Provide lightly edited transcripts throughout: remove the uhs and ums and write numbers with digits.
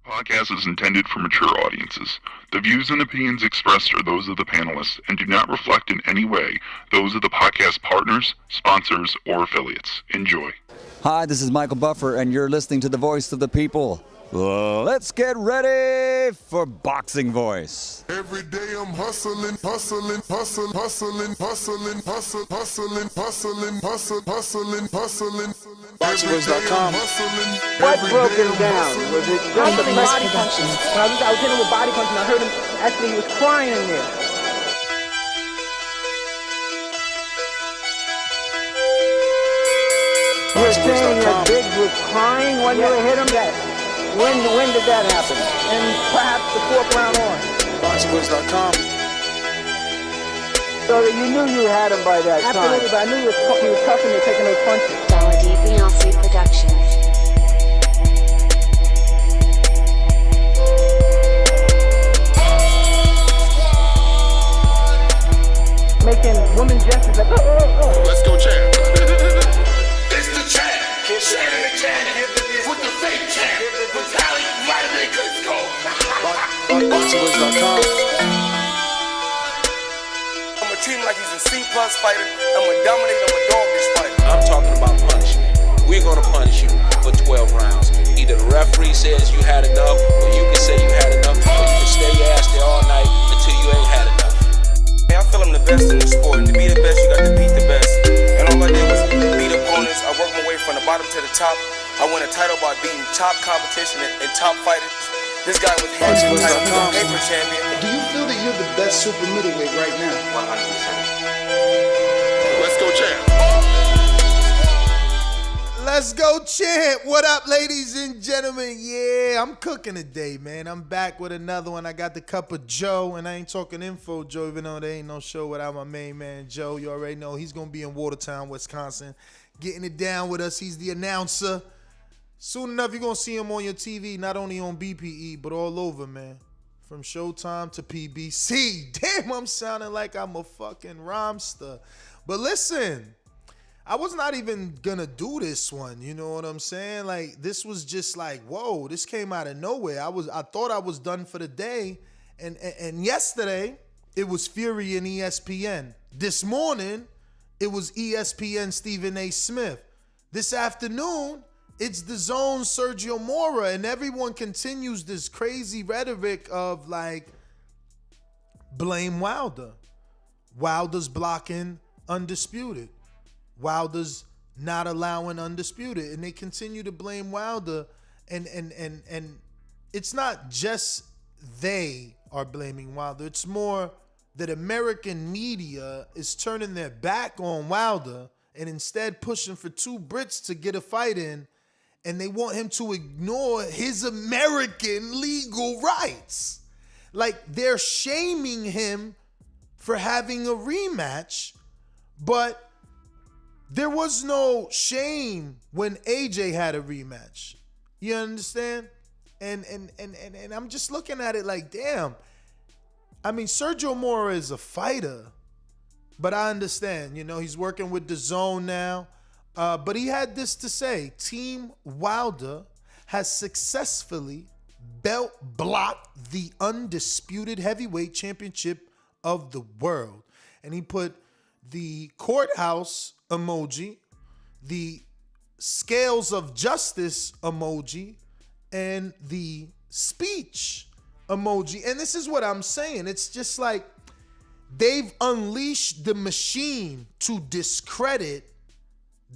Podcast is intended for mature audiences. The views and opinions expressed are those of the panelists and do not reflect in any way those of the podcast partners, sponsors, or affiliates. Enjoy. Hi, this is Michael Buffer, and you're listening to the Voice of the People. Let's get ready for Boxing Voice. Every day I'm hustling. Boxingvoice.com. What broke him down? Was it just the body punching? When I was hitting him with body punching, I heard him, actually he was crying in there. You're saying that Biggs was crying when you hit him? When did that happen? And perhaps the fourth round on? Boxingvoice.com. So that you knew you had him by that time? Absolutely, but I knew he was tough and taking those punches. Beyonce Productions. Making women gestures like, Let's go, champ. It's the champ. Shannon the champ. With the fake champ. Vitaly Vladimir Klitschko. Boxingvoice.com. I'm gonna treat him like he's a C+ fighter. I'm gonna dominate, I'm gonna dog this fight. I'm talking about punishment. We're gonna punish you for 12 rounds. Either the referee says you had enough, or you can say you had enough, or you can stay your ass there all night until you ain't had enough. I feel I'm the best in the sport, and to be the best, you got to beat the best. And all I did was beat opponents. I worked my way from the bottom to the top. I won a title by beating top competition and top fighters. This guy was hands title, he's a paper champion. Do you feel that you're the best super middleweight right now? 100%. Let's go, champ. Let's go, champ. What up, ladies and gentlemen? Yeah, I'm cooking today, man. I'm back with another one. I got the cup of Joe, and I ain't talking info Joe, even though there ain't no show without my main man, Joe. You already know he's going to be in Watertown, Wisconsin, getting it down with us. He's the announcer. Soon enough, you're going to see him on your TV, not only on BPE, but all over, man. From Showtime to PBC. Damn, I'm sounding like I'm a fucking rhymester. But listen, I was not even gonna do this one, you know what I'm saying? Like, this was just like, whoa, this came out of nowhere. I thought I was done for the day. And yesterday, it was Fury and ESPN. This morning, it was ESPN Stephen A. Smith. This afternoon, it's DAZN Sergio Mora, and everyone continues this crazy rhetoric of like, blame Wilder. Wilder's blocking Undisputed. Wilder's not allowing Undisputed, and they continue to blame Wilder, and it's not just they are blaming Wilder. It's more that American media is turning their back on Wilder and instead pushing for two Brits to get a fight in, and they want him to ignore his American legal rights. Like, they're shaming him for having a rematch, but there was no shame when AJ had a rematch. You understand? And I'm just looking at it like, damn. I mean, Sergio Mora is a fighter, but I understand. You know, he's working with DAZN now. But he had this to say: Team Wilder has successfully belt blocked the undisputed heavyweight championship of the world. And he put the courthouse emoji, the scales of justice emoji, and the speech emoji. And this is what I'm saying. It's just like they've unleashed the machine to discredit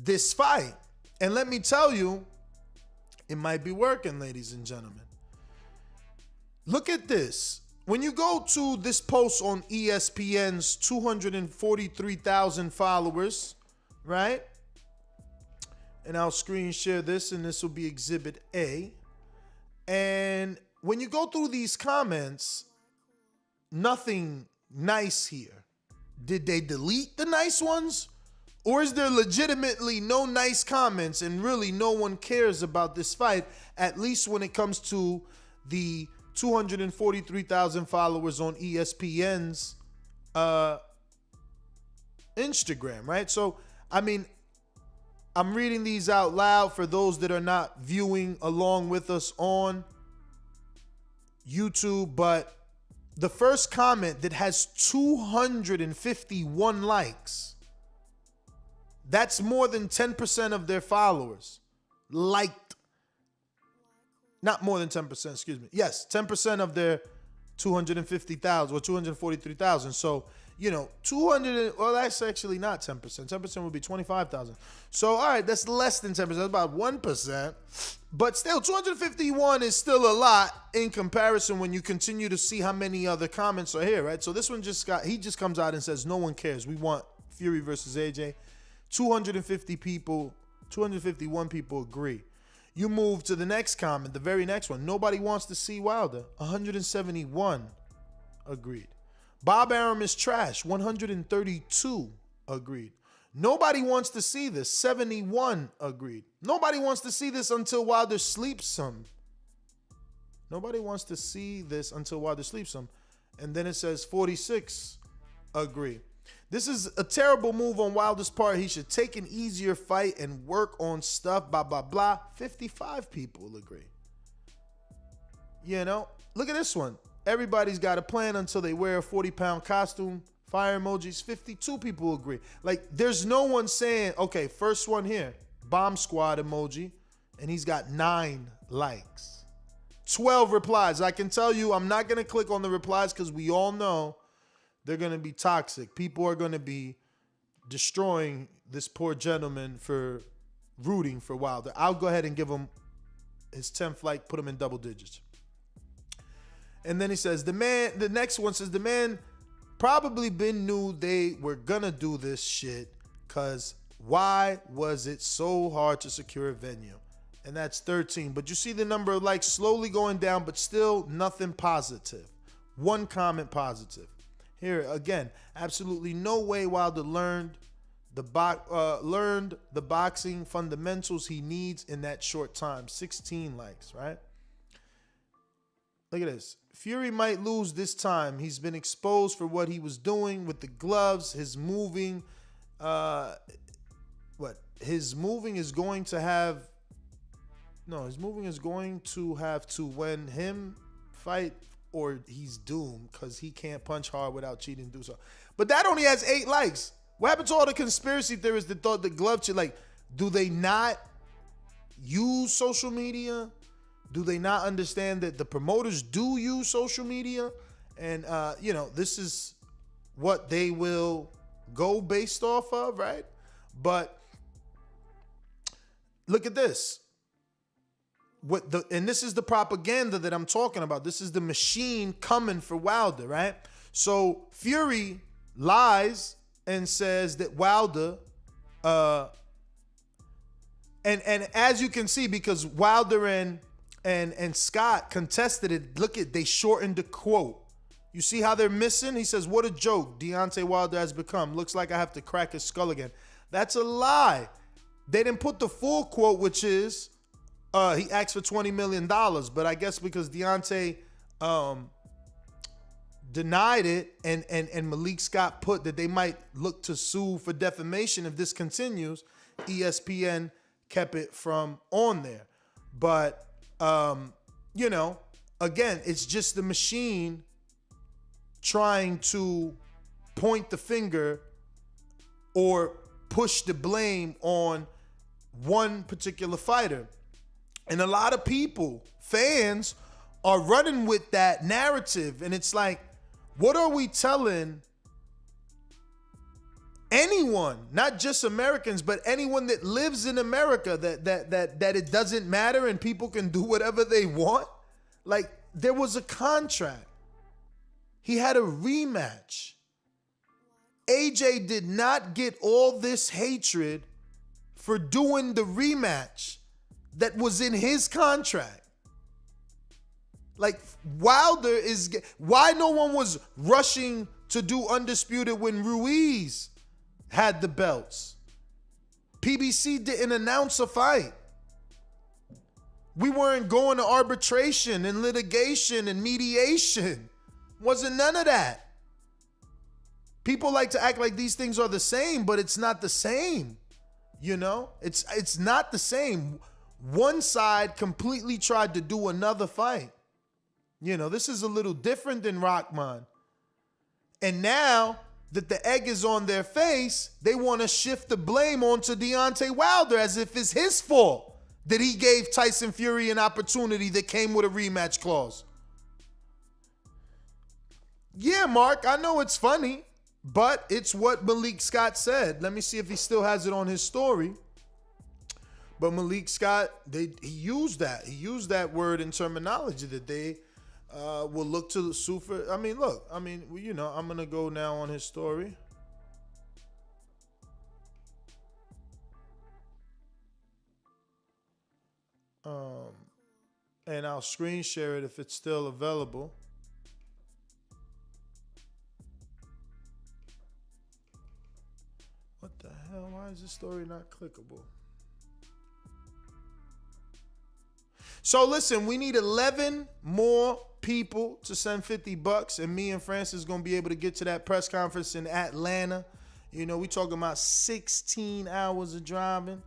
this fight. And let me tell you, it might be working, ladies and gentlemen. Look at this. When you go to this post on ESPN's 243,000 followers, right? And I'll screen share this, and this will be Exhibit A. And when you go through these comments, nothing nice here. Did they delete the nice ones? Or is there legitimately no nice comments and really no one cares about this fight, at least when it comes to the 243,000 followers on ESPN's Instagram, right? So, I mean, I'm reading these out loud for those that are not viewing along with us on YouTube, but the first comment that has 251 likes, that's more than 10% of their followers liked. Not more than 10%, excuse me. Yes, 10% of their 250,000 or 243,000. So, 200, well, that's actually not 10%. 10% would be 25,000. So, all right, that's less than 10%. That's about 1%. But still, 251 is still a lot in comparison when you continue to see how many other comments are here, right? So this one he just comes out and says, no one cares. We want Fury versus AJ. 251 people agree. You move to the next comment, the very next one. Nobody wants to see Wilder. 171 agreed. Bob Arum is trash. 132 agreed. Nobody wants to see this. 71 agreed. Nobody wants to see this until Wilder sleeps some. Nobody wants to see this until Wilder sleeps some. And then it says 46 agree. This is a terrible move on Wilder's part. He should take an easier fight and work on stuff, blah, blah, blah. 55 people agree. Look at this one. Everybody's got a plan until they wear a 40-pound costume. Fire emojis. 52 people agree. Like, there's no one saying, okay, first one here, bomb squad emoji, and he's got 9 likes. 12 replies. I can tell you, I'm not going to click on the replies because we all know they're going to be toxic. People are going to be destroying this poor gentleman for rooting for Wilder. I'll go ahead and give him his 10th like, put him in double digits. And then he says, the next one says, the man probably knew they were going to do this shit because why was it so hard to secure a venue? And that's 13. But you see the number of likes slowly going down, but still nothing positive. One comment positive. Here again, absolutely no way Wilder learned the boxing fundamentals he needs in that short time. 16 likes, right? Look at this. Fury might lose this time. He's been exposed for what he was doing with the gloves. His moving, His moving is going to have to when him fight, or he's doomed because he can't punch hard without cheating and do so. But that only has 8 likes. What happened to all the conspiracy theorists that thought the glove shit, like, do they not use social media? Do they not understand that the promoters do use social media? And, this is what they will go based off of, right? But look at this. And this is the propaganda that I'm talking about. This is the machine coming for Wilder, right? So Fury lies and says that Wilder, and as you can see, because Wilder and Scott contested it, they shortened the quote. You see how they're missing? He says, what a joke Deontay Wilder has become. Looks like I have to crack his skull again. That's a lie. They didn't put the full quote, which is, he asked for $20 million, but I guess because Deontay denied it and Malik Scott put that they might look to sue for defamation if this continues, ESPN kept it from on there. But, again, it's just the machine trying to point the finger or push the blame on one particular fighter. And a lot of people, fans, are running with that narrative. And it's like, what are we telling anyone, not just Americans, but anyone that lives in America, that it doesn't matter and people can do whatever they want? Like, there was a contract. He had a rematch. AJ did not get all this hatred for doing the rematch that was in his contract. Like, Wilder why no one was rushing to do Undisputed when Ruiz had the belts? PBC didn't announce a fight. We weren't going to arbitration and litigation and mediation. Wasn't none of that. People like to act like these things are the same, but it's not the same. It's not the same. One side completely tried to do another fight. You know, this is a little different than Rockman. And now that the egg is on their face, they want to shift the blame onto Deontay Wilder as if it's his fault that he gave Tyson Fury an opportunity that came with a rematch clause. Yeah, Mark, I know it's funny, but it's what Malik Scott said. Let me see if he still has it on his story. But Malik Scott, he used that. He used that word and terminology that they will look to sue for. I mean, look, I'm going to go now on his story. And I'll screen share it if it's still available. What the hell? Why is this story not clickable? So listen, we need 11 more people to send $50, and me and Francis going to be able to get to that press conference in Atlanta. You know, we talking about 16 hours of driving,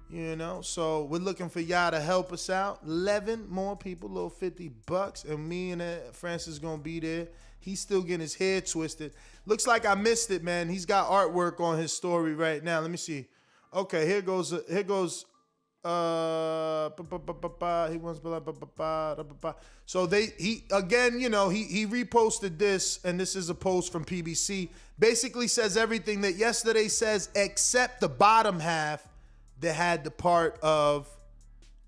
you know. So we're looking for y'all to help us out. 11 more people, little $50, and me and Francis going to be there. He's still getting his hair twisted. Looks like I missed it, man. He's got artwork on his story right now. Let me see. Okay, here goes. He wants so he again, you know, he reposted this, and this is a post from PBC. Basically says everything that yesterday says, except the bottom half that had the part of,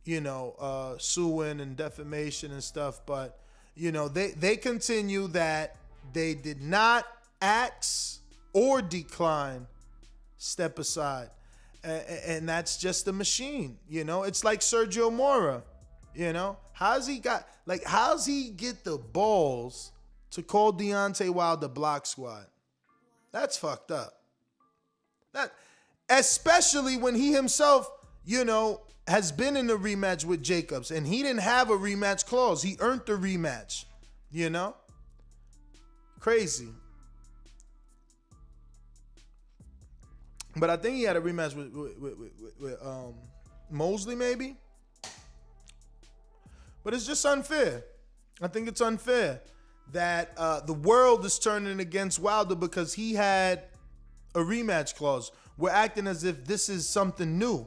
you know, suing and defamation and stuff. But you know, they continue that they did not ask or decline step aside. And that's just a machine, you know. It's like Sergio Mora, you know. How's he get the balls to call Deontay Wilder block squad? That's fucked up. That, especially when he himself, you know, has been in a rematch with Jacobs, and he didn't have a rematch clause. He earned the rematch, you know. Crazy. But I think he had a rematch with Mosley, maybe. But it's just unfair. I think it's unfair that the world is turning against Wilder because he had a rematch clause. We're acting as if this is something new.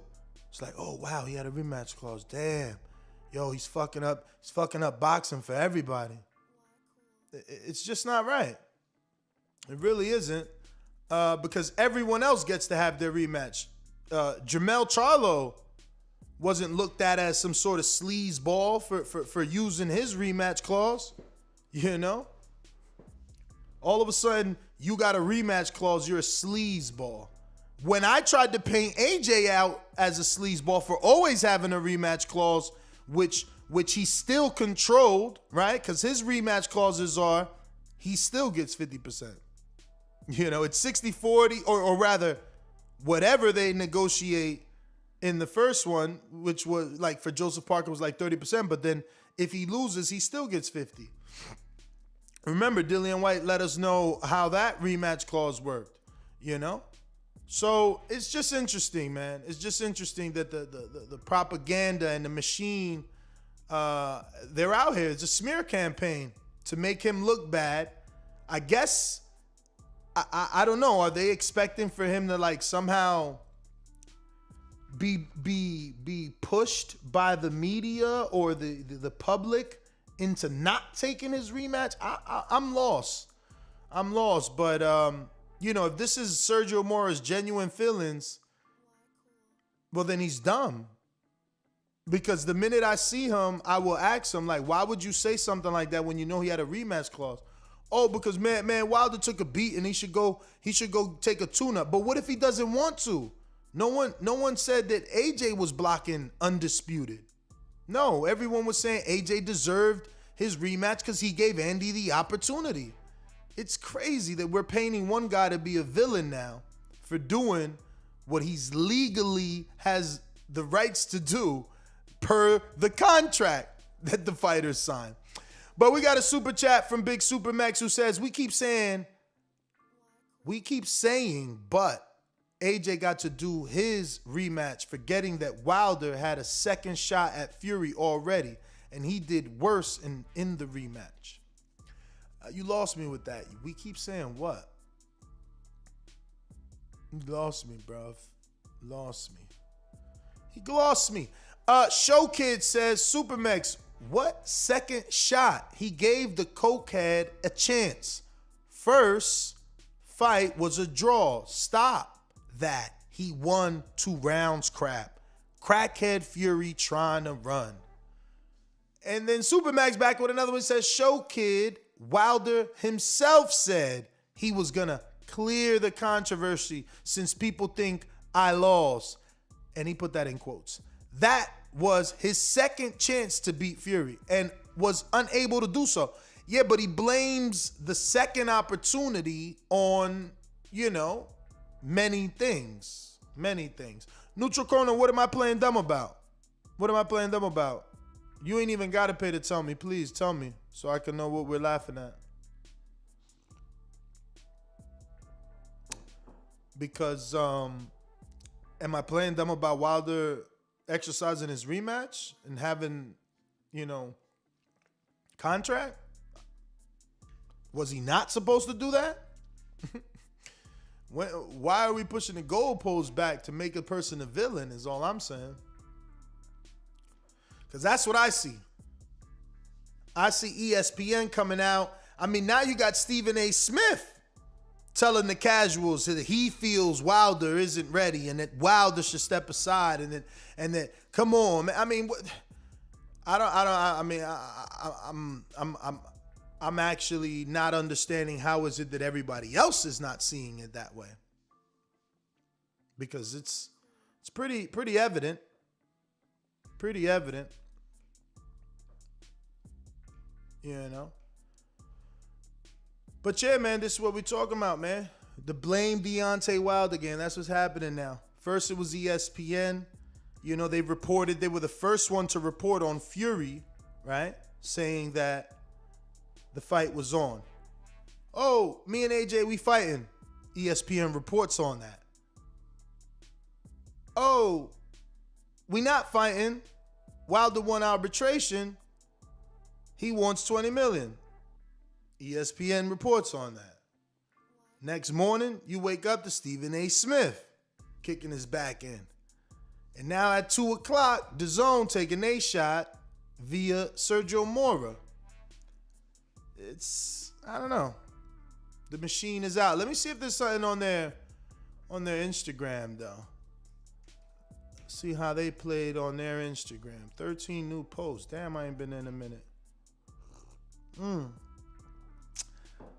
It's like, oh, wow, he had a rematch clause. Damn. Yo, he's fucking up boxing for everybody. It's just not right. It really isn't. Because everyone else gets to have their rematch. Jermell Charlo wasn't looked at as some sort of sleazeball for using his rematch clause. You know? All of a sudden, you got a rematch clause, you're a sleazeball. When I tried to paint AJ out as a sleazeball for always having a rematch clause, which he still controlled, right? Because his rematch clauses are, he still gets 50%. You know, it's 60-40, or rather, whatever they negotiate in the first one, which was like for Joseph Parker was like 30%, but then if he loses, he still gets 50. Remember, Dillian White let us know how that rematch clause worked, you know? So it's just interesting, man. It's just interesting that the propaganda and the machine, they're out here. It's a smear campaign to make him look bad. I guess... I don't know. Are they expecting for him to like somehow be pushed by the media or the public into not taking his rematch? I'm lost. But you know, if this is Sergio Mora's genuine feelings, well then he's dumb. Because the minute I see him, I will ask him like, why would you say something like that when you know he had a rematch clause? Oh, because man, Wilder took a beat and he should go take a tune-up. But what if he doesn't want to? No one said that AJ was blocking Undisputed. No, everyone was saying AJ deserved his rematch because he gave Andy the opportunity. It's crazy that we're painting one guy to be a villain now for doing what he's legally has the rights to do per the contract that the fighters signed. But we got a super chat from Big Super Max who says, we keep saying, but AJ got to do his rematch, forgetting that Wilder had a second shot at Fury already. and he did worse in the rematch. You lost me with that. We keep saying what? You lost me, bruv. Lost me. He glossed me. Show Kid says, Supermex, what second shot? He gave the cokehead a chance. First fight was a draw. Stop that. He won 2 rounds, crap. Crackhead Fury trying to run. And then Supermax back with another one, says, Show Kid, Wilder himself said he was going to clear the controversy since people think I lost. And he put that in quotes. That was his second chance to beat Fury and was unable to do so. Yeah, but he blames the second opportunity on, many things. Many things. Neutral Corner, what am I playing dumb about? What am I playing dumb about? You ain't even got to pay to tell me. Please tell me so I can know what we're laughing at. Because, am I playing dumb about Wilder exercising his rematch and having, contract? Was he not supposed to do that? Why are we pushing the goalposts back to make a person a villain is all I'm saying. Because that's what I see. I see ESPN coming out. I mean, now you got Stephen A. Smith telling the casuals that he feels Wilder isn't ready and that Wilder should step aside and that come on, man. I mean, I'm actually not understanding how is it that everybody else is not seeing it that way. Because it's pretty evident. Pretty evident. But yeah, man, this is what we're talking about, man. The blame Deontay Wilder game. That's what's happening now. First, it was ESPN. They reported, they were the first one to report on Fury, right? Saying that the fight was on. Oh, me and AJ, we fighting. ESPN reports on that. Oh, we not fighting. Wilder won arbitration. He wants $20 million. ESPN reports on that. Next morning, you wake up to Stephen A. Smith kicking his back in. And now at 2 o'clock, DAZN taking a shot via Sergio Mora. I don't know. The machine is out. Let me see if there's something on their Instagram, though. See how they played on their Instagram. 13 new posts. Damn, I ain't been in a minute.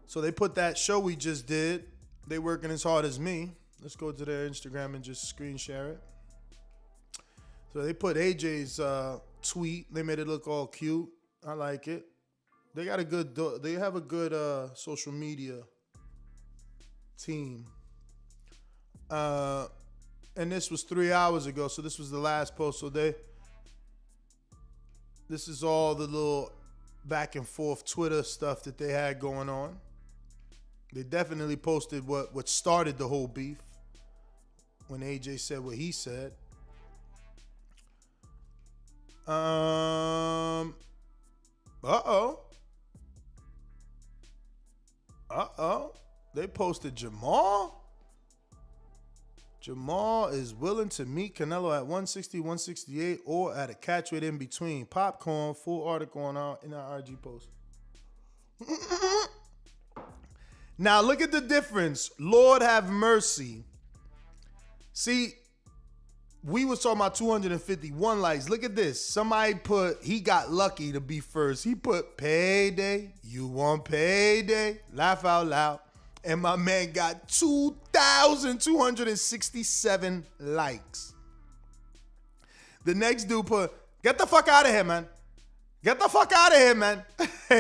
So they put that show we just did. They working as hard as me. Let's go to their Instagram and just screen share it. So they put AJ's tweet. They made it look all cute. I like it. They have a good social media team. And this was 3 hours ago, so this was the last post. So this is all the little back and forth Twitter stuff that they had going on. They definitely posted what started the whole beef when AJ said what he said. They posted Jamal. Jamal is willing to meet Canelo at 160, 168, or at a catch weight in between. Popcorn, full article in our RG post. Now look at the difference. Lord have mercy. See, we was talking about 251 likes. Look at this. Somebody put, he got lucky to be first. He put payday. You want payday? Laugh out loud. And my man got 2,267 likes. The next dude put, get the fuck out of here, man. Get the fuck out of here, man.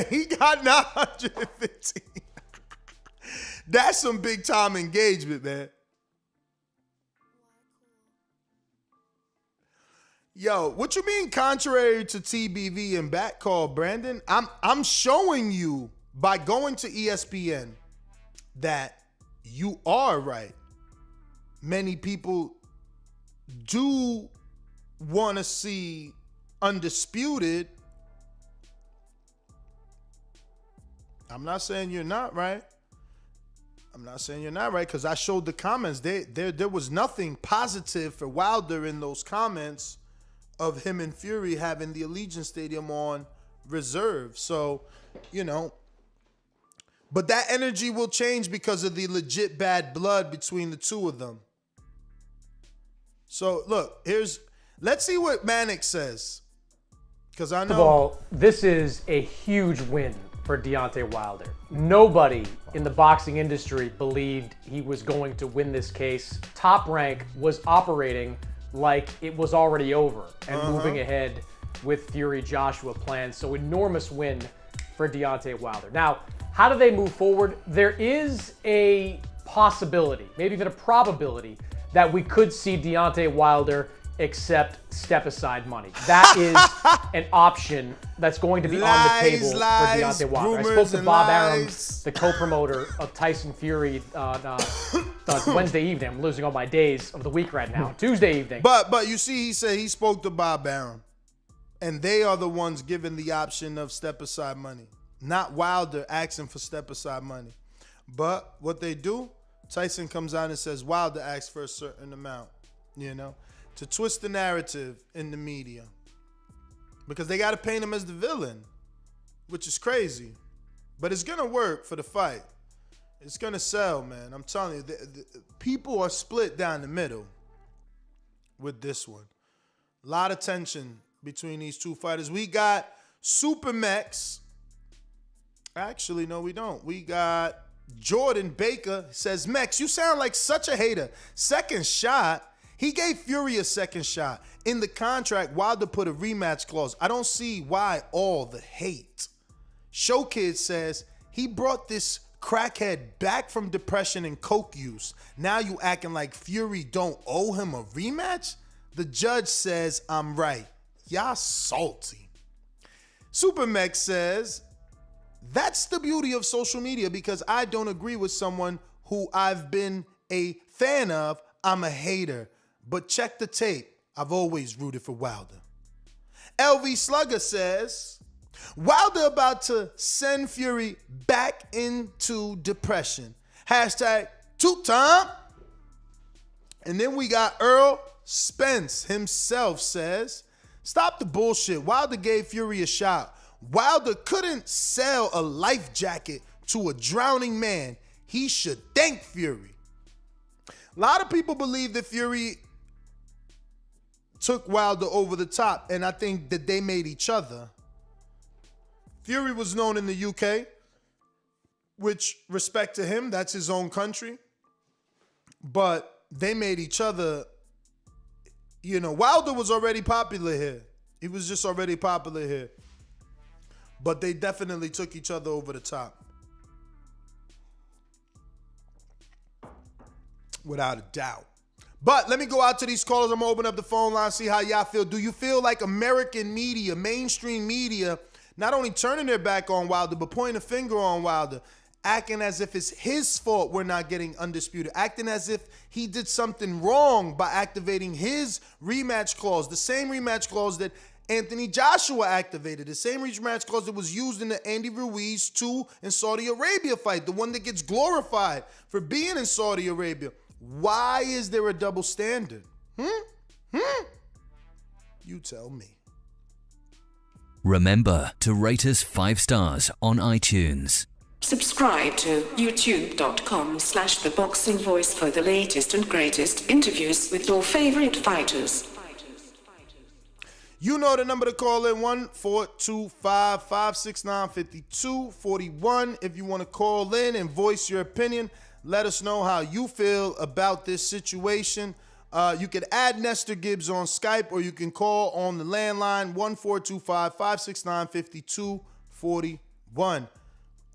He got 915. That's some big time engagement, man. Yo, what you mean contrary to TBV and back call, Brandon? I'm showing you by going to ESPN that you are right. Many people do want to see Undisputed I'm not saying you're not right. Because I showed the comments. There was nothing positive for Wilder in those comments of him and Fury having the Allegiant Stadium on reserve. So, but that energy will change because of the legit bad blood between the two of them. So, look, let's see what Manic says. Because I know. First of all, this is a huge win for Deontay Wilder. Nobody in the boxing industry believed he was going to win this case. Top Rank was operating like it was already over and moving ahead with Fury Joshua plans. So enormous win for Deontay Wilder. Now, how do they move forward? There is a possibility, maybe even a probability, that we could see Deontay Wilder accept step-aside money. That is an option that's going to be on the table for Deontay Wilder. I spoke to Bob Arum, the co-promoter of Tyson Fury, Wednesday evening. I'm losing all my days of the week right now. Tuesday evening. But you see, he said he spoke to Bob Arum, and they are the ones giving the option of step-aside money, not Wilder asking for step-aside money. But what they do, Tyson comes out and says Wilder asked for a certain amount, to twist the narrative in the media. Because they got to paint him as the villain, which is crazy. But it's going to work for the fight. It's going to sell, man. I'm telling you, the people are split down the middle with this one. A lot of tension between these two fighters. We got Super Mex. Actually, no, we don't. We got Jordan Baker. Says, Mex, you sound like such a hater. Second shot. He gave Fury a second shot. In the contract, Wilder put a rematch clause. I don't see why all the hate. Showkid says, he brought this crackhead back from depression and coke use. Now you acting like Fury don't owe him a rematch? The judge says, I'm right. Y'all salty. Supermex says, that's the beauty of social media, because I don't agree with someone who I've been a fan of. I'm a hater. But check the tape. I've always rooted for Wilder. LV Slugger says, Wilder about to send Fury back into depression. Hashtag two-time. And then we got Earl Spence himself says, stop the bullshit. Wilder gave Fury a shot. Wilder couldn't sell a life jacket to a drowning man. He should thank Fury. A lot of people believe that Fury took Wilder over the top, and I think that they made each other. Fury was known in the UK, which, respect to him, that's his own country. But they made each other. Wilder was already popular here. He was just already popular here. But they definitely took each other over the top. Without a doubt. But let me go out to these callers. I'm going to open up the phone line, see how y'all feel. Do you feel like American media, mainstream media, not only turning their back on Wilder, but pointing a finger on Wilder, acting as if it's his fault we're not getting Undisputed, acting as if he did something wrong by activating his rematch clause, the same rematch clause that Anthony Joshua activated, the same rematch clause that was used in the Andy Ruiz 2 in Saudi Arabia fight, the one that gets glorified for being in Saudi Arabia. Why is there a double standard? You tell me. Remember to rate us 5 stars on iTunes. Subscribe to youtube.com/theboxingvoice for the latest and greatest interviews with your favorite fighters. You know the number to call in, 1-425-569-5241. If you want to call in and voice your opinion, let us know how you feel about this situation. You can add Nestor Gibbs on Skype, or you can call on the landline, 1-425-569-5241.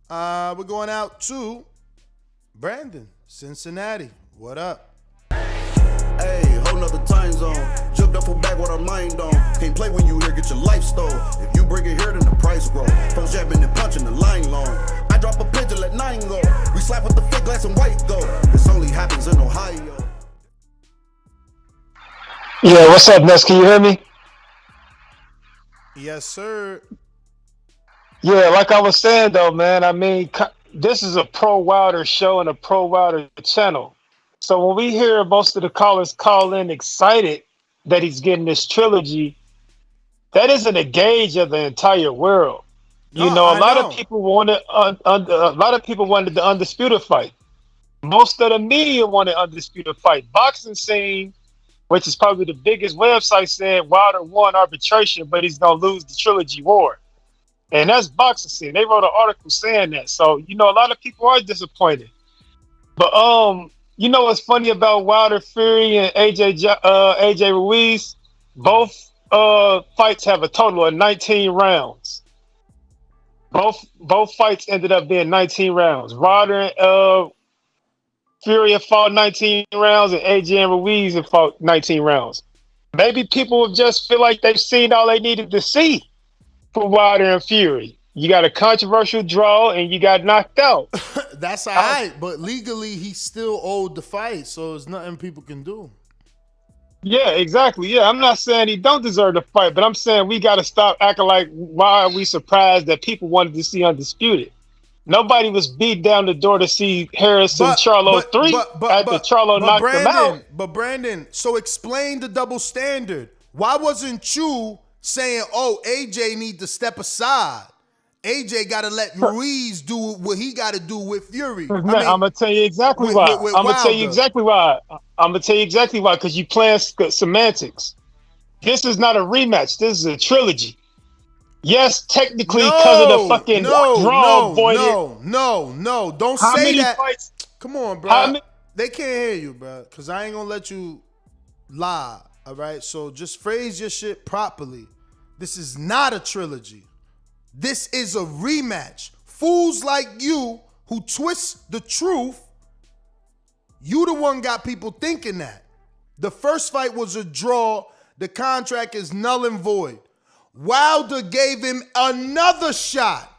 We're going out to Brandon, Cincinnati. What up? Hey, whole nother time zone. Jumped up for back with our mind on. Can't play when you here, get your life stole. If you bring it here, then the price grow. Folks jabbing and punching the line long. I drop a pigeon, let 9 go. We slap with the fake glass and white go. This only happens in Ohio. Yeah, what's up, Ness? Can you hear me? Yes, sir. Yeah, like I was saying though, man. I mean, this is a pro Wilder show and a pro Wilder channel. So when we hear most of the callers call in excited that he's getting this trilogy, that isn't a gauge of the entire world. No, You know, a I lot of know. people wanted a lot of people wanted the undisputed fight. Most of the media wanted undisputed fight. Boxing scene, which is probably the biggest website, said Wilder won arbitration, but he's gonna lose the trilogy war. And that's boxing scene. They wrote an article saying that. So, you know, a lot of people are disappointed. But you know what's funny about Wilder Fury and AJ Ruiz? Both fights have a total of 19 rounds. Both fights ended up being 19 rounds. Wilder and Fury have fought 19 rounds, and AJ and Ruiz have fought 19 rounds. Maybe people just feel like they've seen all they needed to see for Wilder and Fury. You got a controversial draw, and you got knocked out. That's all right, but legally he still owed the fight, so there's nothing people can do. Yeah, exactly. Yeah, I'm not saying he don't deserve the fight, but I'm saying we got to stop acting like, why are we surprised that people wanted to see Undisputed? Nobody was beat down the door to see Harrison Charlo 3 after Charlo knocked him out. But Brandon, so explain the double standard. Why wasn't you saying, oh, AJ need to step aside? AJ got to let Ruiz do what he got to do with Fury. I'm gonna tell you exactly why. I'm gonna tell you exactly why. Because you playing semantics. This is not a rematch. This is a trilogy. Yes, technically, because of the fucking draw avoided. No. Don't How say many that. fights? Come on, bro. They can't hear you, bro. Because I ain't gonna let you lie. All right. So just phrase your shit properly. This is not a trilogy. This is a rematch. Fools like you who twist the truth, you the one got people thinking that. The first fight was a draw. The contract is null and void. Wilder gave him another shot.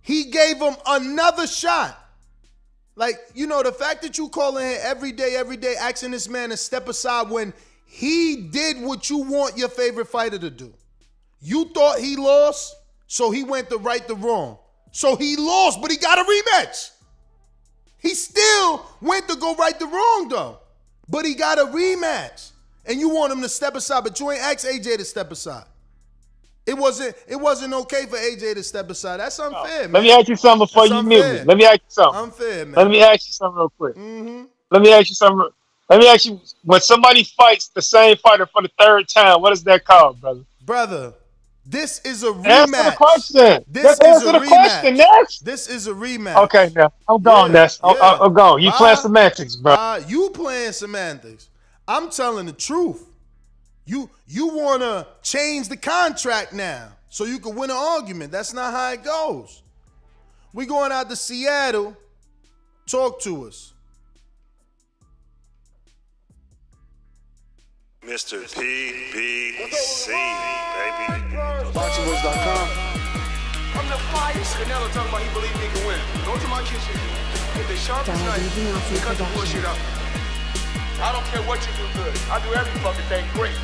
He gave him another shot. Like, you know, the fact that you calling him every day, asking this man to step aside when he did what you want your favorite fighter to do. You thought he lost? So he went to right the wrong. So he lost, but he got a rematch. He still went to go right the wrong, though. But he got a rematch. And you want him to step aside, but you ain't asked AJ to step aside. It wasn't okay for AJ to step aside. That's unfair, man. Let me ask you something before you mute me. Let me ask you something. Unfair, man. Let me ask you something real quick. Mm-hmm. Let me ask you something. Let me ask you, when somebody fights the same fighter for the third time, what is that called, brother? Brother, this is a rematch. Answer the question. This is a rematch. Ness. This is a rematch. Okay, now I'm gone, Ness. I'm gone. You playing semantics, bro. You playing semantics. I'm telling the truth. You want to change the contract now so you can win an argument. That's not how it goes. We going out to Seattle. Talk to us. Mr. PBC, baby. BoxingVoice.com. I'm the flyest. Canelo talking about he believe he can win. Go to my kitchen. Get the sharpest knife and cut the bullshit out. I don't care what you do good. I do every fucking thing great.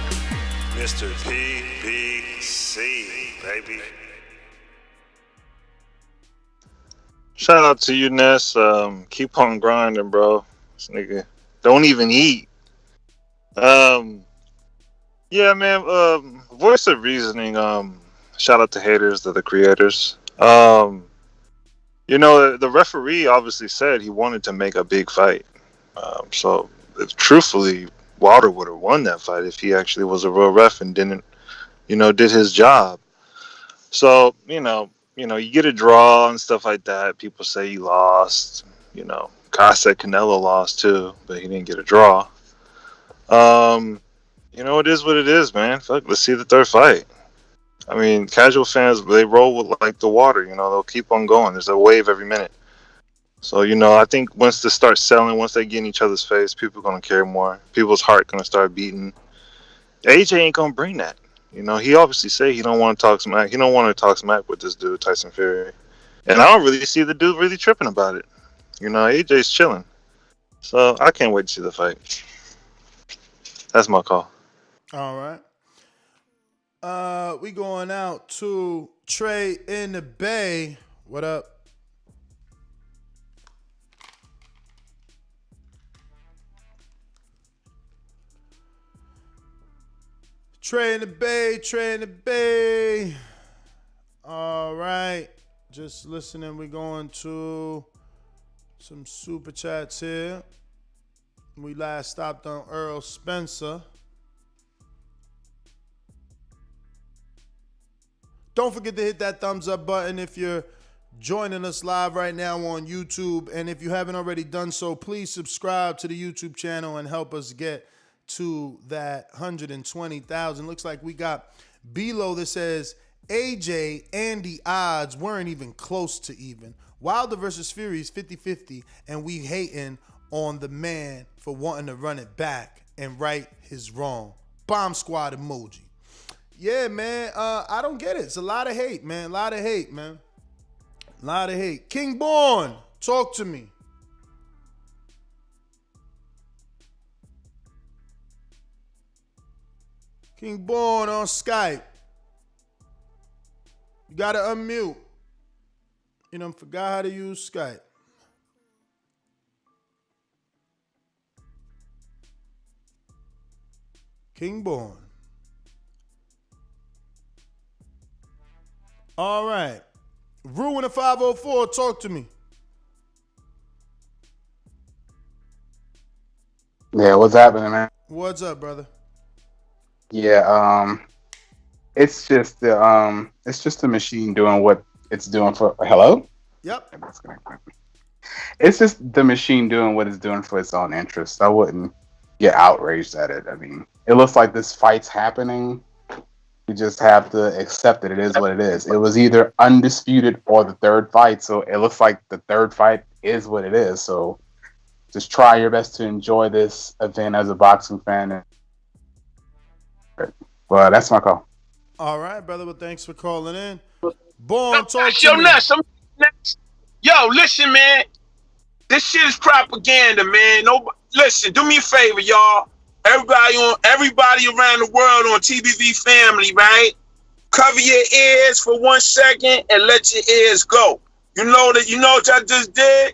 Mr. PBC, baby. Shout out to you, Ness. Keep on grinding, bro. This nigga don't even eat. Yeah, man. Voice of reasoning. Shout out to haters, to the creators. You know, the referee obviously said he wanted to make a big fight. So, truthfully, Wilder would have won that fight if he actually was a real ref and didn't, did his job. So, you get a draw and stuff like that. People say he lost. Kai said Canelo lost too, but he didn't get a draw. It is what it is, man. Fuck, let's see the third fight. I mean, casual fans, they roll with like the water, they'll keep on going. There's a wave every minute. So, I think once they start selling, once they get in each other's face, people are going to care more. People's heart going to start beating. AJ ain't going to bring that. He obviously say he don't want to talk smack. He don't want to talk smack with this dude, Tyson Fury. And I don't really see the dude really tripping about it. AJ's chilling. So, I can't wait to see the fight. That's my call. All right. We going out to Trey in the Bay. What up? Trey in the Bay, Trey in the Bay. All right. Just listening. We're going to some super chats here. We last stopped on Earl Spencer. Don't forget to hit that thumbs up button if you're joining us live right now on YouTube. And if you haven't already done so, please subscribe to the YouTube channel and help us get to that 120,000. Looks like we got Bilo that says, AJ and the odds weren't even close to even. Wilder versus Fury is 50-50, and we hating on the man for wanting to run it back and right his wrong. Bomb squad emoji. Yeah, man, I don't get it. It's a lot of hate, man. A lot of hate, man. A lot of hate. King Born, talk to me. King Born on Skype. You gotta unmute. You done forgot how to use Skype. King Born. All right. Ruin a 504, talk to me. Yeah, what's happening, man? What's up, brother? Yeah, it's just the machine doing what it's doing for. Hello? Yep. It's just the machine doing what it's doing for its own interest. I wouldn't get outraged at it. I mean, it looks like this fight's happening. You just have to accept that it is what it is. It was either Undisputed or the third fight, so it looks like the third fight is what it is. So just try your best to enjoy this event as a boxing fan. Well, that's my call. All right, brother. Well, thanks for calling in. Born, talk to Yo, me. nuts. Yo, listen, man. This shit is propaganda, man. Listen, do me a favor, y'all. Everybody around the world on TBV family, right? Cover your ears for 1 second and let your ears go. You know what I just did?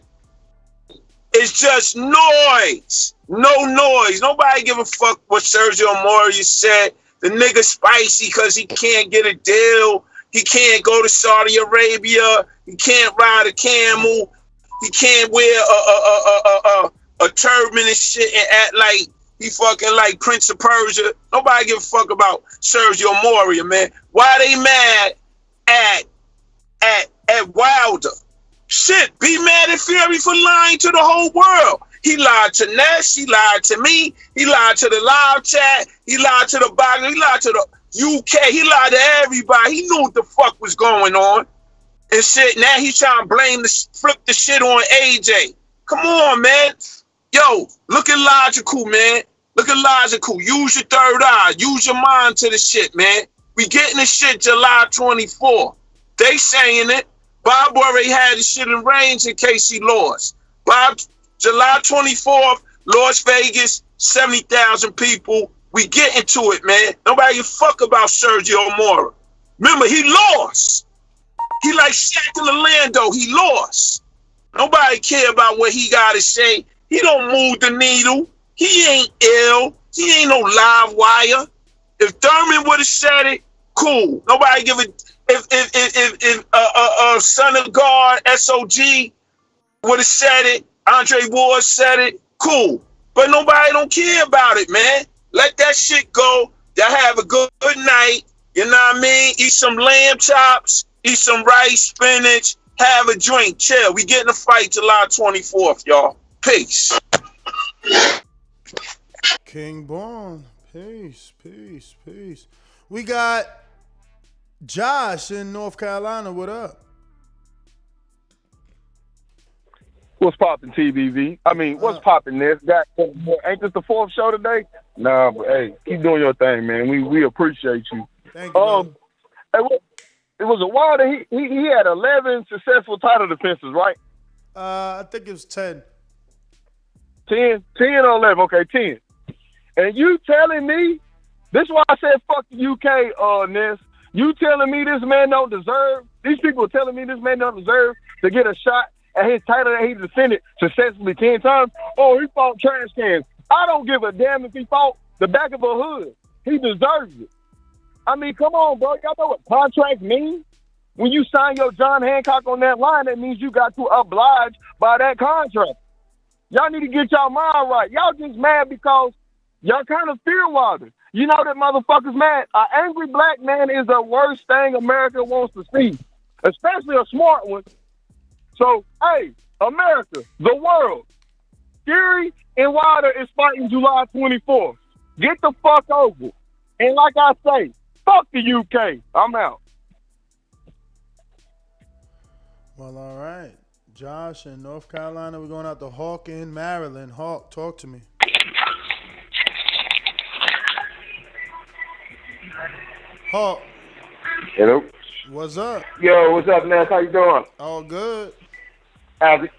It's just noise. No noise. Nobody give a fuck what Sergio Mora said. The nigga spicy because he can't get a deal. He can't go to Saudi Arabia. He can't ride a camel. He can't wear a turban and shit and act like he fucking like Prince of Persia. Nobody give a fuck about Sergio Mora, man. Why they mad at Wilder? Shit, be mad at Fury for lying to the whole world. He lied to Ness, he lied to me, he lied to the live chat, he lied to the boxer, he lied to the UK, he lied to everybody. He knew what the fuck was going on. And shit, now he's trying to flip the shit on AJ. Come on, man. Yo, look at logical, man. Look at logical. Use your third eye. Use your mind to the shit, man. We getting this shit July 24th. They saying it. Bob already had the shit in range in case he lost. Bob, July 24th, Las Vegas, 70,000 people. We get into it, man. Nobody give a fuck about Sergio Mora. Remember, he lost. He like Shaq in Orlando. He lost. Nobody care about what he got to say. He don't move the needle. He ain't ill. He ain't no live wire. If Thurman would have said it, cool. Nobody give a. If Son of God, SOG would have said it, Andre Ward said it, cool. But nobody don't care about it, man. Let that shit go. Y'all have a good night. You know what I mean? Eat some lamb chops. Eat some rice, spinach. Have a drink. Chill. We getting a fight July 24th, y'all. Peace. King Born. Peace, peace, peace. We got Josh in North Carolina. What up? What's poppin', TBV? I mean, what's poppin' this? Ain't this the fourth show today? Nah, but hey, keep doing your thing, man. We appreciate you. Thank you. It was a while that he had 11 successful title defenses, right? I think it was 10. 10 or 11. Okay, 10. And you telling me This is why I said fuck the UK, Ness. You telling me this man don't deserve? These people are telling me this man don't deserve to get a shot at his title that he defended successfully 10 times? Oh, he fought trash cans. I don't give a damn if he fought the back of a hood. He deserves it. I mean, come on, bro. Y'all know what contract means? When you sign your John Hancock on that line, that means you got to oblige by that contract. Y'all need to get y'all mind right. Y'all just mad because y'all kind of fear Wilder. You know that motherfucker's mad. An angry black man is the worst thing America wants to see, especially a smart one. So, hey, America, the world, Fury and Wilder is fighting July 24th. Get the fuck over. And like I say, fuck the UK. I'm out. Well, all right. Josh in North Carolina. We're going out to Hawk in Maryland. Hawk, talk to me. Hawk. Hello. What's up? Yo, what's up, Ness? How you doing? All good. How's it?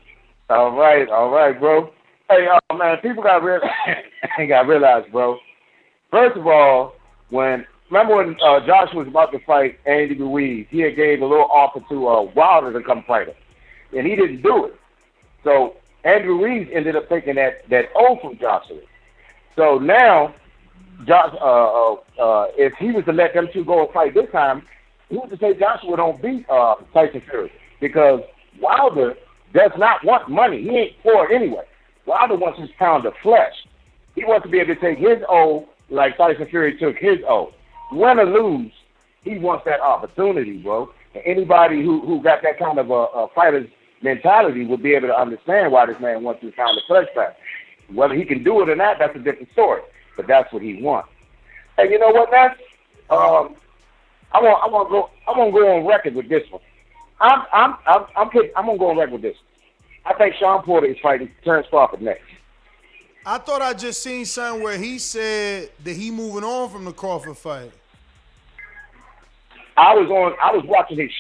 All right, bro. Hey, man, people got realize, bro. First of all, remember when Josh was about to fight Andy Ruiz, he had gave a little offer to Wilder to come fight him, and he didn't do it. So Andy Ruiz ended up taking that O from Joshua. So now, Josh, if he was to let them two go and fight this time, he was to say Joshua don't beat Tyson Fury because Wilder does not want money. He ain't poor anyway. Wilder wants his pound of flesh. He wants to be able to take his O like Tyson Fury took his O. Win or lose, he wants that opportunity, bro. And anybody who got that kind of a fighter's mentality would be able to understand why this man wants his pound of flesh back. Whether he can do it or not, that's a different story. But that's what he wants. And you know what, man? I want to go on record with this one. I'm gonna go on record with this. I think Sean Porter is fighting Terrence Crawford next. I thought I just seen something where he said that he moving on from the Crawford fight. I was watching his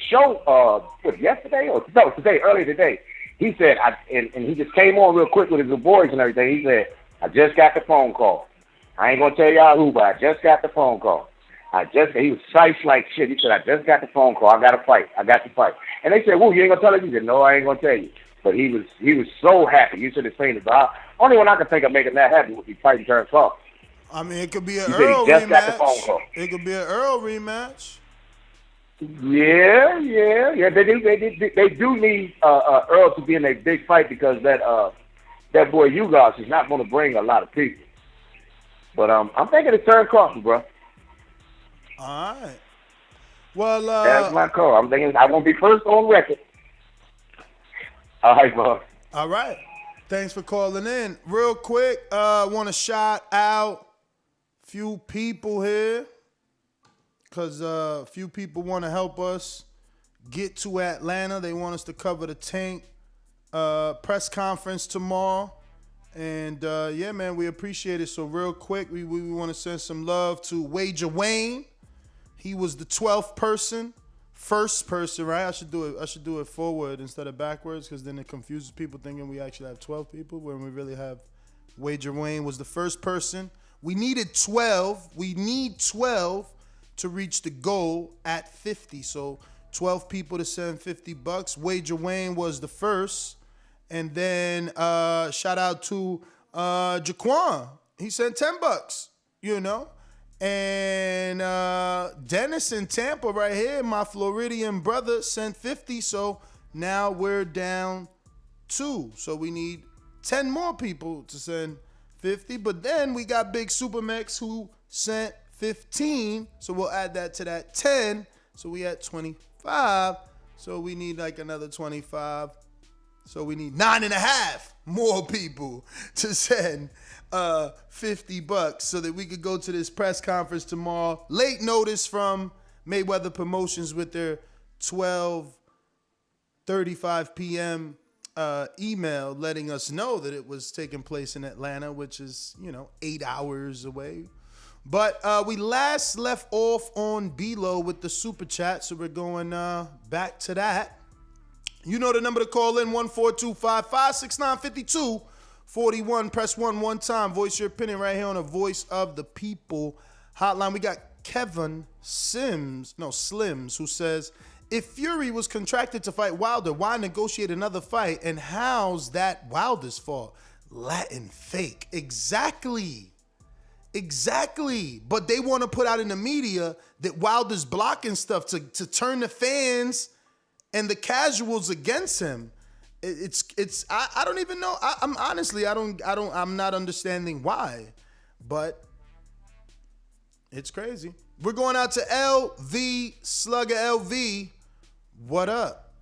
show yesterday or no, earlier today. He said and he just came on real quick with his boys and everything. He said, I just got the phone call. I ain't gonna tell y'all who, but I just got the phone call. He was precise like shit. He said, I just got the phone call. I got to fight. And they said, well, you ain't gonna tell us? He said, no, I ain't gonna tell you. But he was so happy. You should have seen it. But only one I can think of making that happy would be fighting Terrence Crawford. I mean, it could be an Earl rematch. It could be an Earl rematch. Yeah. They do need Earl to be in a big fight because that boy Ugas is not going to bring a lot of people. But I'm thinking it's Terrence Crawford, bro. All right. Well, that's my call. I'm thinking I won't be first on record. All right, bro. All right. Thanks for calling in. Real quick, want to shout out a few people here because a few people want to help us get to Atlanta. They want us to cover the Tank press conference tomorrow. And, yeah, man, we appreciate it. So real quick, we want to send some love to Wager Wayne. He was the 12th first person, right? I should do it forward instead of backwards because then it confuses people thinking we actually have 12 people when we really have Wager Wayne was the first person. We needed 12. We need 12 to reach the goal at 50. So 12 people to send $50. Wager Wayne was the first. And then shout out to Jaquan. He sent $10, you know. And Dennis in Tampa right here, my Floridian brother, sent 50. So now we're down 2. So we need 10 more people to send 50. But then we got Big Supermax who sent 15. So we'll add that to that 10. So we at 25. So we need like another 25. So we need 9.5 more people to send $50 so that we could go to this press conference tomorrow. Late notice from Mayweather Promotions with their 12:35 p.m. Email letting us know that it was taking place in Atlanta, which is, 8 hours away. But we last left off on B-Lo with the super chat, so we're going back to that. You know the number to call in, 14255695241. Press 1 time. Voice your opinion right here on the Voice of the People hotline. We got Kevin Slims, who says, if Fury was contracted to fight Wilder, why negotiate another fight? And how's that Wilder's fault? Latin fake. Exactly. But they want to put out in the media that Wilder's blocking stuff to turn the fans and the casuals against him. I don't even know. I'm honestly, I'm not understanding why, but it's crazy. We're going out to LV, Slugger LV. What up?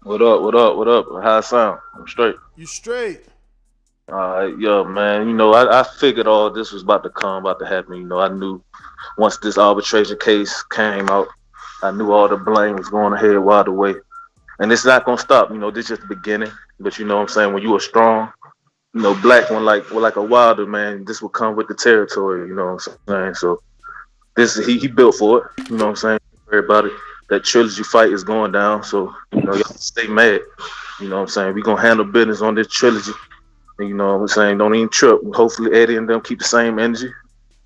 What up? How it sound? I'm straight. You straight? Yeah, man. You know, I figured all this was about to happen. You know, I knew once this arbitration case came out, I knew all the blame was going ahead Wilder way. And it's not gonna stop. You know, this is just the beginning. But you know what I'm saying? When you are strong, you know, black one like a Wilder, man, this will come with the territory. You know what I'm saying? So this he built for it. You know what I'm saying? Everybody, that trilogy fight is going down. So you know, y'all stay mad. You know what I'm saying? We gonna handle business on this trilogy. And you know what I'm saying? Don't even trip. Hopefully Eddie and them keep the same energy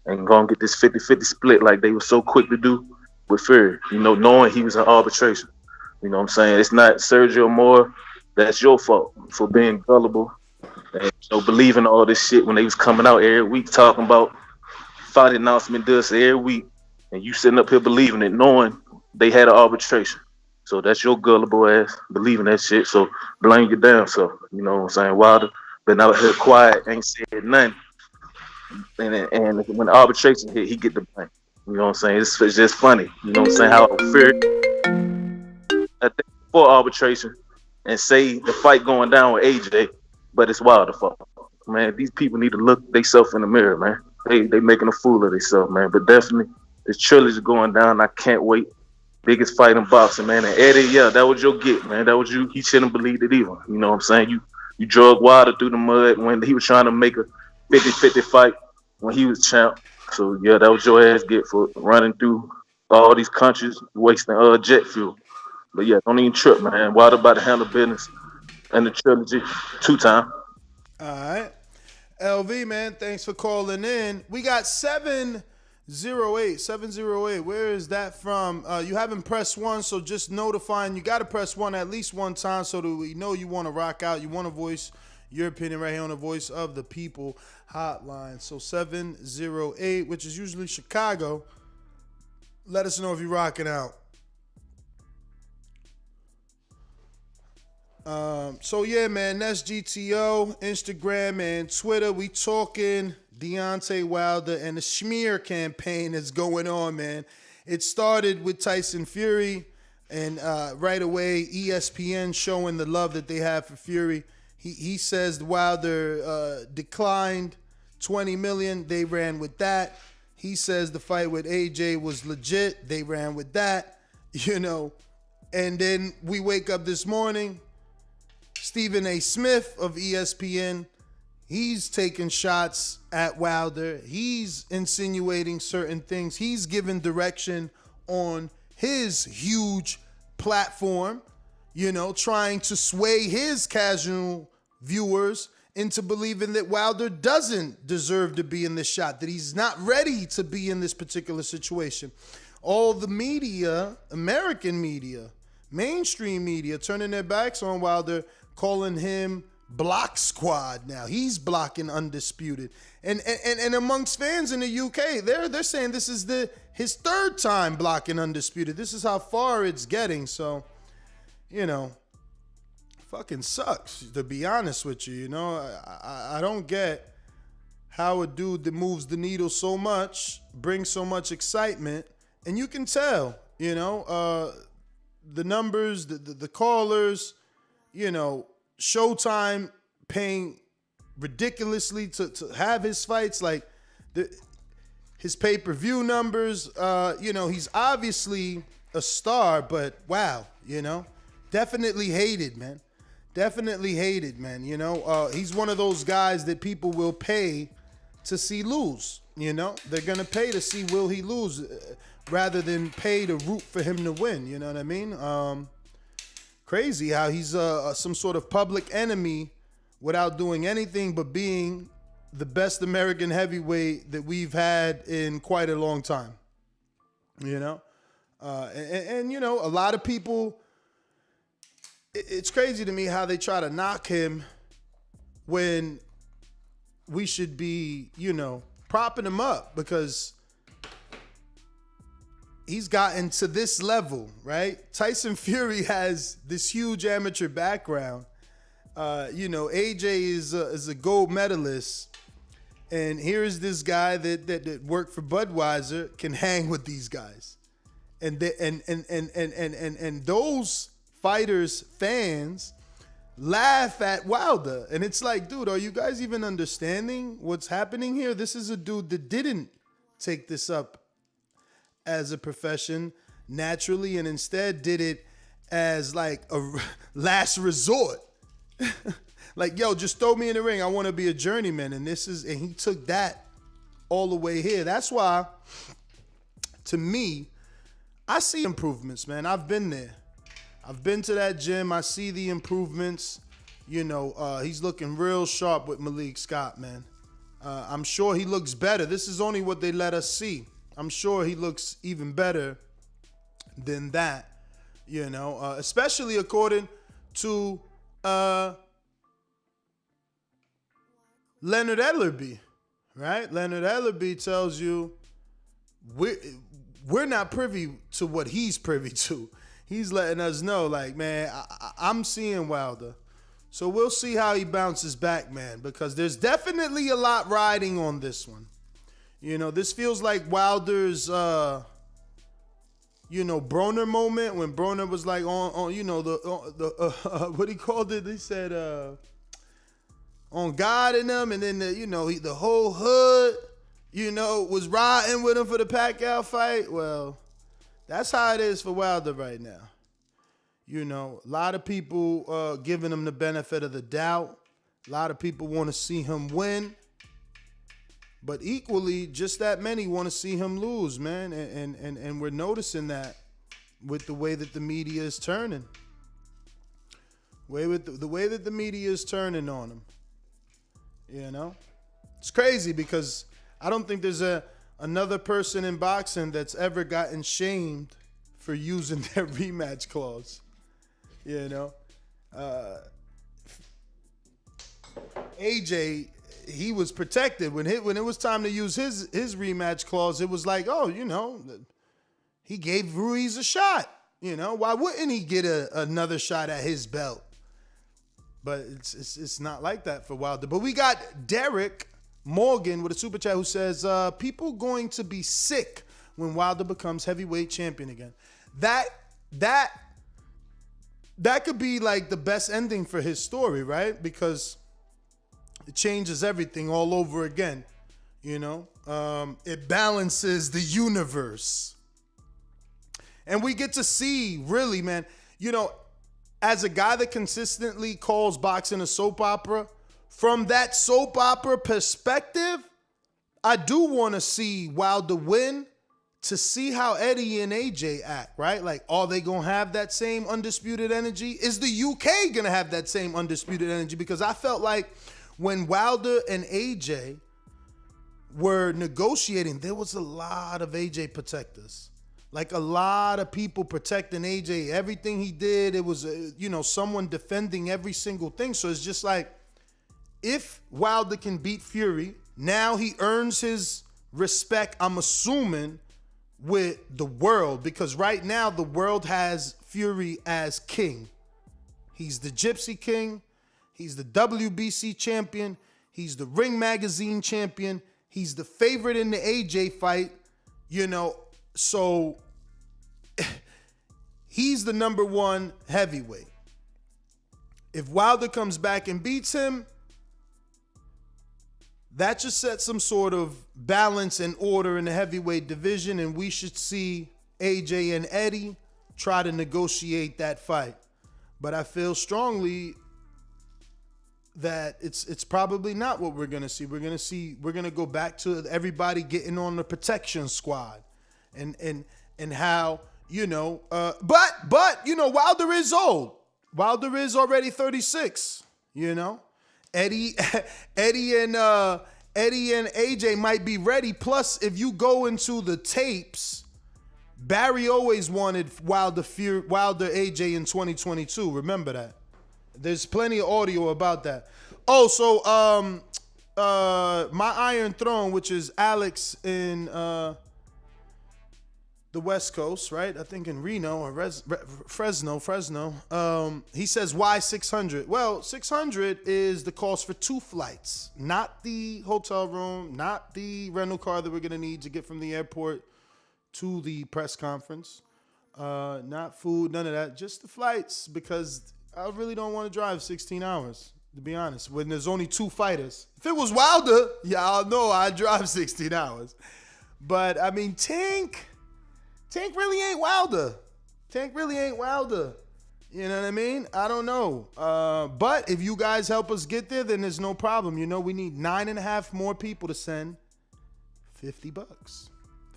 and gonna get this 50-50 split like they were so quick to do with Fury. You know, knowing he was in arbitration. You know what I'm saying? It's not Sergio Mora. That's your fault for being gullible and, you know, believing all this shit when they was coming out every week talking about fight announcement does every week, and you sitting up here believing it, knowing they had an arbitration. So that's your gullible ass believing that shit. So blame your damn self. You know what I'm saying? Wilder been out here quiet, ain't said nothing. And when the arbitration hit, he get the blame. You know what I'm saying? It's just funny. You know what I'm saying? How Fury before arbitration and say the fight going down with AJ, but it's Wilder fault. Man, these people need to look themselves in the mirror, man. They making a fool of themselves, man. But definitely, this trilogy going down. I can't wait. Biggest fight in boxing, man. And Eddie, yeah, that was your get, man. That was you. He shouldn't believe it either. You know what I'm saying? You drug Wilder through the mud when he was trying to make a 50-50 fight when he was champ. So, yeah, that was your ass get for running through all these countries, wasting jet fuel. But, yeah, don't even trip, man. Wilder about to handle business in the trilogy 2 times. All right. LV, man, thanks for calling in. We got 708. Where is that from? You haven't pressed 1, so just notifying. You got to press 1 at least one time so that we know you want to rock out. You want to voice your opinion right here on the Voice of the People hotline. So 708, which is usually Chicago. Let us know if you're rocking out. So yeah, man, that's GTO, Instagram and Twitter. We talking Deontay Wilder and the smear campaign that's going on, man. It started with Tyson Fury, and right away ESPN showing the love that they have for Fury. He says Wilder declined $20 million. They ran with that. He says the fight with AJ was legit. They ran with that, you know. And then we wake up this morning, Stephen A. Smith of ESPN, he's taking shots at Wilder. He's insinuating certain things. He's giving direction on his huge platform, you know, trying to sway his casual viewers into believing that Wilder doesn't deserve to be in this shot, that he's not ready to be in this particular situation. All the media, American media, mainstream media, turning their backs on Wilder, calling him Block Squad now. He's blocking Undisputed. And amongst fans in the UK, they're saying this is his 3rd time blocking Undisputed. This is how far it's getting. So, you know, fucking sucks, to be honest with you. You know, I don't get how a dude that moves the needle so much brings so much excitement. And you can tell, you know, the numbers, the callers, you know, Showtime paying ridiculously to have his fights, like his pay-per-view numbers. You know, he's obviously a star, but wow, you know, definitely hated, man. Definitely hated, man. You know, he's one of those guys that people will pay to see lose. You know, they're going to pay to see will he lose rather than pay to root for him to win. You know what I mean? Crazy how he's some sort of public enemy without doing anything but being the best American heavyweight that we've had in quite a long time. You know? And you know, a lot of people, it's crazy to me how they try to knock him when we should be, you know, propping him up because he's gotten to this level, right? Tyson Fury has this huge amateur background. You know, AJ is a gold medalist, and here's this guy that worked for Budweiser can hang with these guys, and those fighters fans laugh at Wilder, and it's like, dude, are you guys even understanding what's happening here? This is a dude that didn't take this up as a profession naturally, and instead did it as like a last resort. Like, yo, just throw me in the ring. I want to be a journeyman. And he took that all the way here. That's why, to me, I see improvements, man. I've been there. I've been to that gym. I see the improvements. You know, he's looking real sharp with Malik Scott, man. I'm sure he looks better. This is only what they let us see. I'm sure he looks even better than that, you know, especially according to Leonard Ellerby, right? Leonard Ellerby tells you we're not privy to what he's privy to. He's letting us know, like, man, I'm seeing Wilder. So we'll see how he bounces back, man, because there's definitely a lot riding on this one. You know, this feels like Wilder's, you know, Broner moment when Broner was like on you know, the what he called it? He said, on God in them, and then you know, the whole hood, you know, was riding with him for the Pacquiao fight. Well, that's how it is for Wilder right now. You know, a lot of people giving him the benefit of the doubt. A lot of people want to see him win. But equally, just that many want to see him lose, man. And we're noticing that with the way that the media is turning. The way that the media is turning on him. You know? It's crazy because I don't think there's another person in boxing that's ever gotten shamed for using their rematch clause. You know? AJ, he was protected. When it was time to use his rematch clause, it was like, oh, you know, he gave Ruiz a shot. You know, why wouldn't he get another shot at his belt? But it's not like that for Wilder. But we got Derek Morgan with a super chat who says, people going to be sick when Wilder becomes heavyweight champion again. That could be like the best ending for his story, right? Because it changes everything all over again, you know? It balances the universe. And we get to see, really, man, you know, as a guy that consistently calls boxing a soap opera, from that soap opera perspective, I do want to see Wilder win to see how Eddie and AJ act, right? Like, are they going to have that same undisputed energy? Is the UK going to have that same undisputed energy? Because I felt like when Wilder and AJ were negotiating, there was a lot of AJ protectors. Like a lot of people protecting AJ. Everything he did, it was, you know, someone defending every single thing. So it's just like, if Wilder can beat Fury, now he earns his respect, I'm assuming, with the world. Because right now, the world has Fury as king. He's the Gypsy King. He's the WBC champion. He's the Ring Magazine champion. He's the favorite in the AJ fight. You know, so he's the number one heavyweight. If Wilder comes back and beats him, that just sets some sort of balance and order in the heavyweight division, and we should see AJ and Eddie try to negotiate that fight. But I feel strongly that it's probably not what we're gonna see. We're gonna go back to everybody getting on the protection squad, and how, you know, but you know, Wilder is old. Wilder is already 36. You know, Eddie and Eddie and AJ might be ready. Plus, if you go into the tapes, Barry always wanted Wilder AJ in 2022. Remember that. There's plenty of audio about that. Oh, so my Iron Throne, which is Alex in the West Coast, right? I think in Reno or Fresno. He says, why 600? Well, 600 is the cost for 2 flights, not the hotel room, not the rental car that we're going to need to get from the airport to the press conference, not food, none of that, just the flights, because I really don't want to drive 16 hours, to be honest, when there's only 2 fighters. If it was Wilder, y'all know I'd drive 16 hours. But, I mean, Tank really ain't Wilder. You know what I mean? I don't know. But if you guys help us get there, then there's no problem. You know, we need 9.5 more people to send $50.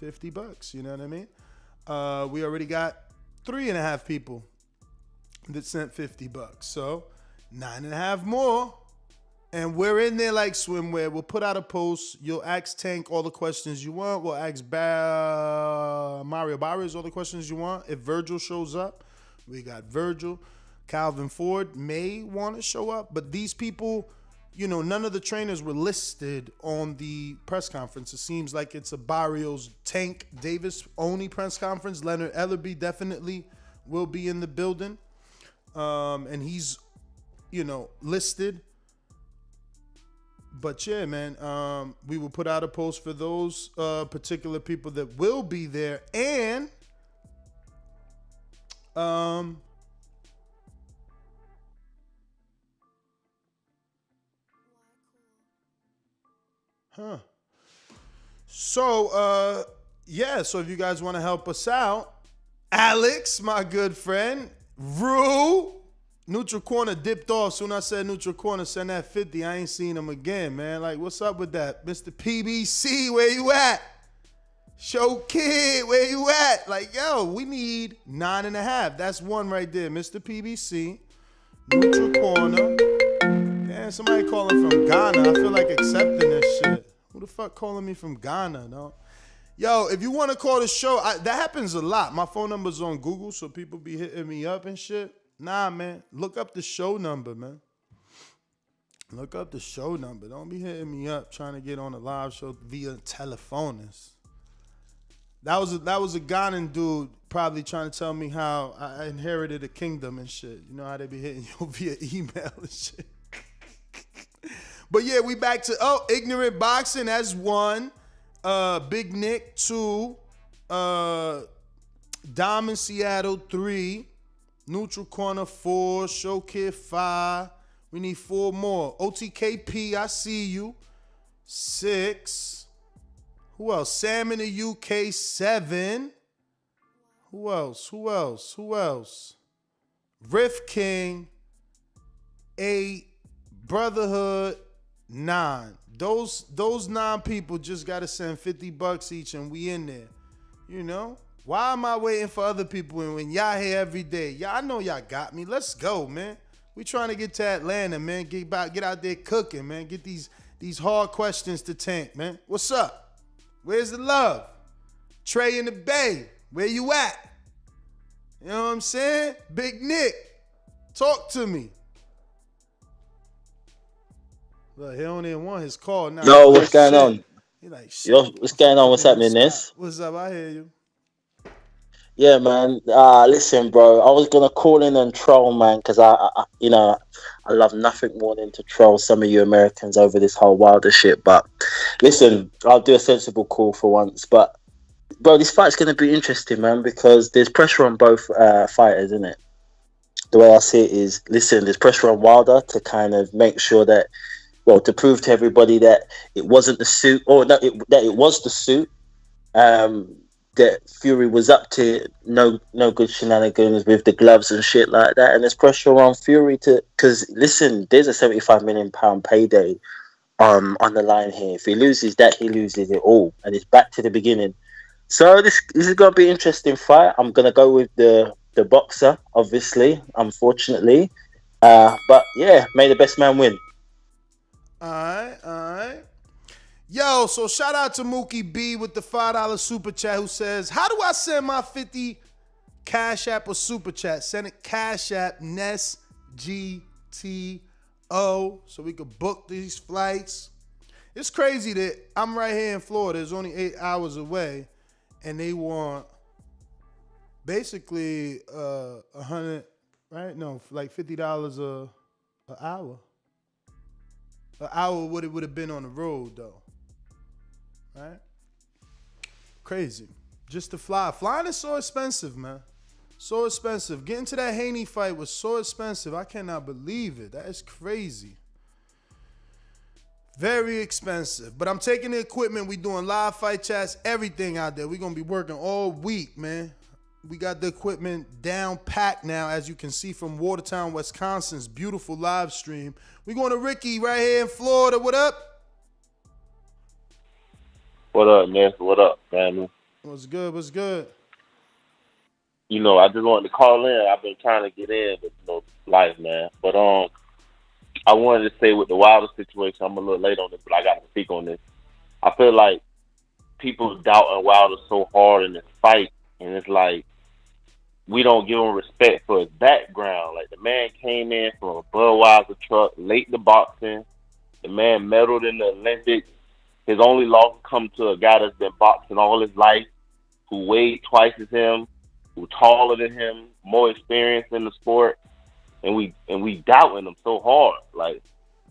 $50, you know what I mean? We already got 3.5 people that sent $50. So 9.5 more. And we're in there like swimwear. We'll put out a post. You'll ask Tank all the questions you want. We'll ask Mario Barrios all the questions you want. If Virgil shows up, we got Virgil. Calvin Ford may want to show up. But these people, you know, none of the trainers were listed on the press conference. It seems like it's a Barrios Tank Davis only press conference. Leonard Ellerby definitely will be in the building. And he's, you know, listed. But yeah, man, we will put out a post for those particular people that will be there. And so if you guys want to help us out, Alex, my good friend, Rue, Neutral Corner dipped off. Soon I said Neutral Corner, send that 50. I ain't seen him again, man. Like, what's up with that? Mr. PBC, where you at? Show Kid, where you at? Like, yo, we need 9.5. That's one right there. Mr. PBC, Neutral Corner. Damn, somebody calling from Ghana. I feel like accepting this shit. Who the fuck calling me from Ghana, no? Yo, if you want to call the show, that happens a lot. My phone number's on Google, so people be hitting me up and shit. Nah, man. Look up the show number, man. Look up the show number. Don't be hitting me up trying to get on a live show via telephonist. That was a Ghanaian dude probably trying to tell me how I inherited a kingdom and shit. You know how they be hitting you via email and shit. But yeah, we back to Ignorant Boxing. That's 1. Big Nick 2. Dom in Seattle 3. Neutral Corner 4, Show Kid 5. We need 4 more. OTKP, I see you. 6. Who else? Sam in the UK 7. Who else? Riff King 8. Brotherhood 9. Those 9 people just gotta send $50 each, and we in there. You know? Why am I waiting for other people when y'all here every day? Y'all, I know y'all got me. Let's go, man. We trying to get to Atlanta, man. Get out there cooking, man. Get these hard questions to Tank, man. What's up? Where's the love? Trey in the Bay, where you at? You know what I'm saying? Big Nick, talk to me. Look, he don't even want his call now. Yo, what's going on? He like, Yo, what's going on? What's happening, Ness? What's up? I hear you. Yeah, man. Listen, bro. I was gonna call in and troll, man, because I love nothing more than to troll some of you Americans over this whole Wilder shit. But listen, I'll do a sensible call for once. But bro, this fight's gonna be interesting, man, because there's pressure on both fighters, isn't it? The way I see it is, listen, there's pressure on Wilder to kind of make sure that, well, to prove to everybody that it wasn't the suit, or that it was the suit. That Fury was up to no good shenanigans with the gloves and shit like that, and there's pressure on Fury because listen, there's a £75 million payday on the line here. If he loses that, he loses it all, and it's back to the beginning. So this is gonna be an interesting fight. I'm gonna go with the boxer, obviously, unfortunately, but yeah, may the best man win. All right. Yo, so shout out to Mookie B with the $5 super chat who says, how do I send my 50 Cash App or super chat? Send it Cash App Ness GTO so we could book these flights. It's crazy that I'm right here in Florida. It's only 8 hours away, and they want basically $100, right? No, like $50 an hour. An hour what it would have been on the road though. Right? Crazy. Just to fly. Flying is so expensive, man. So expensive. Getting to that Haney fight was so expensive. I cannot believe it. That is crazy. Very expensive. But I'm taking the equipment. We doing live fight chats, everything out there. We're going to be working all week, man. We got the equipment down packed now, as you can see from Watertown, Wisconsin's beautiful live stream. We're going to Ricky right here in Florida. What up? What up, man? What up, family? What's good? What's good? You know, I just wanted to call in. I've been trying to get in, but life, man. But I wanted to say with the Wilder situation, I'm a little late on this, but I got to speak on this. I feel like people doubting Wilder so hard in this fight, and it's like we don't give him respect for his background. Like, the man came in from a Budweiser truck, late to boxing. The man medaled in the Olympics. His only loss come to a guy that's been boxing all his life, who weighed twice as him, who taller than him, more experienced in the sport, and we doubting him so hard. Like,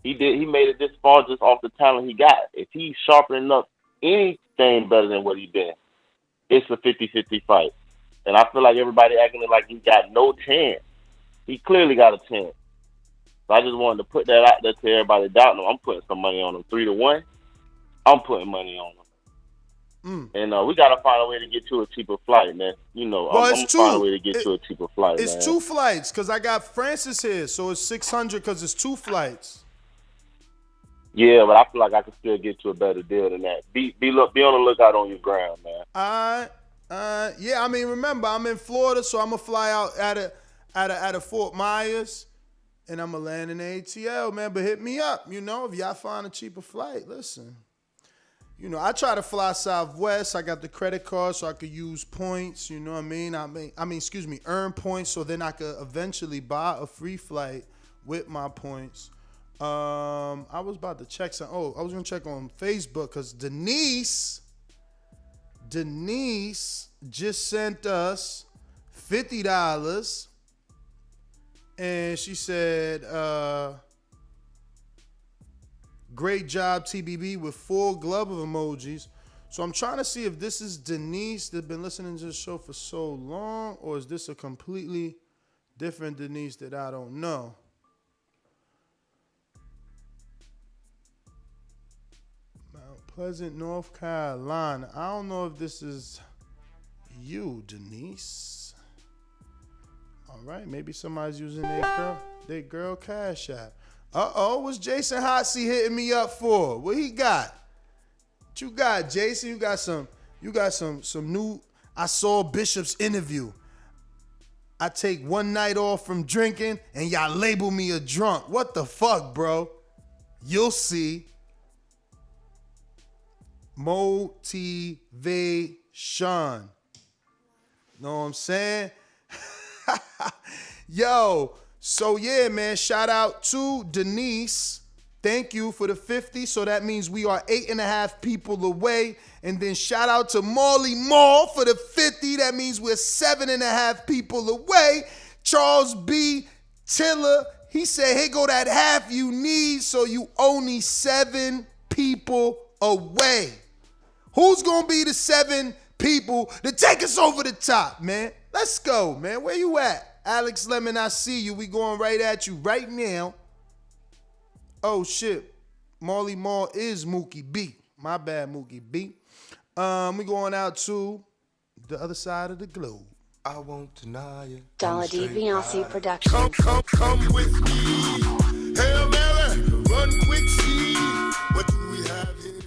he made it this far just off the talent he got. If he's sharpening up anything better than what he been, it's a 50-50 fight. And I feel like everybody acting like he got no chance. He clearly got a chance. So I just wanted to put that out there to everybody doubting him. I'm putting some money on him, 3-1. I'm putting money on him. And we got to find a way to get to a cheaper flight, man. You know, Well, I'm it's find a two. way to get to a cheaper flight, It's man. 2 flights because I got Francis here, so it's 600 because it's 2 flights. Yeah, but I feel like I can still get to a better deal than that. Be on the lookout on your ground, man. Yeah, I mean, remember, I'm in Florida, so I'm gonna fly out at a Fort Myers, and I'm gonna land in the ATL, man. But hit me up, you know, if y'all find a cheaper flight. Listen, you know, I try to fly Southwest. I got the credit card, so I could use points. You know what I mean? Earn points, so then I could eventually buy a free flight with my points. I was about to check some. Oh, I was gonna check on Facebook because Denise just sent us $50, and she said, "Great job, TBB," with 4 glove emojis. So I'm trying to see if this is Denise that's been listening to the show for so long, or is this a completely different Denise that I don't know? Mount Pleasant, North Carolina. I don't know if this is you, Denise. All right, maybe somebody's using their girl Cash App. What's Jason Hotsey hitting me up for? What he got? What you got, Jason? You got some new. I saw Bishop's interview. I take one night off from drinking and y'all label me a drunk. What the fuck, bro? You'll see. Motivation. Know what I'm saying? Yo, so yeah, man, shout out to Denise. Thank you for the 50. So that means we are 8.5 people away. And then shout out to Marley Mall for the 50. That means we're 7.5 people away. Charles B. Tiller, he said, here go that half you need. So you only 7 people away. Who's going to be the 7 people to take us over the top, man? Let's go, man. Where you at? Alex Lemon, I see you. We going right at you right now. Oh, shit. Marley Mall is Mookie B. My bad, Mookie B. We going out to the other side of the globe. I won't deny it. Dollar D Beyonce production. Come with me. Hail Mary, run quick, see. What do we have here?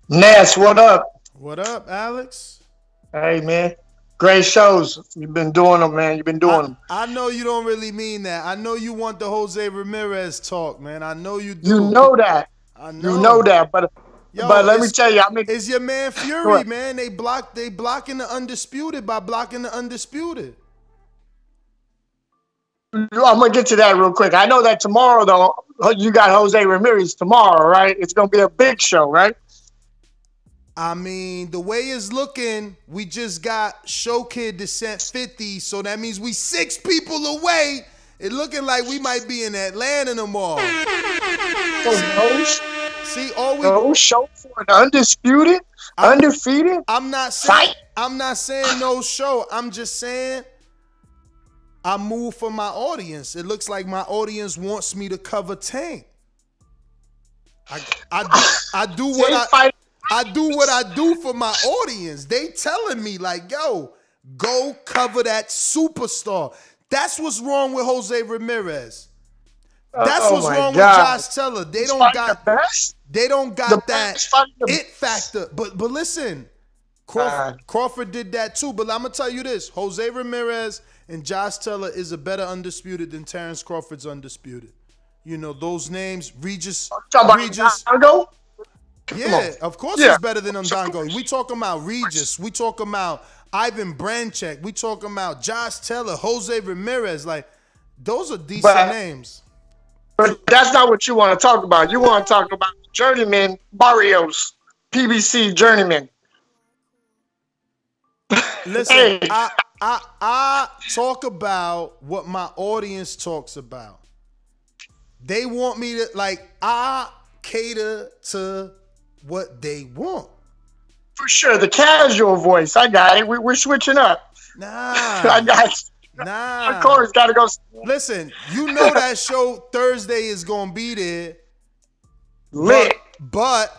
Ness, what up? What up, Alex? Hey, man. Great shows. You've been doing them, man. You've been doing them. I know you don't really mean that. I know you want the Jose Ramirez talk, man. I know you do. You know that. I know. You know that, but let me tell you, I mean, it's your man Fury, man. They blocking the Undisputed by blocking the Undisputed. I'm gonna get to that real quick. I know that tomorrow, though, you got Jose Ramirez tomorrow, right? It's gonna be a big show, right? I mean, the way it's looking, we just got Show Kid to sent 50, so that means we 6 people away. It looking like we might be in Atlanta tomorrow. See, all we show for the undisputed, undefeated. I'm not saying no show. I'm just saying I move for my audience. It looks like my audience wants me to cover Tank. I do what I do for my audience. They telling me like, yo, go cover that superstar. That's what's wrong with Jose Ramirez. That's what's wrong with Josh Taylor. They don't got that it factor. But listen, Crawford did that too. But I'm gonna tell you this: Jose Ramirez and Josh Taylor is a better undisputed than Terrence Crawford's undisputed. You know those names, Regis. Yeah, of course it's better than Ndongo. We talking about Regis. We talking about Ivan Branchek. We talking about Josh Taylor, Jose Ramirez. Like, those are decent names. But that's not what you want to talk about. You want to talk about journeyman Barrios, PBC journeyman. Listen, I talk about what my audience talks about. They want me to, like, I cater to what they want. For sure, the casual voice. I got it. We're switching up. Nah. I got it. Nah. Of course, gotta go. Listen, you know that show Thursday is gonna be there. Lit. But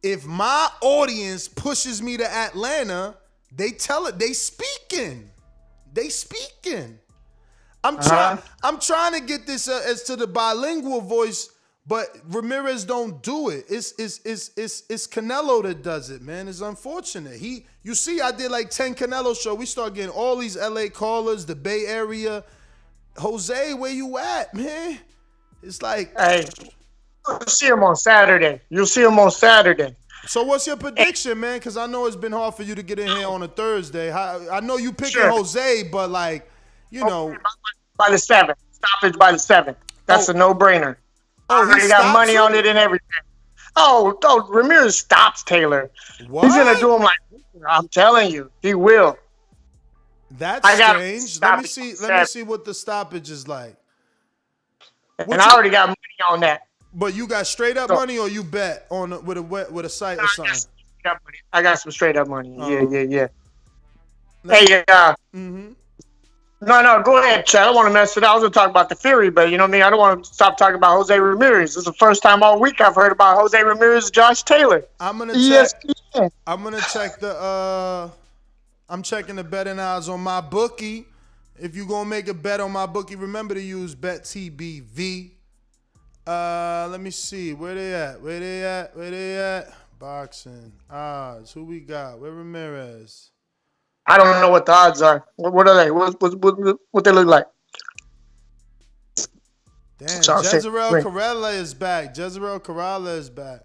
if my audience pushes me to Atlanta, they tell it. They speaking. I'm trying to get this as to the bilingual voice, but Ramirez don't do it. It's Canelo that does it, man. It's unfortunate. You see, I did like 10 Canelo shows. We start getting all these LA callers, the Bay Area. Jose, where you at, man? It's like, hey, you'll see him on Saturday. So what's your prediction, man? Because I know it's been hard for you to get in here on a Thursday. I know you picking Jose, but like, you know. By the 7th. Stoppage by the 7th. That's a no-brainer. I already got money on it and everything. Oh, Ramirez stops Taylor. What? He's going to do him like, I'm telling you, he will. That's strange. Let me see what the stoppage is like. And I already got money on that. But you got straight up money, or you bet on with a site or something? I got some straight up money. Yeah. Mm-hmm. No, go ahead, Chad. I don't want to mess it up. I was going to talk about the Fury, but you know what I mean? I don't want to stop talking about Jose Ramirez. This is the first time all week I've heard about Jose Ramirez and Josh Taylor. I'm gonna check the I'm checking the betting odds on my bookie. If you're gonna make a bet on my bookie, remember to use BetTBV. Let me see. Where they at? Boxing odds. Who we got? Where Ramirez? I don't know what the odds are. What are they? What they look like? Damn, Jezreel Corrales is back.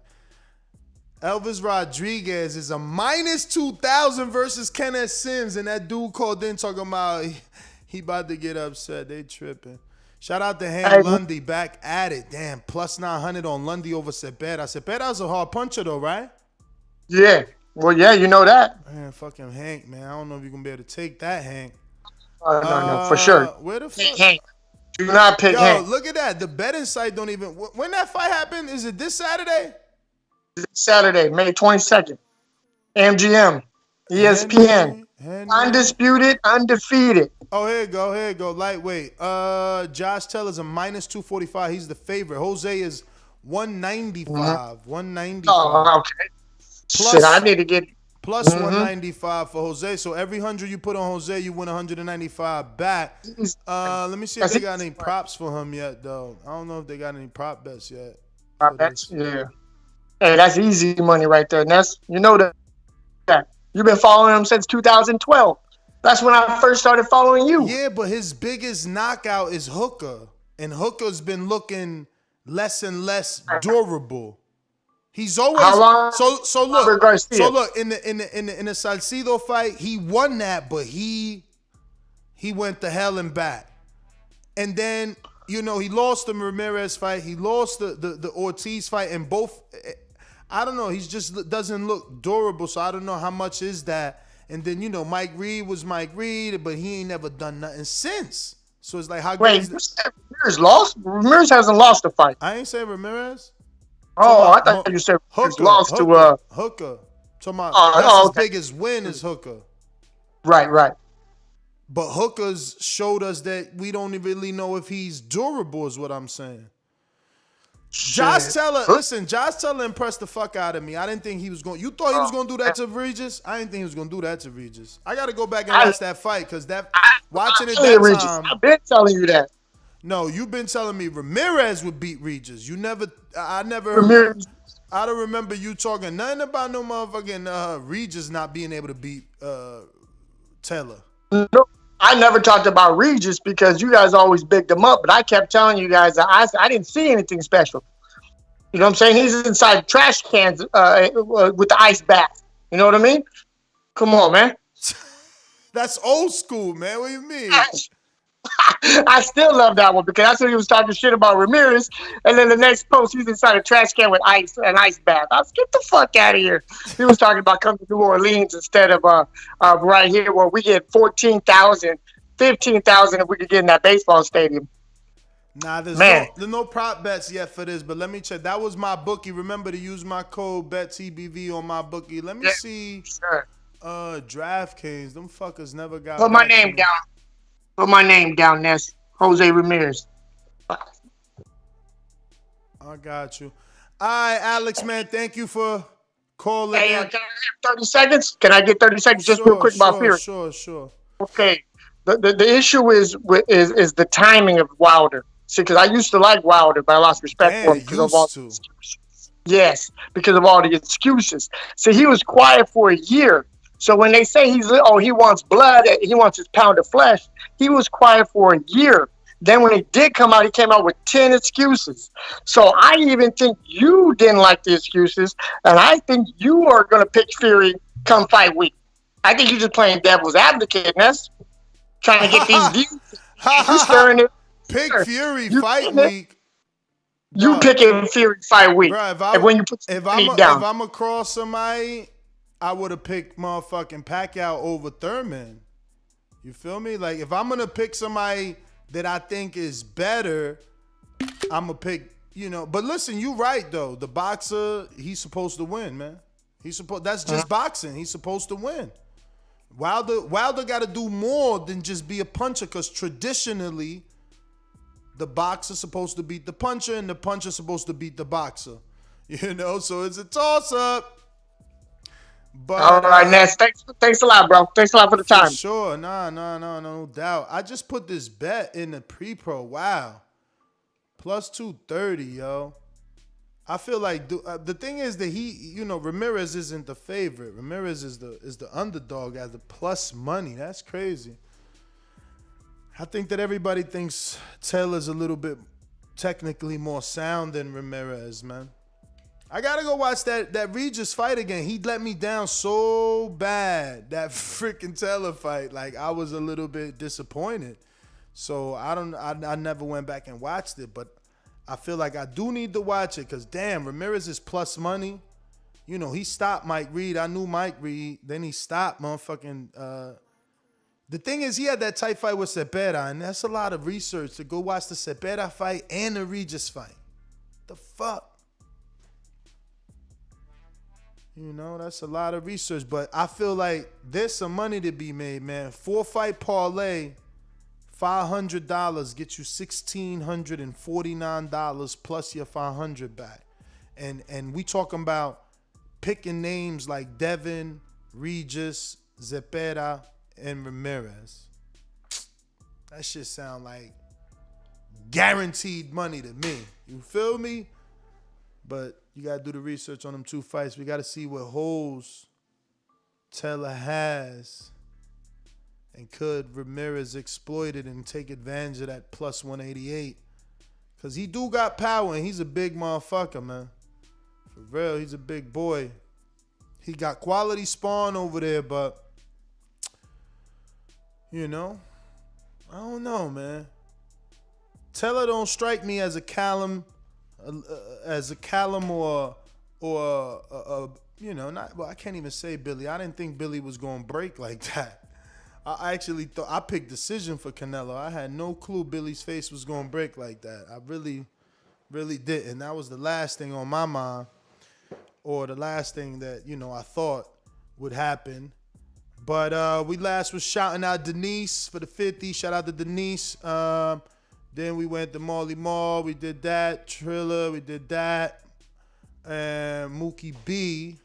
Elvis Rodriguez is a minus 2,000 versus Kenneth Sims, and that dude called in talking about he about to get upset. They tripping. Shout out to Han Lundy back at it. Damn, plus 900 on Lundy over Cepeda. Cepeda's a hard puncher though, right? Yeah. Well, yeah, you know that. Man, fucking Hank, man. I don't know if you're going to be able to take that, Hank. No, for sure. Where the fuck? Hank. Do not pick Hank. Look at that. The betting site don't even... When that fight happened, is it this Saturday? Saturday, May 22nd. MGM. ESPN. Undisputed, undefeated. Oh, here you go. Lightweight. Josh Taylor's a minus 245. He's the favorite. Jose is 195. Mm-hmm. 195. Oh, okay. Shit, I need to get plus 195 for Jose. So every 100 you put on Jose, you win 195 back. Let me see if they got any props for him yet, though. I don't know if they got any prop bets yet. Prop bets? Yeah. Hey, that's easy money right there, Ness. You know that. You've been following him since 2012. That's when I first started following you. Yeah, but his biggest knockout is Hooker. And Hooker's been looking less and less durable. He's always How long? so look. Robert Garcia. So look in the Salcido fight, he won that, but he went to hell and back. And then he lost the Ramirez fight. He lost the Ortiz fight, and both. I don't know. He just doesn't look durable, so I don't know how much is that. And then Mike Reed was Mike Reed, but he ain't never done nothing since. So it's like how good is Wait, Ramirez lost? Ramirez hasn't lost a fight. I ain't saying Ramirez. Oh, I thought you said Hooker lost to Hooker. Talking about his biggest win is Hooker. Right. But Hooker's showed us that we don't really know if he's durable, is what I'm saying. Josh Taylor impressed the fuck out of me. I didn't think he was going. You thought he was going to do that to Regis? I didn't think he was going to do that to Regis. I got to go back and watch that fight because watching it that time. I've been telling you that. No, you've been telling me Ramirez would beat Regis. I never. Ramirez. I don't remember you talking nothing about no motherfucking Regis not being able to beat Taylor. No, I never talked about Regis because you guys always bigged him up, but I kept telling you guys that I didn't see anything special. You know what I'm saying? He's inside trash cans with the ice bath. You know what I mean? Come on, man. That's old school, man. What do you mean? I still love that one because that's when he was talking shit about Ramirez, and then the next post he's inside a trash can with ice bath. I was get the fuck out of here. He was talking about coming to New Orleans instead of right here where we get 14,000, 15,000 if we could get in that baseball stadium. Nah, there's no prop bets yet for this, but let me check. That was my bookie. Remember to use my code BETTBV on my bookie. Let me see. Sure. DraftKings. Them fuckers never got. Put my name down. Put my name down, Ness. Jose Ramirez. I got you. All right, Alex, man. Thank you for calling. Hey, can I have 30 seconds? Can I get 30 seconds just real quick about Fury? Sure. Okay. The issue is the timing of Wilder. See, because I used to like Wilder, but I lost respect for him because of all the excuses. Yes, because of all the excuses. See, he was quiet for a year. So when they say he wants blood, he wants his pound of flesh, he was quiet for a year. Then when he did come out, he came out with 10 excuses. So I even think you didn't like the excuses, and I think you are going to pick Fury come fight week. I think you're just playing devil's advocate, Ness. Trying to get these views. You stirring it. Pick Fury fight week. You picking Fury fight week. Bro, if I'm across somebody, I would have picked motherfucking Pacquiao over Thurman. You feel me? Like, if I'm going to pick somebody that I think is better, I'm going to pick, But listen, you right, though. The boxer, he's supposed to win, man. That's just boxing. He's supposed to win. Wilder got to do more than just be a puncher because traditionally, the boxer's supposed to beat the puncher and the puncher's supposed to beat the boxer. So it's a toss-up. But, all right, Ness. Thanks a lot, bro. Thanks a lot for the time. Sure. No doubt. I just put this bet in the pre-pro. Wow. Plus 230, yo. I feel like the thing is that Ramirez isn't the favorite. Ramirez is the underdog at the plus money. That's crazy. I think that everybody thinks Taylor's a little bit technically more sound than Ramirez, man. I gotta go watch that Regis fight again. He let me down so bad, that freaking Taylor fight. Like, I was a little bit disappointed. So I never went back and watched it, but I feel like I do need to watch it because, damn, Ramirez is plus money. He stopped Mike Reed. I knew Mike Reed. Then he stopped motherfucking. The thing is, he had that tight fight with Cepeda, and that's a lot of research to go watch the Cepeda fight and the Regis fight. The fuck? That's a lot of research, but I feel like there's some money to be made, man. 4-fight parlay, $500 get you $1,649 plus your $500 back. And we talking about picking names like Devin, Regis, Cepeda, and Ramirez. That shit sound like guaranteed money to me. You feel me? But you got to do the research on them two fights. We got to see what holes Taylor has. And could Ramirez exploit it and take advantage of that plus 188? Because he do got power, and he's a big motherfucker, man. For real, he's a big boy. He got quality spawn over there, but, you know, I don't know, man. Taylor don't strike me as a Callum, or you know, not. Well, I can't even say Billy. I didn't think Billy was gonna break like that. I actually thought I picked decision for Canelo. I had no clue Billy's face was gonna break like that. I really, really didn't. That was the last thing on my mind, or the last thing that, you know, I thought would happen. But we last was shouting out Denise for the 50. Shout out to Denise. Then we went to Marley Marl. We did that. Triller. We did that. And Mookie B.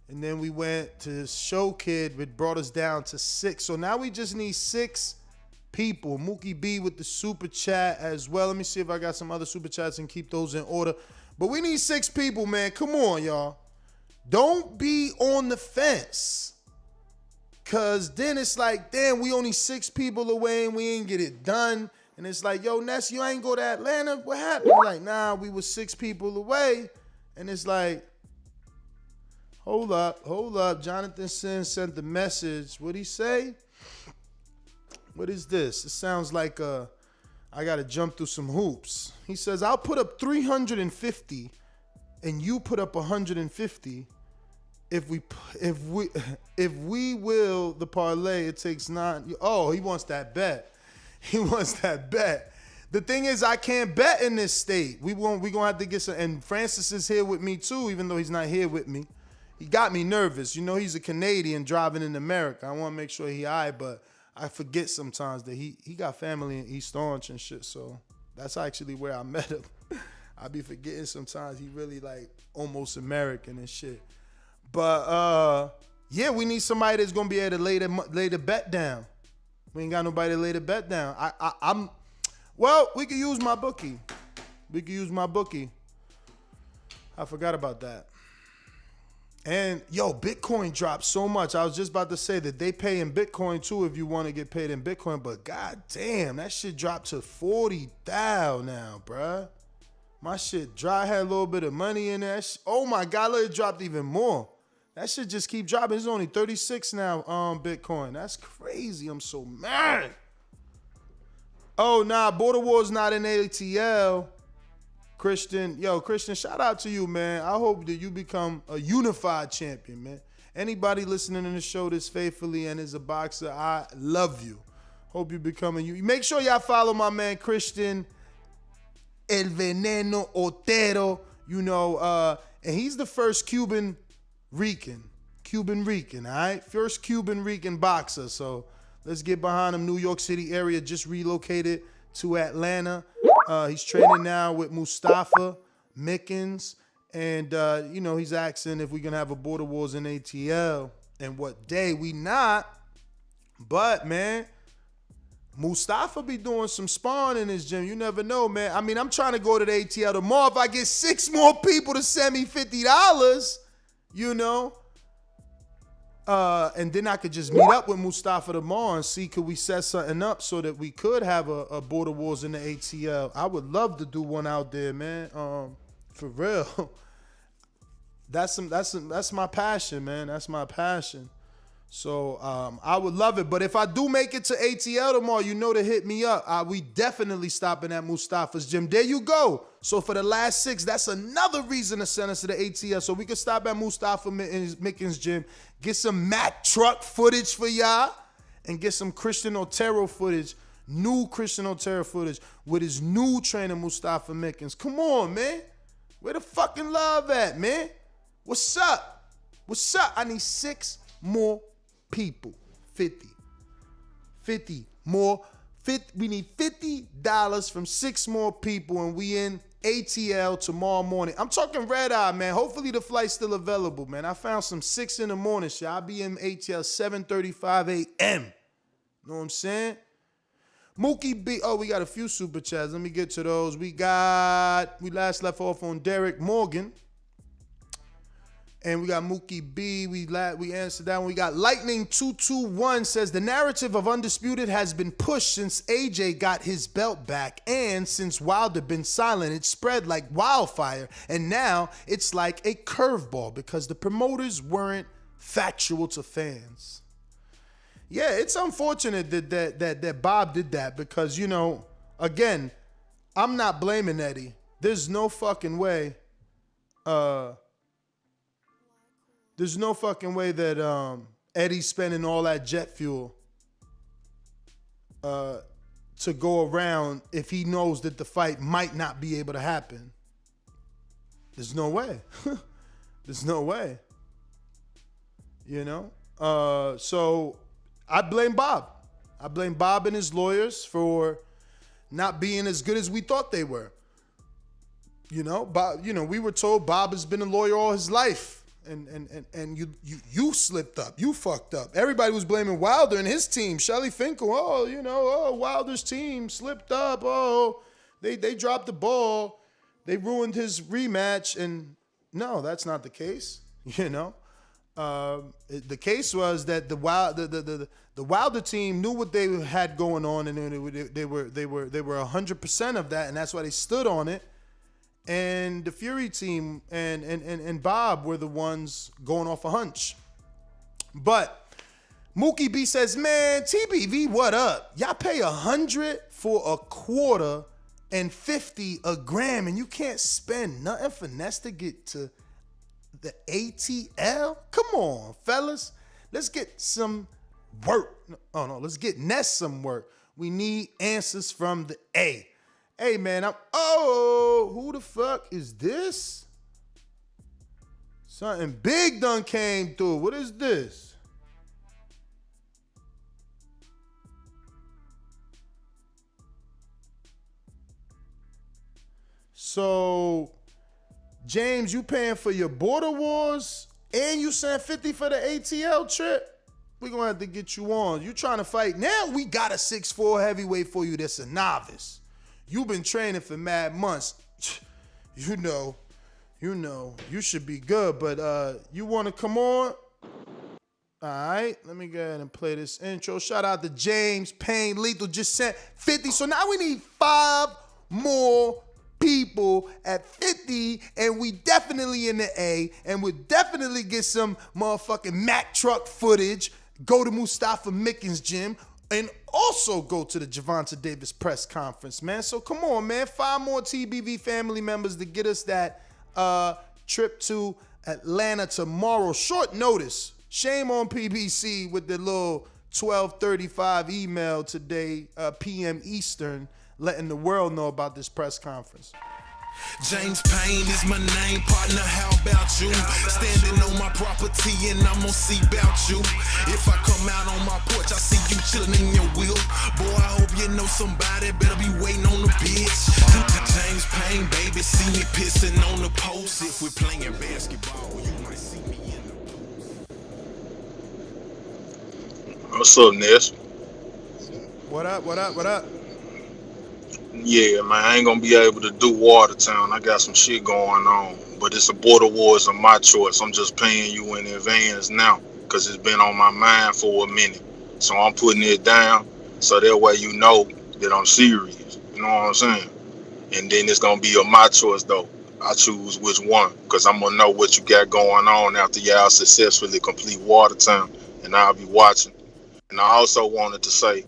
And then we went to Show Kid, which brought us down to 6. So now we just need 6 people. Mookie B with the super chat as well. Let me see if I got some other super chats and keep those in order. But we need 6 people, man. Come on, y'all. Don't be on the fence. Because then it's like, damn, we only 6 people away and we ain't get it done. And it's like, yo, Ness, you ain't go to Atlanta? What happened? Like, nah, we were 6 people away. And it's like, hold up. Jonathan Sin sent the message. What'd he say? What is this? It sounds like I got to jump through some hoops. He says, I'll put up 350 and you put up 150. If we will the parlay, it takes 9. Oh, he wants that bet. He wants that bet. The thing is, I can't bet in this state. We gonna have to get some. And Francis is here with me too, even though he's not here with me. He got me nervous. You know, he's a Canadian driving in America. I want to make sure he all right, but I forget sometimes that he got family in East Orange and shit. So that's actually where I met him. I be forgetting sometimes he really like almost American and shit. But yeah, we need somebody that's gonna be able to lay the bet down. We ain't got nobody to lay the bet down. Well, we could use my bookie. I forgot about that. And yo, Bitcoin dropped so much. I was just about to say that they pay in Bitcoin too if you want to get paid in Bitcoin. But god damn, that shit dropped to 40,000 now, bruh. My shit dry. I had a little bit of money in there. Oh my god, look, it dropped even more. That shit just keep dropping. It's only 36 now, Bitcoin. That's crazy. I'm so mad. Oh, nah, Border Wars not in ATL. Christian, shout out to you, man. I hope that you become a unified champion, man. Anybody listening to the show this faithfully and is a boxer, I love you. Hope you become Make sure y'all follow my man Christian El Veneno Otero, you know, and he's the first Cuban Rican, all right? First Cuban Rican boxer. So let's get behind him. New York City area, just relocated to Atlanta. He's training now with Mustafa Mickens. And, you know, he's asking if we can have a Border Wars in ATL and what day. We not. But, man, Mustafa be doing some spawn in his gym. You never know, man. I mean, I'm trying to go to the ATL tomorrow. If I get 6 more people to send me $50, you know, and then I could just meet up with Mustafa tomorrow and see could we set something up so that we could have a Border Wars in the ATL. I would love to do one out there, man. For real. That's my passion, man. That's my passion. So I would love it. But if I do make it to ATL tomorrow, you know to hit me up. We definitely stopping at Mustafa's gym. There you go. So for the last 6, that's another reason to send us to the ATL. So we can stop at Mustafa Mickens' gym, get some Mack truck footage for y'all, and get some Christian Otero footage, new Christian Otero footage with his new trainer, Mustafa Mickens. Come on, man. Where the fucking love at, man? What's up? I need 6 more people. 50 more. We need $50 from 6 more people, and we in ATL tomorrow morning. I'm talking red eye, man. Hopefully the flight's still available, man. I found some 6 in the morning shit. I'll be in ATL 7:35 a.m. Know what I'm saying? Mookie B. Oh, we got a few super chats. Let me get to those. We last left off on Derek Morgan. And we got Mookie B. We answered that one. We got Lightning 221 says the narrative of Undisputed has been pushed since AJ got his belt back, and since Wilder been silent, it spread like wildfire. And now it's like a curveball because the promoters weren't factual to fans. Yeah, it's unfortunate that Bob did that because, you know, again, I'm not blaming Eddie. There's no fucking way. There's no fucking way that Eddie's spending all that jet fuel to go around if he knows that the fight might not be able to happen. There's no way. There's no way. You know? So I blame Bob. I blame Bob and his lawyers for not being as good as we thought they were. You know, Bob, you know, we were told Bob has been a lawyer all his life. And you slipped up. You fucked up. Everybody was blaming Wilder and his team. Shelly Finkel, Wilder's team slipped up. Oh, they dropped the ball. They ruined his rematch. And no, that's not the case. You know, the case was that the Wilder team knew what they had going on, and they were 100% of that, and that's why they stood on it. And the Fury team and Bob were the ones going off a hunch. But Mookie B says, man, TBV, what up? Y'all pay $100 for a quarter and $50 a gram, and you can't spend nothing for Ness to get to the ATL? Come on, fellas. Let's get some work. Oh, no, let's get Ness some work. We need answers from the A. Hey, man, who the fuck is this? Something big done came through. What is this? So, James, you paying for your Border Wars and you sent $50 for the ATL trip? We're going to have to get you on. You trying to fight. Now we got a 6'4" heavyweight for you that's a novice. You've been training for mad months. You know, you should be good, but you want to come on? All right, let me go ahead and play this intro. Shout out to James Payne Lethal, just sent 50. So now we need 5 more people at 50, and we definitely in the A, and we'll definitely get some motherfucking Mack truck footage. Go to Mustafa Mickens' gym. And also go to the Gervonta Davis press conference, man. So come on, man. 5 more TBV family members to get us that trip to Atlanta tomorrow. Short notice. Shame on PBC with the little 12:35 email today, p.m. Eastern, letting the world know about this press conference. James Payne is my name, partner, how about you? Standing on my property and I'm gonna see about you. If I come out on my porch, I see you chilling in your wheel. Boy, I hope you know somebody better be waiting on the bitch. James Payne, baby, see me pissing on the post. If we're playing basketball, you might see me in the post. What's up, Ness? What up? Yeah, man, I ain't gonna be able to do Watertown. I got some shit going on, but it's a Border Wars of my choice. I'm just paying you in advance now because it's been on my mind for a minute. So I'm putting it down so that way you know that I'm serious. You know what I'm saying? And then it's gonna be of my choice though. I choose which one because I'm gonna know what you got going on after y'all successfully complete Watertown, and I'll be watching. And I also wanted to say,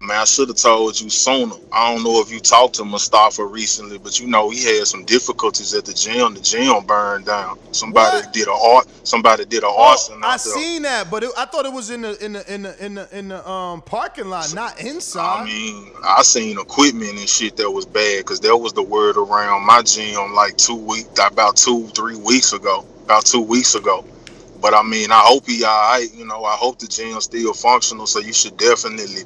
man, I should have told you sooner. I don't know if you talked to Mustafa recently, but you know he had some difficulties at the gym. The gym burned down. Somebody did an arson. I seen that, but I thought it was in the parking lot, not inside. I mean, I seen equipment and shit that was bad because that was the word around my gym like 2-3 weeks ago. About 2 weeks ago. But I mean, I hope he all right. You know, I hope the gym's still functional. So you should definitely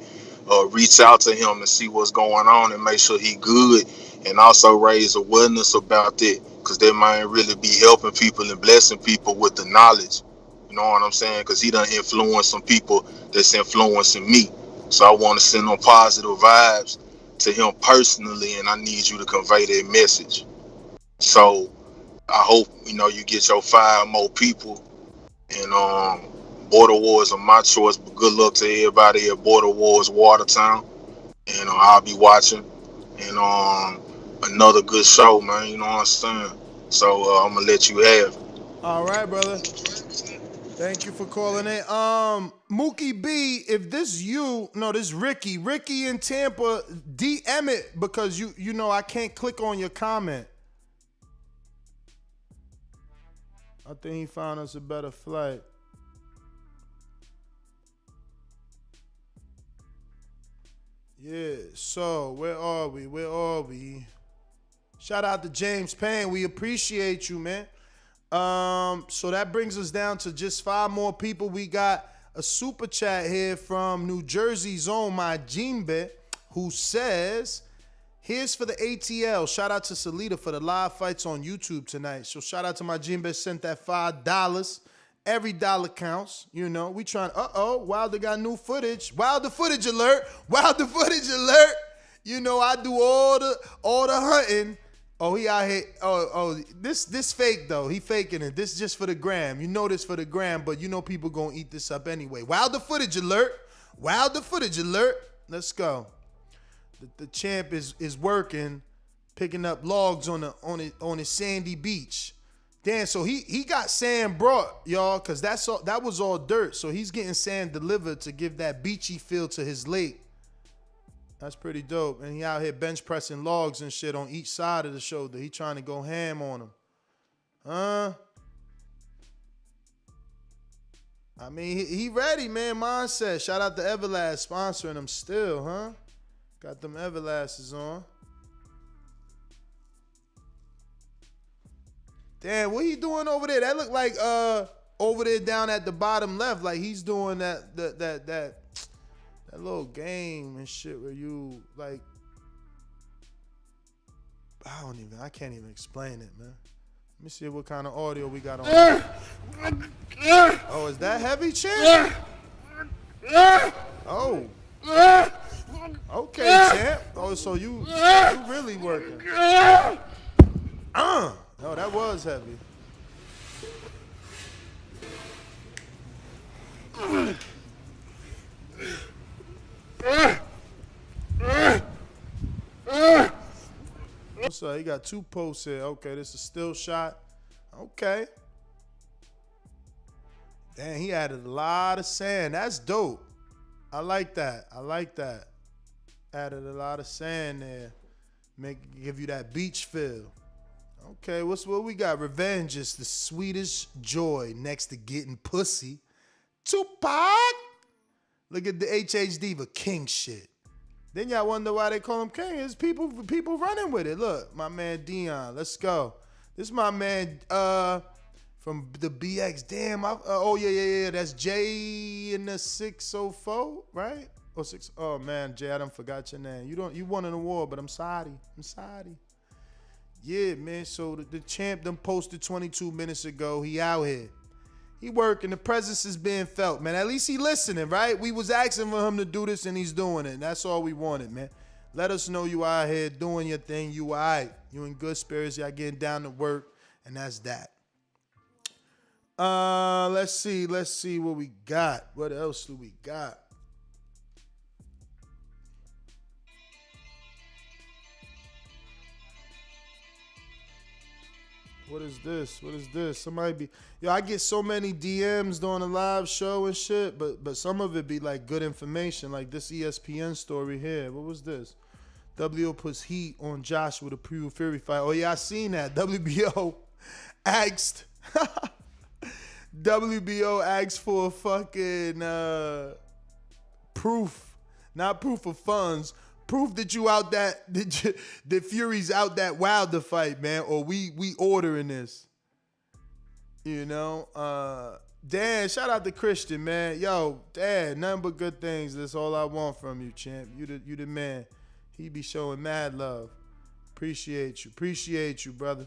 reach out to him and see what's going on and make sure he good, and also raise awareness about that because that might really be helping people and blessing people with the knowledge. You know what I'm saying? Because he done influenced some people that's influencing me. So I want to send them positive vibes to him personally, and I need you to convey that message. So I hope, you get your 5 more people. And Border Wars are my choice, but good luck to everybody at Border Wars Watertown. And I'll be watching. And another good show, man. You know what I'm saying? So I'm gonna let you have it. All right, brother. Thank you for calling in. Mookie B, if this this Ricky. Ricky in Tampa, DM it because you know I can't click on your comment. I think he found us a better flight. Yeah, so where are we? Shout out to James Payne. We appreciate you, man. So that brings us down to just 5 more people. We got a super chat here from New Jersey's own Majimbe, who says, here's for the ATL. Shout out to Salita for the live fights on YouTube tonight. So shout out to Majimbe, sent that $5. Every dollar counts. We trying, Wilder got new footage. Wilder footage alert. Wilder footage alert. I do all the hunting. Oh, he out here. This fake though. He faking it. This just for the gram. This for the gram, but people gonna eat this up anyway. Wilder footage alert. Wilder footage alert. Let's go. The champ is working, picking up logs on his sandy beach. Damn, so he got sand brought, y'all, because that was all dirt. So he's getting sand delivered to give that beachy feel to his lake. That's pretty dope. And he out here bench pressing logs and shit on each side of the shoulder. He trying to go ham on them. I mean, he ready, man. Mindset. Shout out to Everlast sponsoring him still, huh? Got them Everlasts on. Damn, what he doing over there? That look like over there down at the bottom left, like he's doing that little game and shit where you like, I can't even explain it, man. Let me see what kind of audio we got on. Oh, is that heavy, champ? Oh. Okay, champ. Oh, so you really working. No, that was heavy. So he got 2 posts here. Okay, this is a still shot. Okay. Damn, he added a lot of sand. That's dope. I like that. Added a lot of sand there. Give you that beach feel. Okay, what we got? Revenge is the sweetest joy next to getting pussy. Tupac. Look at the HHD, but king shit. Then y'all wonder why they call him king. It's people running with it. Look, my man Dion. Let's go. This is my man from the BX. Damn. Yeah. That's Jay in the 604, right? Oh, 6. Oh man, Jay, I done forgot your name. You won an award, but I'm sorry. Yeah, man. So the champ done posted 22 minutes ago. He out here. He working. The presence is being felt, man. At least he listening, right? We was asking for him to do this, and he's doing it. That's all we wanted, man. Let us know you out here doing your thing. You all right. You in good spirits. Y'all getting down to work, and that's that. Let's see what we got. What else do we got? What is this? Somebody be... Yo, I get so many DMs during the live show and shit, but some of it be like good information, like this ESPN story here. What was this? WBO puts heat on Joshua to prove Fury fight. Oh, yeah, I seen that. WBO asked for a fucking proof. Not proof of funds. Proof that you out that Fury's out that Wilder fight, man, or we ordering this. Dan, shout out to Christian, man. Yo, Dad, nothing but good things. That's all I want from you, champ. You the man. He be showing mad love. Appreciate you, brother.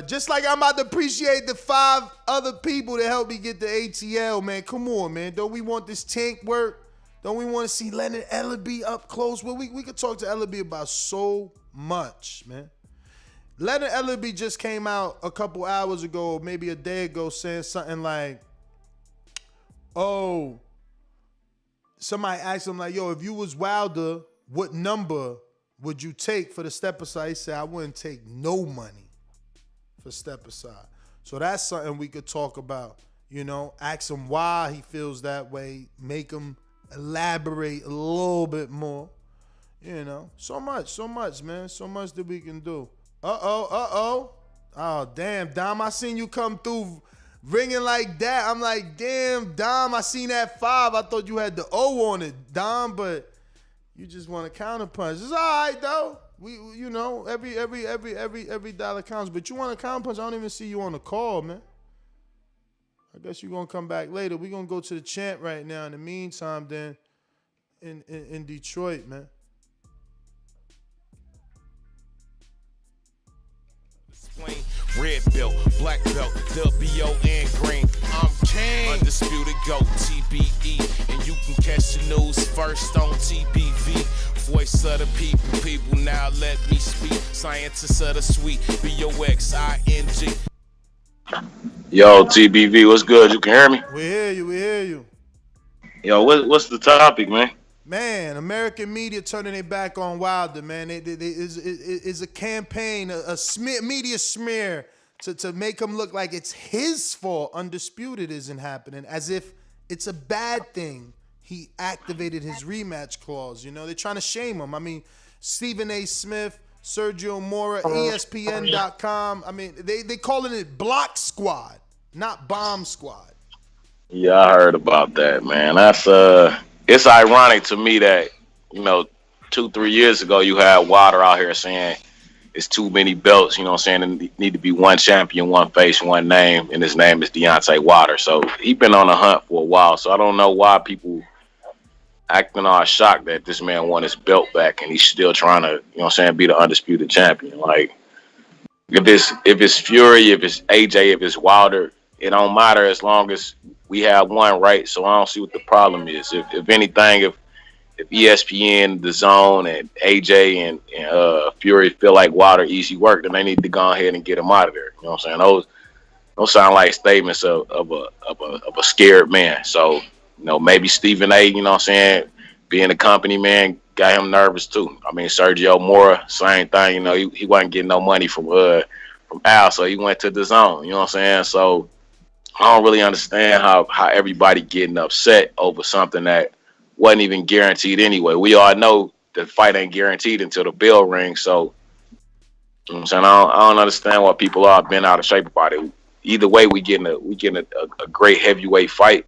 Just like I'm about to appreciate the 5 other people that helped me get the ATL, man. Come on, man. Don't we want this tank work? Don't we want to see Leonard Ellaby up close? Well, we could talk to Ellaby about so much, man. Leonard Ellerby just came out a couple hours ago, maybe a day ago, saying something like, oh, somebody asked him like, yo, if you was Wilder, what number would you take for the step aside? He said, I wouldn't take no money for step aside. So that's something we could talk about. You know, ask him why he feels that way, make him elaborate a little bit more. You know, so much, man. So much that we can do. Oh, damn, Dom, I seen you come through ringing like that. I'm like, damn, Dom, I seen that 5. I thought you had the O on it, Dom, but you just want to counterpunch. It's all right, though. We, you know, every dollar counts. But you want to counterpunch, I don't even see you on the call, man. I guess you're going to come back later. We're going to go to the chant right now. In the meantime, then, in Detroit, man. Red belt, black belt, WO and green. I'm king. Undisputed GOAT, TBE. And you can catch the news first on TBV. Voice of the people now let me speak. Scientists of the sweet, BOXING. Yo, TBV, what's good? You can hear me? We hear you. Yo, what's the topic, man? Man, American media turning their back on Wilder, man. It is a campaign, a media smear to make him look like it's his fault Undisputed isn't happening, as if it's a bad thing he activated his rematch clause. You know, they're trying to shame him. I mean, Stephen A. Smith, Sergio Mora, ESPN.com. I mean, they calling it Block Squad, not Bomb Squad. Yeah, I heard about that, man. That's it's ironic to me that, you know, 2-3 years ago you had Wilder out here saying it's too many belts, you know what I'm saying, there need to be one champion, one face, one name, and his name is Deontay Wilder. So he's been on the hunt for a while. So I don't know why people acting all shocked that this man won his belt back and he's still trying to, you know what I'm saying, be the undisputed champion. Like, if it's Fury, if it's AJ, if it's Wilder, it don't matter as long as we have one, right? So I don't see what the problem is. If anything, if ESPN, DAZN, and AJ and Fury feel like Wilder easy work, then they need to go ahead and get him out of there. You know what I'm saying? Those sound like statements of a scared man. So, you know, maybe Stephen A., you know what I'm saying, being a company man, got him nervous too. I mean, Sergio Mora, same thing. You know, he wasn't getting no money from Al, so he went to DAZN. You know what I'm saying? So I don't really understand how everybody getting upset over something that wasn't even guaranteed anyway. We all know the fight ain't guaranteed until the bell rings. So, you know what I'm saying, I don't understand why people are bent out of shape about it. Either way, we getting a great heavyweight fight.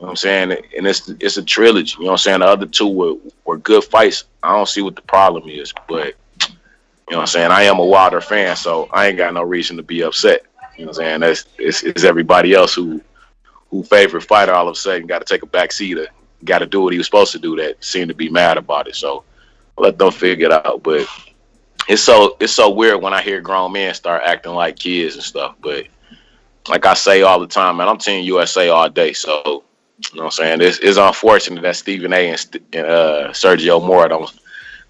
You know what I'm saying? And it's a trilogy. You know what I'm saying? The other two were good fights. I don't see what the problem is. But, you know what I'm saying, I am a Wilder fan, so I ain't got no reason to be upset. You know what I'm saying? It's everybody else who favorite fighter all of a sudden got to take a back seat or got to do what he was supposed to do that seemed to be mad about it. So let them figure it out. But it's so weird when I hear grown men start acting like kids and stuff. But like I say all the time, man, I'm Team USA all day. So, you know what I'm saying? It's unfortunate that Stephen A. and Sergio Mora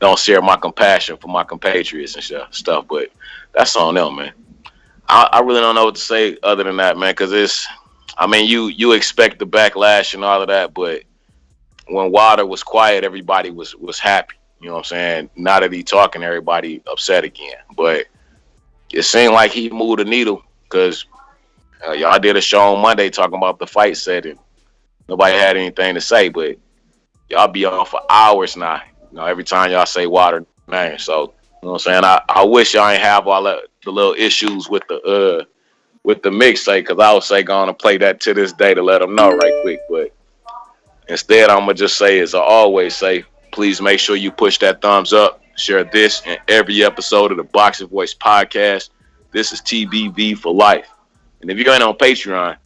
don't share my compassion for my compatriots and stuff. But that's on them, man. I really don't know what to say other than that, man, because you expect the backlash and all of that, but when Wilder was quiet, everybody was happy. You know what I'm saying? Now that he talking, everybody upset again. But it seemed like he moved the needle because y'all did a show on Monday talking about the fight set and nobody had anything to say, but y'all be on for hours now. You know, every time y'all say Wilder name. So, you know what I'm saying? I wish y'all ain't have all the little issues with the mixtape, because I would say go on and play that to this day to let them know right quick. But instead, I'm going to just say, as I always say, please make sure you push that thumbs up, share this and every episode of the Boxing Voice podcast. This is TBV for life. And if you ain't on Patreon,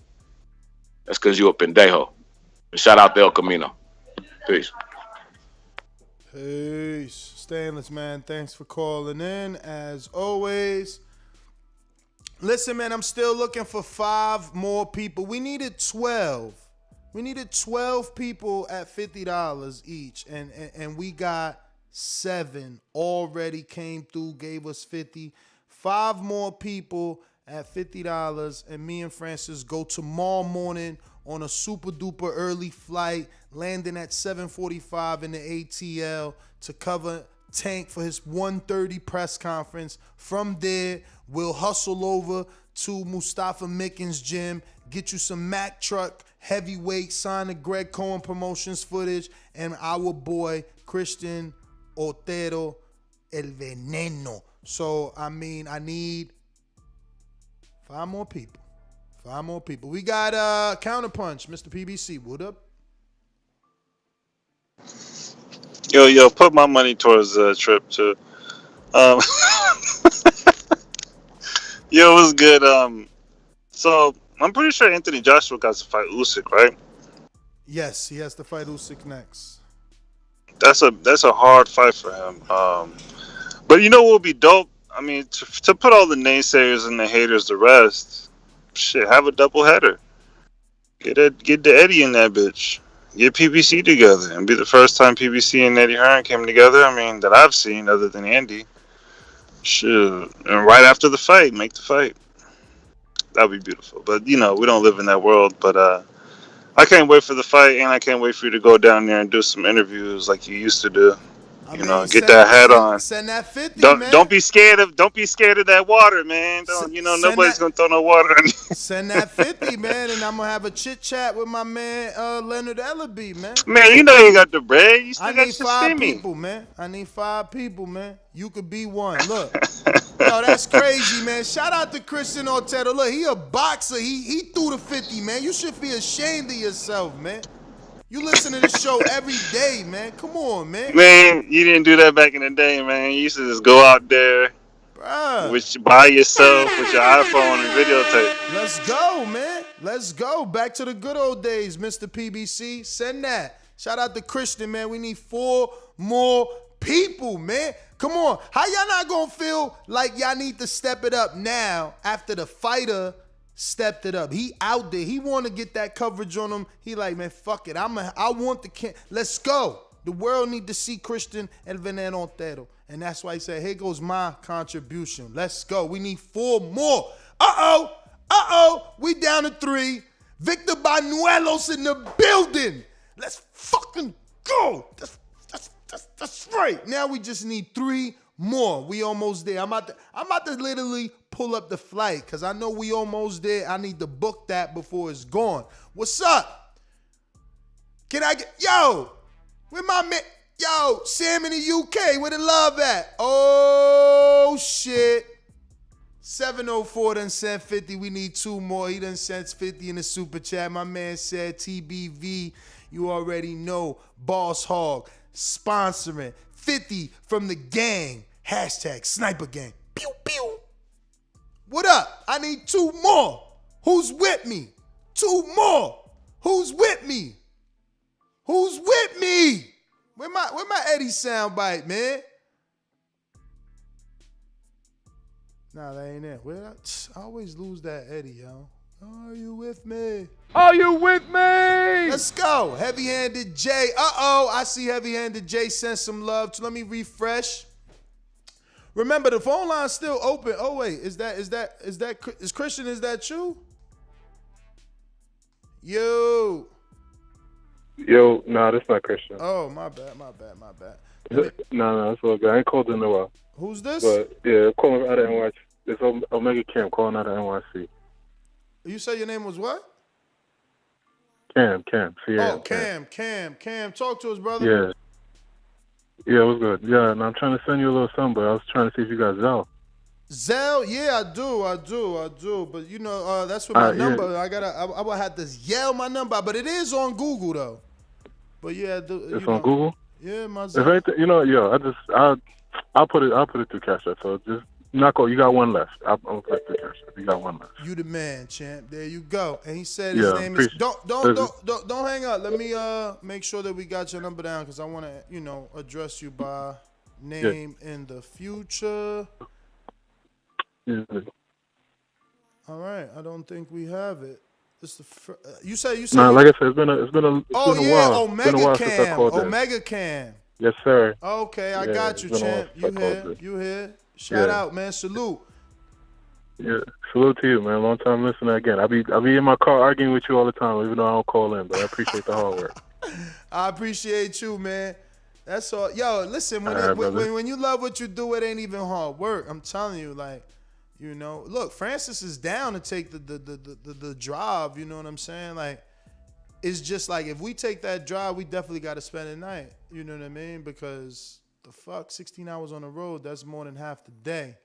that's because you a pendejo. And shout out to El Camino. Peace. Peace. Stainless, man, thanks for calling in, as always. Listen, man, I'm still looking for 5 more people. We needed 12. We needed 12 people at $50 each, and we got 7 already came through, gave us 50. 5 more people at $50, and me and Francis go tomorrow morning on a super duper early flight, landing at 7:45 in the ATL to cover Tank for his 1:30 press conference. From there, we'll hustle over to Mustafa Mickens' gym, get you some Mack Truck heavyweight, sign the Greg Cohen Promotions footage, and our boy Christian Otero El Veneno. So, I mean, I need 5 more people. 5 more people. We got Counterpunch, Mr. PBC. What up? Yo, put my money towards the trip too. Yo, it was good. So I'm pretty sure Anthony Joshua got to fight Usyk, right? Yes, he has to fight Usyk next. That's a hard fight for him. But you know what would be dope? I mean, to put all the naysayers and the haters to rest, shit, have a double header. Get the Eddie in that bitch. Get PBC together, and be the first time PBC and Eddie Hearn came together. I mean, that I've seen other than Andy. Shit, and right after the fight, make the fight. That'd be beautiful. But you know, we don't live in that world. But I can't wait for the fight, and I can't wait for you to go down there and do some interviews like you used to do. Get that hat on. Send that 50, man. Don't be scared of that water, man. Nobody's gonna throw no water on you. Send that 50, man, and I'm gonna have a chit chat with my man Leonard Ellaby, man. Man, you know you got the bread. You still I got need your 5 stimmy. people, man. I need 5 people, man. You could be one. Look, yo, that's crazy, man. Shout out to Christian Otero. Look, he a boxer. He threw the 50, man. You should be ashamed of yourself, man. You listen to this show every day, man. Come on, man. Man, you didn't do that back in the day, man. You used to just go out there by yourself with your iPhone and videotape. Let's go, man. Let's go. Back to the good old days, Mr. PBC. Send that. Shout out to Christian, man. We need 4 more people, man. Come on. How y'all not going to feel like y'all need to step it up now after the fighter stepped it up? He out there. He want to get that coverage on him. He like, man, fuck it. I want the let's go. The world need to see Christian El Veneno Otero. And that's why he said, here goes my contribution. Let's go. We need 4 more. Uh-oh. We down to 3. Victor Banuelos in the building. Let's fucking go. That's right. Now we just need 3 more. We almost there. I'm about to literally pull up the flight because I know we almost there. I need to book that before it's gone. What's up? Can I get where my man? Yo, Sam in the UK, where the love at? Oh shit. 704 done sent 50. We need 2 more. He done sent 50 in the super chat. My man said TBV. You already know. Boss Hog sponsoring 50 from the gang. Hashtag sniper gang. Pew, pew. What up? I need 2 more. Who's with me? 2 more. Who's with me? Who's with me? Where my Eddie soundbite, man? Nah, that ain't it. I always lose that Eddie, yo. Are you with me? Are you with me? Let's go. Heavy-handed J. I see heavy-handed J sent some love. Let me refresh. Remember, the phone line's still open. Oh, wait. Is Christian, is that you? Yo, no, that's not Christian. Oh, my bad. No, it's all good. I ain't called in a while. Who's this? But, yeah, calling out of NYC. It's Omega Cam calling out of NYC. You say your name was what? Cam. Oh, Cam. Talk to us, brother. Yeah, it was good. Yeah, and I'm trying to send you a little something, but I was trying to see if you got Zelle. Zelle? Yeah, I do. But you know, that's with my number. Yeah. I will have to yell my number, but it is on Google though. But yeah, it's on Google. Yeah, my Zelle. If anything, I'll put it through Cash App. So just knock off. You got 1 left. I'll put it through Cash App. You got 1 left. You the man, champ. There you go. And he said his name is. Don't hang up. Let me make sure that we got your number down because I want to address you by name in the future. Yeah. All right, I don't think we have it. It's you say. Nah, like I said, it's been a while. Omega Cam. Yes, sir. Okay, I got you, champ. You here? Shout out, man. Salute. Yeah, salute to you, man. Long time listener again. I be in my car arguing with you all the time, even though I don't call in. But I appreciate the hard work. I appreciate you, man. That's all. Yo, listen, when you love what you do, it ain't even hard work. I'm telling you, like, you know, look, Francis is down to take the drive. You know what I'm saying? Like, it's just like if we take that drive, we definitely got to spend the night. You know what I mean? Because the fuck, 16 hours on the road, that's more than half the day.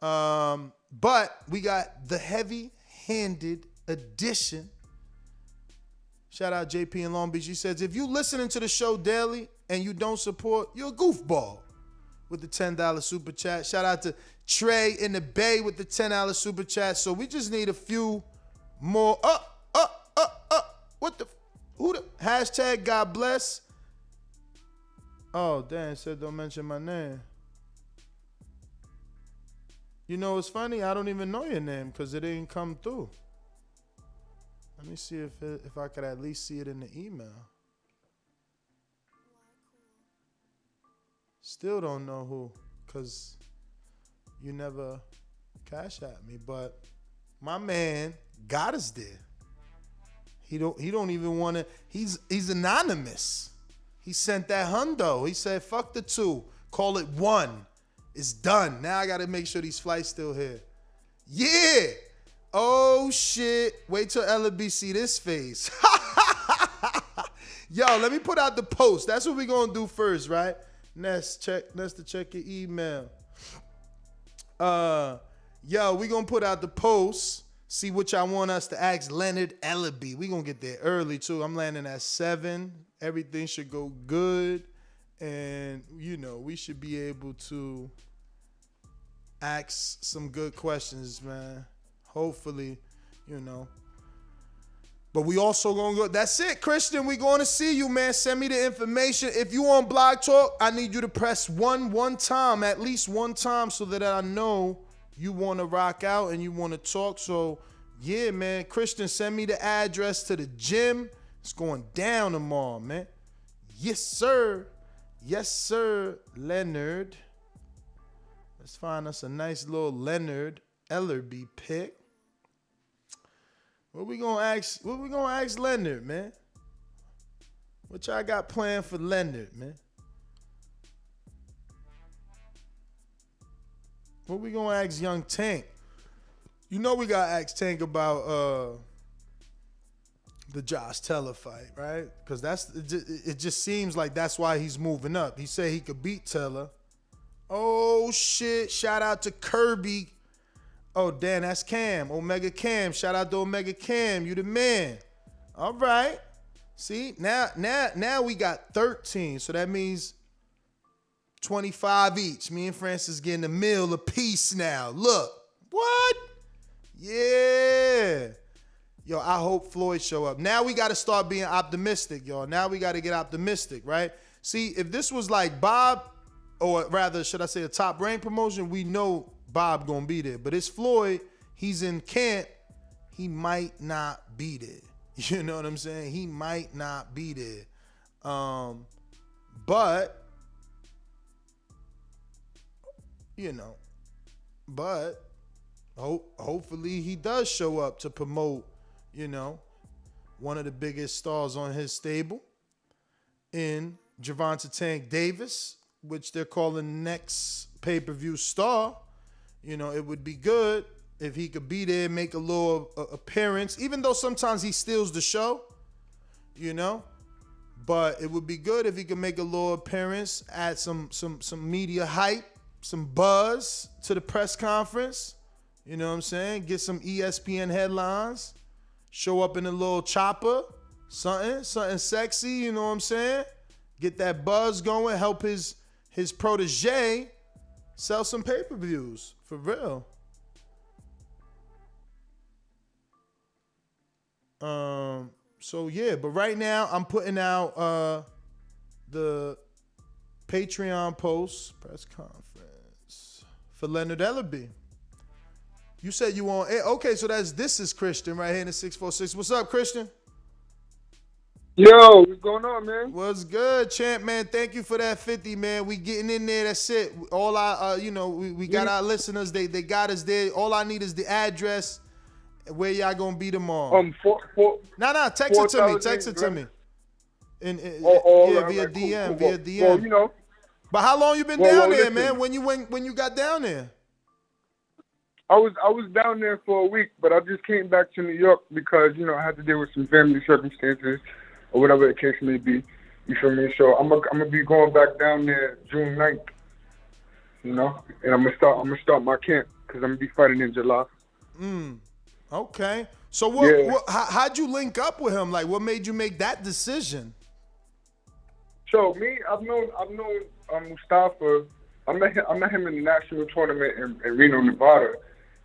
But we got the heavy-handed edition. Shout out JP in Long Beach. He says, if you listening to the show daily and you don't support, you're a goofball with the $10 super chat. Shout out to Trey in the Bay with the $10 super chat. So we just need a few more. Who the hashtag God bless? Oh, Dan said don't mention my name. You know what's funny? I don't even know your name because it didn't come through. Let me see if I could at least see it in the email. Still don't know who, because you never cash at me. But my man got us there. He don't even want to. He's anonymous. He sent that hundo. He said, fuck the 2. Call it 1. It's done. Now I got to make sure these flights still here. Yeah. Oh, shit. Wait till LB see this face. Yo, let me put out the post. That's what we're going to do first, right? Ness to check your email. Yo, we're going to put out the post. See what y'all want us to ask Leonard Ellaby. We're going to get there early, too. I'm landing at 7. Everything should go good. And, you know, we should be able to ask some good questions, man. Hopefully, you know. But we also going to go. That's it, Christian. We going to see you, man. Send me the information. If you on Blog Talk, I need you to press one time, at least one time, so that I know you want to rock out and you want to talk. So, yeah, man. Christian, send me the address to the gym. It's going down tomorrow, man. Yes, sir. Yes, sir, Leonard. Let's find us a nice little Leonard Ellerby pick. What we gonna ask Leonard, man? What y'all got planned for Leonard, man? What we gonna ask Young Tank? You know we gotta ask Tank about the Josh Taylor fight, right? Because it just seems like that's why he's moving up. He said he could beat Taylor. Oh shit! Shout out to Kirby. Oh damn, that's Cam. Omega Cam. Shout out to Omega Cam. You the man. All right. See now we got 13. So that means 25 each. Me and Francis getting a meal apiece now. Look. What? Yeah. Yo, I hope Floyd show up. Now we got to start being optimistic, y'all. Now we got to get optimistic, right? See, if this was like Bob, or rather, should I say a Top Rank promotion, we know Bob gonna be there. But it's Floyd. He's in camp. He might not be there. You know what I'm saying? He might not be there. But, you know, hopefully he does show up to promote, you know, one of the biggest stars on his stable in Gervonta Tank Davis, which they're calling next pay-per-view star. You know, it would be good if he could be there, make a little appearance, even though sometimes he steals the show, you know. But it would be good if he could make a little appearance, add some media hype, some buzz to the press conference. You know what I'm saying? Get some ESPN headlines. Show up in a little chopper, something sexy, you know what I'm saying? Get that buzz going, help his protege sell some pay-per-views, for real. So yeah, but right now I'm putting out the Patreon post, press conference for Leonard Ellaby. You said you want, okay, so this is Christian right here in the 646. What's up, Christian? Yo, what's going on, man? What's good, champ, man? Thank you for that 50, man. We getting in there. That's it. All we got our listeners. They got us there. All I need is the address. Where y'all gonna be tomorrow? Text it to me. Text it to me. Via DM. Via DM. Well, you know. But how long you been down there, man? When you got down there? I was down there for a week, but I just came back to New York because, you know, I had to deal with some family circumstances or whatever the case may be. You feel me? So I'm gonna be going back down there June 9th. You know, and I'm gonna start my camp because I'm gonna be fighting in July. Okay. So how'd you link up with him? Like, what made you make that decision? So I've known Mustafa. I met him in the national tournament in Reno, Nevada,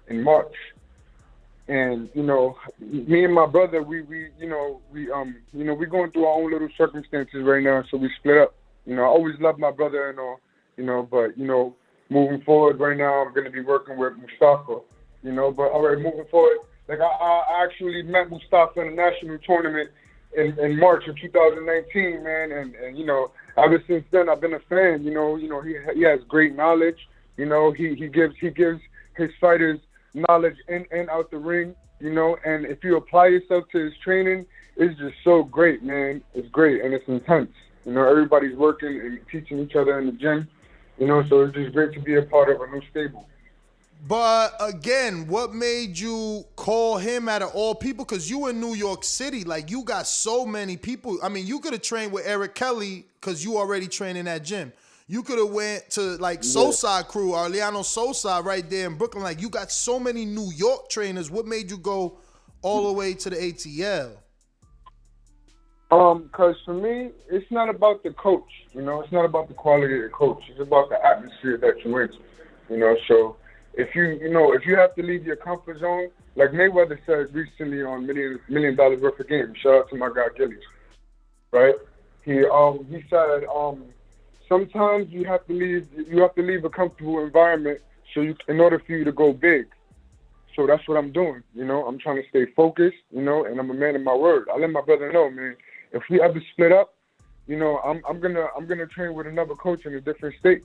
in March. And you know, me and my brother, we going through our own little circumstances right now, so we split up. You know, I always loved my brother and all, you know, but you know, moving forward right now, I'm gonna be working with Mustafa. You know, but all right, moving forward, like I actually met Mustafa in a national tournament in March of 2019, man, and you know, ever since then I've been a fan. You know, he has great knowledge. You know, he gives his fighters knowledge in and out the ring. You know, and if you apply yourself to his training, it's just so great, man. It's great and it's intense. You know, everybody's working and teaching each other in the gym. You know, so it's just great to be a part of a new stable. But again, what made you call him out of all people? Because you in New York City, like you got so many people. I mean, you could have trained with Eric Kelly because you already trained in that gym. You could have went to like Sosa crew, Arliano Sosa right there in Brooklyn. Like you got so many New York trainers. What made you go all the way to the ATL? Because for me, it's not about the coach. You know, it's not about the quality of the coach. It's about the atmosphere that you're in. You know, so. If you have to leave your comfort zone, like Mayweather said recently on $1 million worth of games, shout out to my guy Gillies, right? He said sometimes you have to leave a comfortable environment in order for you to go big. So that's what I'm doing, you know. I'm trying to stay focused, you know, and I'm a man of my word. I let my brother know, man. If we ever split up, you know, I'm gonna train with another coach in a different state.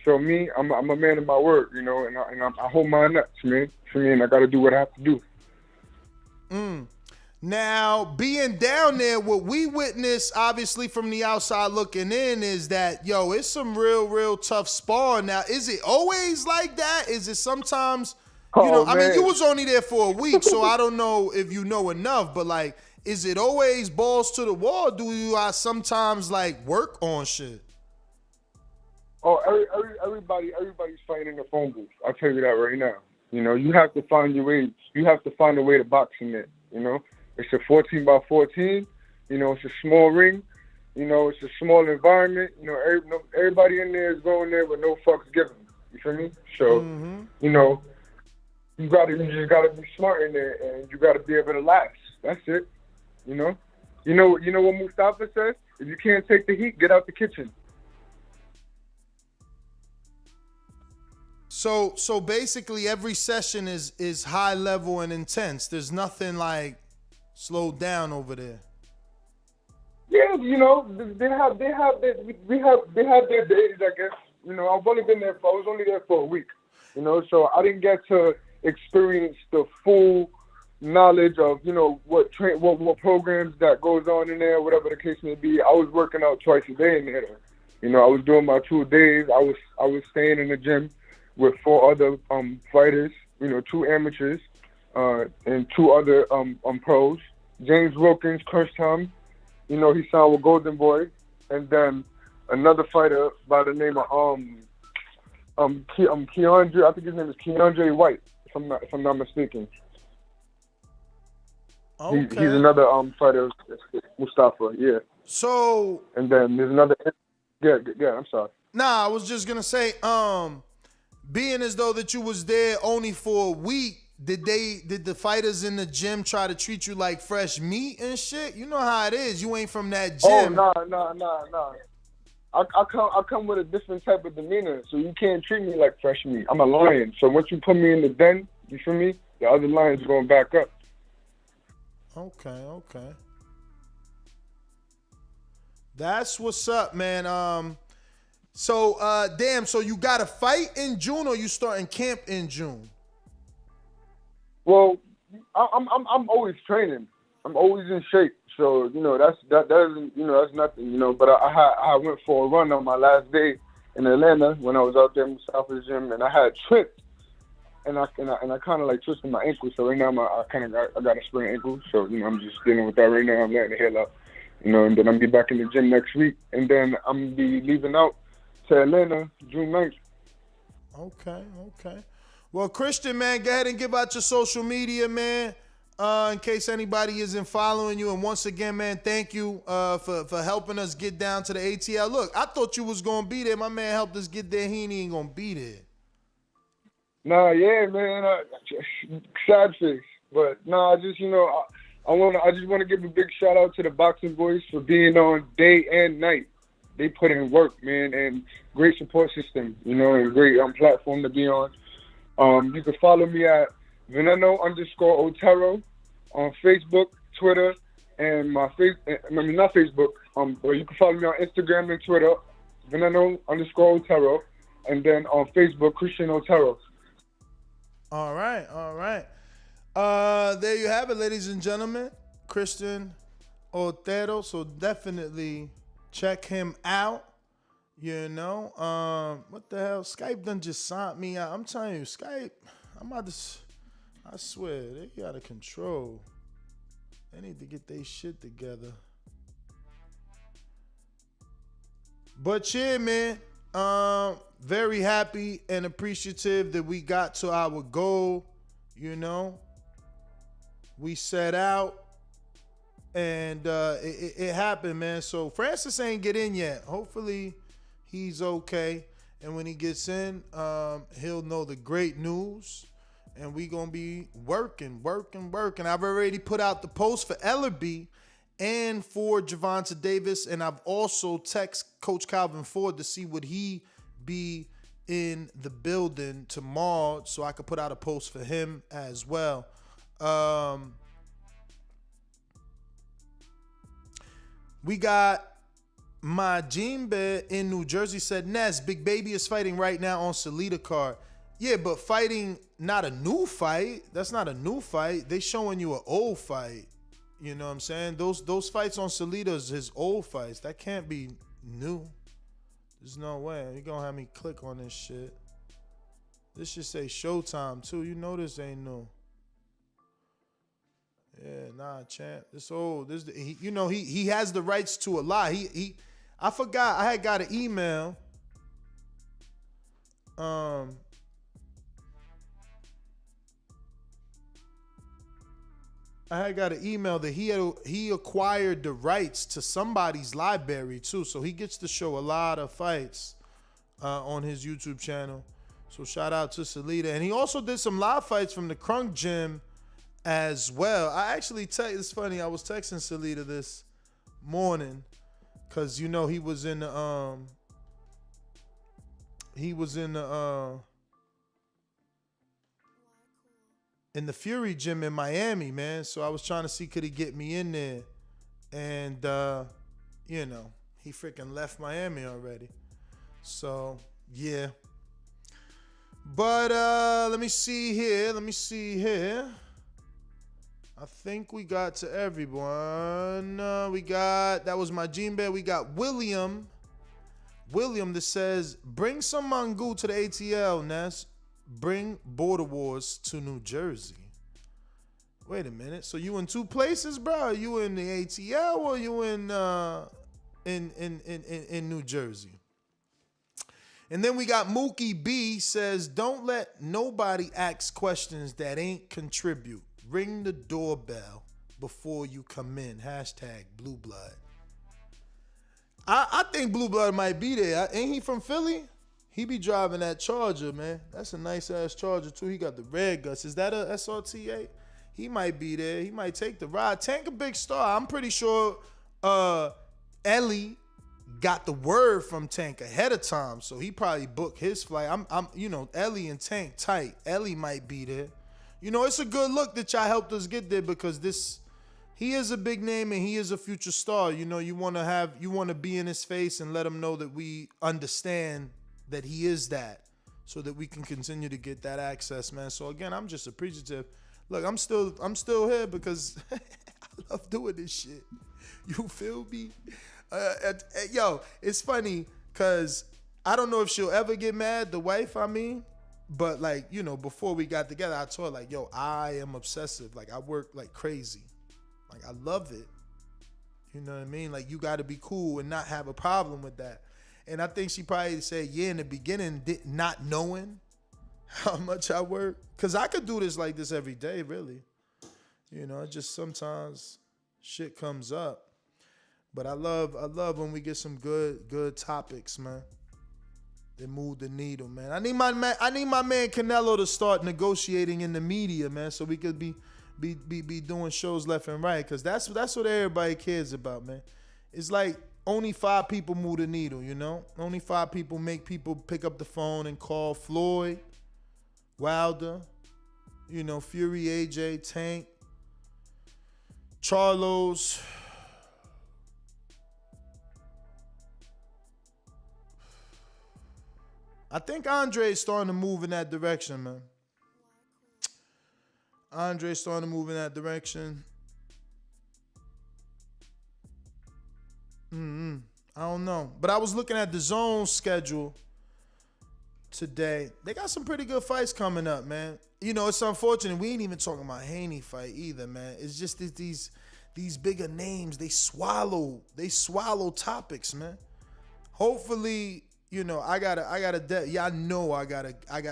So me, I'm a man of my word, you know, and I hold my nuts, man. For me, and I got to do what I have to do. Now, being down there, what we witness, obviously from the outside looking in, is that, yo, it's some real tough sparring. Now, is it always like that? Is it sometimes, I mean, you was only there for a week, so I don't know if you know enough, but like, is it always balls to the wall? Do you sometimes like work on shit? Oh, everybody's fighting in the phone booth. I'll tell you that right now. You know, you have to find your way. You have to find a way to box in it. You know, it's a 14 by 14. You know, it's a small ring. You know, it's a small environment. You know, everybody in there is going there with no fucks given. You feel me? So, you know, you just gotta be smart in there, and you gotta be able to last. That's it. You know what Mustafa says? If you can't take the heat, get out the kitchen. So basically every session is high level and intense. There's nothing like slowed down over there. Yeah, you know, they have their days, I guess. You know, I was only there for a week. You know, so I didn't get to experience the full knowledge of, you know, what programs that goes on in there, whatever the case may be. I was working out twice a day in there. You know, I was doing my 2 days. I was staying in the gym with 4 other fighters, you know, 2 amateurs, and 2 other pros. James Wilkins, Chris Tom, you know, he signed with Golden Boy, and then another fighter by the name of Keandre, I think his name is Keandre White, if I'm not mistaken. Okay. He's another fighter, Mustafa, yeah. So. And then there's another. Yeah, I'm sorry. Nah, I was just gonna say, being as though that you was there only for a week, did the fighters in the gym try to treat you like fresh meat and shit? You know how it is. You ain't from that gym. Oh, nah. I come with a different type of demeanor, so you can't treat me like fresh meat. I'm a lion, so once you put me in the den, you feel me? The other lions are going back up. Okay. That's what's up, man. So you got a fight in June, or you starting camp in June? Well, I'm always training. I'm always in shape. So that doesn't that's nothing. But I went for a run on my last day in Atlanta when I was out there in South's gym, and I had tripped, and I kind of like twisted my ankle. So right now I got a sprained ankle. So I'm just dealing with that right now. I'm letting the heal up. And then I'm be back in the gym next week, and then I'm gonna be leaving out to Atlanta June 9th. Okay. Well, Christian, man, go ahead and give out your social media, man, in case anybody isn't following you. And once again, man, thank you for helping us get down to the ATL. Look, I thought you was going to be there. My man helped us get there. He ain't going to be there. Nah, yeah, man. Sad face. But, nah, I just, I just want to give a big shout out to the Boxing Boys for being on day and night. They put in work, man, and great support system, and great platform to be on. You can follow me at Veneno_Otero on Facebook, Twitter, and not Facebook. But you can follow me on Instagram and Twitter, Veneno_Otero, and then on Facebook, Christian Otero. All right. There you have it, ladies and gentlemen. Christian Otero. So definitely check him out. What the hell? Skype done just signed me out. I'm telling you, Skype, I swear, they out of control. They need to get their shit together. But yeah, man, very happy and appreciative that we got to our goal. We set out and it happened, man. So Francis ain't get in yet. Hopefully he's okay. And when he gets in, he'll know the great news. And we going to be working. I've already put out the post for Ellerby and for Gervonta Davis. And I've also texted Coach Calvin Ford to see would he be in the building tomorrow so I could put out a post for him as well. We got Majimbe in New Jersey said, Ness, Big Baby is fighting right now on Salida card. Yeah, but fighting not a new fight. That's not a new fight. They showing you an old fight. You know what I'm saying? Those fights on Salida is his old fights. That can't be new. There's no way. You're going to have me click on this shit. This should say Showtime, too. You know this ain't new. Yeah, nah, champ. This old. He has the rights to a lot. I forgot. I had got an email. That he acquired the rights to somebody's library too, so he gets to show a lot of fights on his YouTube channel. So shout out to Salida, and he also did some live fights from the Crunk Gym as well. I actually it's funny. I was texting Salida this morning because he was in the Fury Gym in Miami, man. So I was trying to see could he get me in there, and he freaking left Miami already. So yeah. But let me see here. I think we got to everyone. That was Majimbe. We got William that says, bring some Mangu to the ATL, Ness. Bring Border Wars to New Jersey. Wait a minute. So you in two places, bro? You in the ATL or you in New Jersey? And then we got Mookie B says, don't let nobody ask questions that ain't contribute. Ring the doorbell before you come in. Hashtag Blue Blood. I think Blue Blood might be there. Ain't he from Philly? He be driving that Charger, man. That's a nice-ass Charger, too. He got the red guts. Is that a SRT8? He might be there. He might take the ride. Tank a big star. I'm pretty sure Ellie got the word from Tank ahead of time, so he probably booked his flight. Ellie and Tank tight. Ellie might be there. It's a good look that y'all helped us get there because this he is a big name and he is a future star. You know, you want to be in his face and let him know that we understand that he is that, so that we can continue to get that access, man. So again, I'm just appreciative. Look, I'm still here because I love doing this shit. You feel me? Yo, it's funny because I don't know if she'll ever get mad, the wife, I mean. But like, you know, before we got together, I told her like, yo, I am obsessive. Like I work like crazy. Like I love it. You know what I mean? Like you got to be cool and not have a problem with that. And I think she probably said, yeah, in the beginning, not knowing how much I work. Because I could do this like this every day, really. You know, just sometimes shit comes up. But I love when we get some good topics, man. They move the needle, man. I need my man Canelo to start negotiating in the media, man, so we could be doing shows left and right. Because that's what everybody cares about, man. It's like only 5 people move the needle, you know? Only 5 people make people pick up the phone and call Floyd, Wilder, you know, Fury, AJ, Tank, Charlos. I think Andre's starting to move in that direction, man. Andre's starting to move in that direction. I don't know. But I was looking at the DAZN schedule today. They got some pretty good fights coming up, man. You know, it's unfortunate. We ain't even talking about Haney fight either, man. It's just that these bigger names, they swallow topics, man. Hopefully, you know, I gotta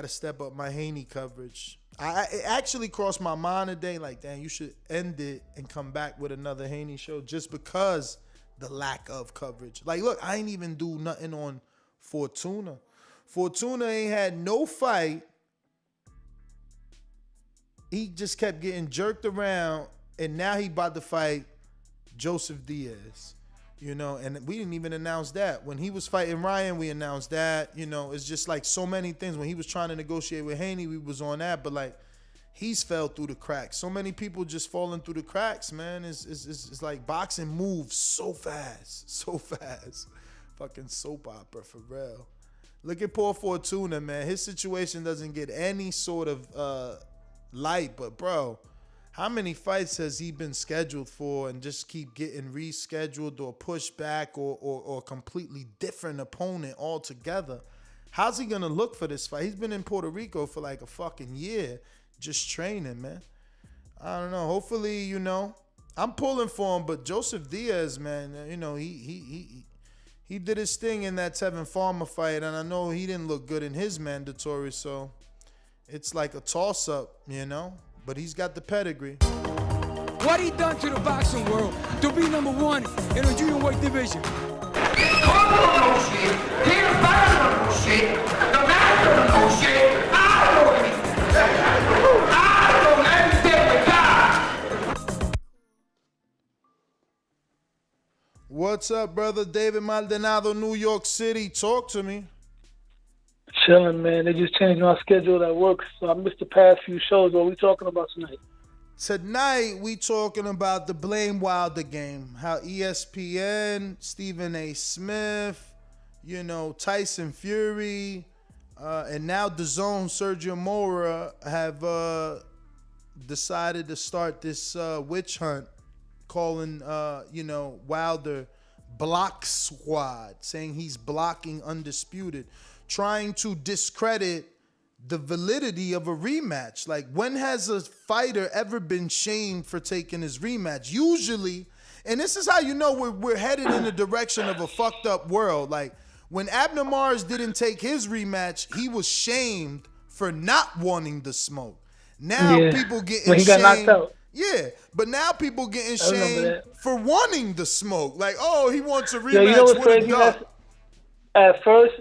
step up my Haney coverage. It actually crossed my mind today, like, damn, you should end it and come back with another Haney show just because the lack of coverage. Like, look, I ain't even do nothing on Fortuna. Fortuna ain't had no fight. He just kept getting jerked around, and now he about to fight Joseph Diaz. You know, and we didn't even announce that. When he was fighting Ryan, we announced that. You know, it's just like so many things. When he was trying to negotiate with Haney, we was on that. But like, he's fell through the cracks. So many people just falling through the cracks, man. It's like boxing moves so fast. Fucking soap opera, for real. Look at Paul Fortuna, man. His situation doesn't get any sort of light. But, bro, how many fights has he been scheduled for and just keep getting rescheduled or pushed back or completely different opponent altogether? How's he going to look for this fight? He's been in Puerto Rico for like a fucking year just training, man. I don't know. Hopefully, you know, I'm pulling for him, but Joseph Diaz, man, you know, he did his thing in that Tevin Farmer fight, and I know he didn't look good in his mandatory, so it's like a toss-up, you know? But he's got the pedigree. What he done to the boxing world to be number 1 in the junior weight division. What's up, brother? David Maldonado, New York City. Talk to me. Chilling, man. They just changed my schedule at work, so I missed the past few shows. What are we talking about tonight? Tonight, we talking about the Blame Wilder game. How ESPN, Stephen A. Smith, you know, Tyson Fury, and now DAZN, Sergio Mora have decided to start this witch hunt, calling, you know, Wilder Block Squad, saying he's blocking Undisputed, trying to discredit the validity of a rematch. Like, when has a fighter ever been shamed for taking his rematch? Usually, and this is how you know we're headed in the direction of a fucked up world. Like, when Abner Mars didn't take his rematch, he was shamed for not wanting the smoke. Now people getting when he got knocked out. Yeah, but now people getting shamed for wanting the smoke. Like, oh, he wants a rematch. Yeah, you know what's crazy? At first,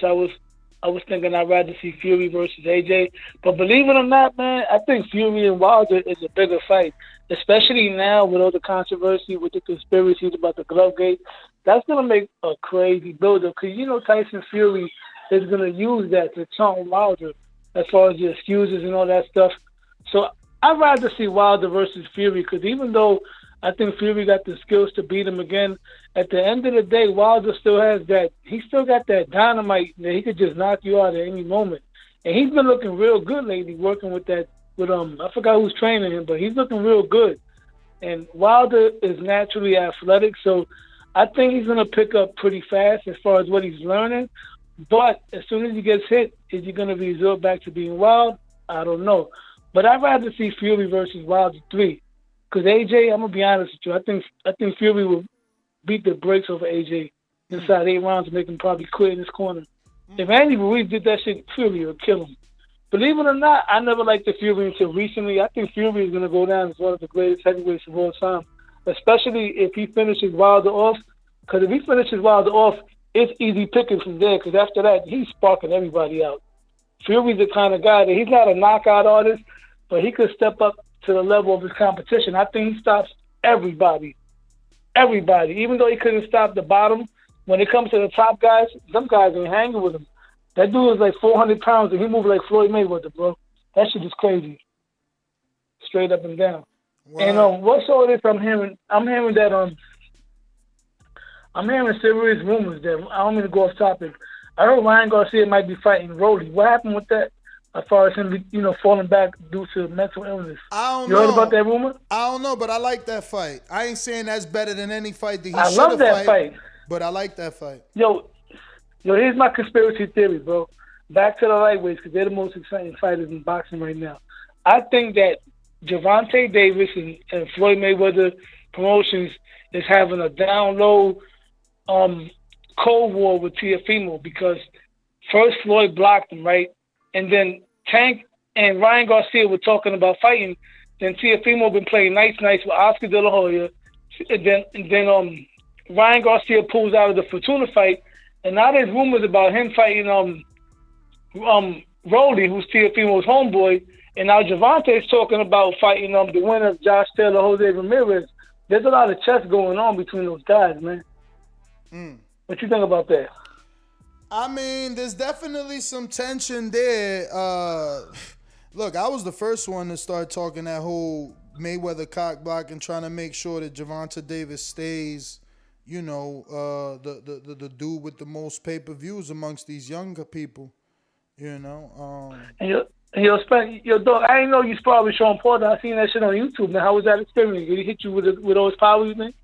I was thinking I'd rather see Fury versus AJ. But believe it or not, man, I think Fury and Wilder is a bigger fight, especially now with all the controversy with the conspiracies about the glove gate. That's gonna make a crazy build-up because you know Tyson Fury is gonna use that to taunt Wilder as far as the excuses and all that stuff. So I'd rather see Wilder versus Fury because even though I think Fury got the skills to beat him again, at the end of the day, Wilder still has that. He still got that dynamite that he could just knock you out at any moment. And he's been looking real good lately, working with that. I forgot who's training him, but he's looking real good. And Wilder is naturally athletic, so I think he's gonna pick up pretty fast as far as what he's learning. But as soon as he gets hit, is he gonna resort back to being wild? I don't know. But I'd rather see Fury versus Wilder 3. Because AJ, I'm gonna be honest with you, I think Fury will beat the brakes over AJ inside 8 rounds and make him probably quit in his corner. If Andy Ruiz did that shit, Fury would kill him. Believe it or not, I never liked the Fury until recently. I think Fury is gonna go down as one of the greatest heavyweights of all time, especially if he finishes Wilder off. Because if he finishes Wilder off, it's easy picking from there. Because after that, he's sparking everybody out. Fury's the kind of guy that he's not a knockout artist, but he could step up to the level of his competition. I think he stops everybody. Everybody. Even though he couldn't stop the bottom, when it comes to the top guys, some guys ain't hanging with him. That dude is like 400 pounds and he moves like Floyd Mayweather, bro. That shit is crazy. Straight up and down. Wow. And what's all this I'm hearing that I'm hearing serious rumors that I don't mean to go off topic. I heard Ryan Garcia might be fighting Rolly. What happened with that? As far as him, falling back due to mental illness. I don't know. You heard about that rumor? I don't know, but I like that fight. I ain't saying that's better than any fight that he I love that fight. But I like that fight. Yo, here's my conspiracy theory, bro. Back to the lightweights, because they're the most exciting fighters in boxing right now. I think that Gervonta Davis and Floyd Mayweather Promotions is having a down low Cold War with Teofimo because first Floyd blocked him, right? And then Tank and Ryan Garcia were talking about fighting. Then Teofimo been playing nice with Oscar De La Hoya. And then Ryan Garcia pulls out of the Fortuna fight. And now there's rumors about him fighting Rolly, who's Teofimo's homeboy. And now Gervonta is talking about fighting the winner of Josh Taylor, Jose Ramirez. There's a lot of chess going on between those guys, man. What you think about that? I mean, there's definitely some tension there. Look, I was the first one to start talking that whole Mayweather cock block and trying to make sure that Gervonta Davis stays, the dude with the most pay-per-views amongst these younger people, And yo, dog, I didn't know you sparred with Sean Porter. I seen that shit on YouTube. Now, how was that experience? Did he hit you with all his power, you think?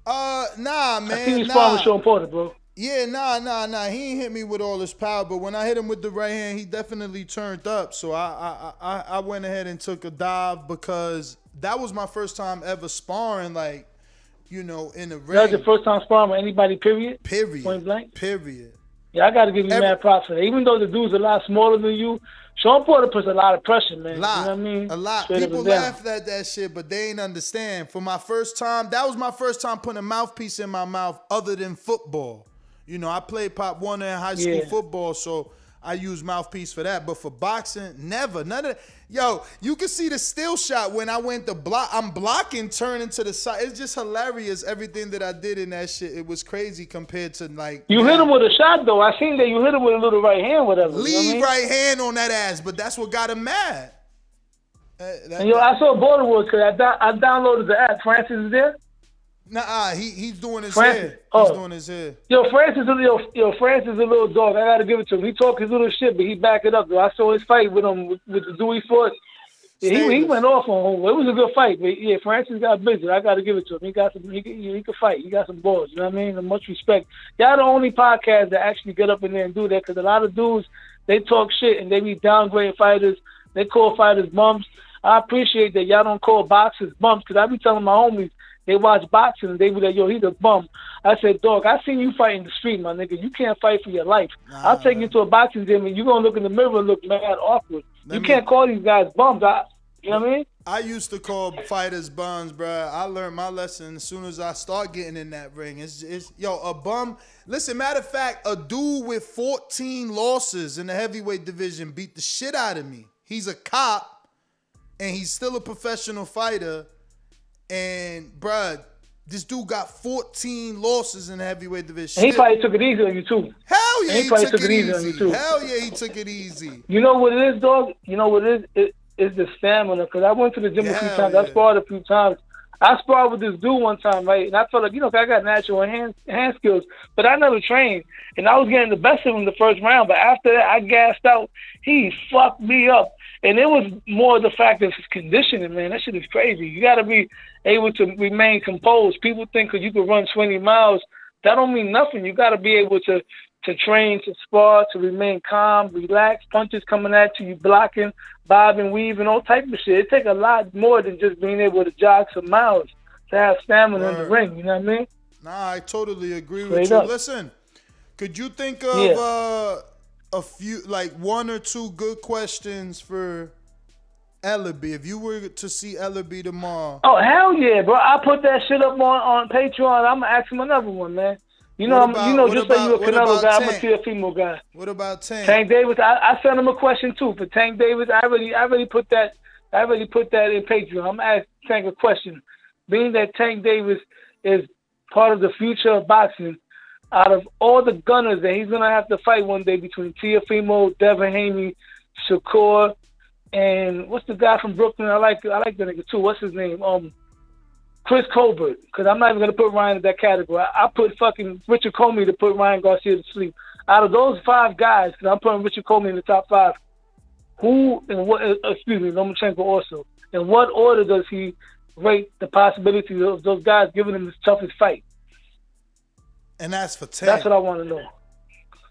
Nah, man. I seen you sparring with Sean Porter, bro. Yeah, nah. He ain't hit me with all his power, but when I hit him with the right hand, he definitely turned up. So I went ahead and took a dive because that was my first time ever sparring, in the ring. That was your first time sparring with anybody, period? Point blank? Period. Yeah, I got to give you mad props for that. Even though the dude's a lot smaller than you, Sean Porter puts a lot of pressure, man. You know what I mean? A lot. Straight People laughed at that shit, but they ain't understand. For my first time, that was my first time putting a mouthpiece in my mouth other than football. I played Pop Warner in high school football, so I use mouthpiece for that. But for boxing, never. None of that. Yo, you can see the still shot when I went to block. I'm blocking, turning to the side. It's just hilarious, everything that I did in that shit. It was crazy compared to You hit him with a shot, though. I seen that you hit him with a little right hand, whatever. Leave right hand on that ass, but that's what got him mad. I saw Borderwood because I downloaded the app. Francis is there? Nah, he's doing his hair. He's doing his hair. Francis is a little dog. I gotta give it to him. He talk his little shit, but he back it up. Though I saw his fight with him with the Dewey fought. Yeah, he went off on him. It was a good fight, but yeah, Francis got busy. I gotta give it to him. He got some. He could fight. He got some balls. You know what I mean? And much respect. Y'all the only podcast that actually get up in there and do that because a lot of dudes they talk shit and they be downgrading fighters. They call fighters bums. I appreciate that y'all don't call boxers bums because I be telling my homies. They watch boxing and they be like, yo, he's a bum. I said, dog, I seen you fight in the street, my nigga. You can't fight for your life. I'll take you to a boxing gym and you're going to look in the mirror and look mad awkward. You can't call these guys bums. You know what I mean? I used to call fighters bums, bro. I learned my lesson as soon as I start getting in that ring. A bum. Listen, matter of fact, a dude with 14 losses in the heavyweight division beat the shit out of me. He's a cop and he's still a professional fighter. And, bruh, this dude got 14 losses in the heavyweight division. And he probably took it easy on you, too. Hell yeah, he probably took it easy on you, too. Hell yeah, he took it easy. You know what it is, dog? You know what it is? is the stamina. Because I went to the gym a few times. I sparred a few times. I sparred with this dude one time, right? And I felt like, I got natural hand skills, but I never trained. And I was getting the best of him the first round. But after that, I gassed out. He fucked me up. And it was more the fact of his conditioning, man. That shit is crazy. You got to be able to remain composed. People think because you can run 20 miles, that don't mean nothing. You got to be able to train, to spar, to remain calm, relax, punches coming at you, you blocking, bobbing, weaving, all type of shit. It take a lot more than just being able to jog some miles to have stamina in the ring. You know what I mean? Nah, I totally agree with you. Listen, could you think of a few, like one or two good questions for Ellerby? If you were to see Ellerby tomorrow. Oh, hell yeah, bro. I put that shit up on Patreon. I'm going to ask him another one, man. Just say you're a Canelo guy, I'm a Teofimo guy. What about Tank? Tank Davis, I sent him a question too. For Tank Davis, I already put that in Patreon. I'm gonna ask Tank a question. Being that Tank Davis is part of the future of boxing, out of all the gunners that he's gonna have to fight one day between Teofimo, Devin Haney, Shakur, and what's the guy from Brooklyn? I like the nigga too. What's his name? Chris Colbert, because I'm not even going to put Ryan in that category. I put fucking Richard Comey to put Ryan Garcia to sleep. Out of those 5 guys, because I'm putting Richard Comey in the top 5, Lomachenko also, in what order does he rate the possibility of those guys giving him his toughest fight? And that's for Tank. That's what I want to know.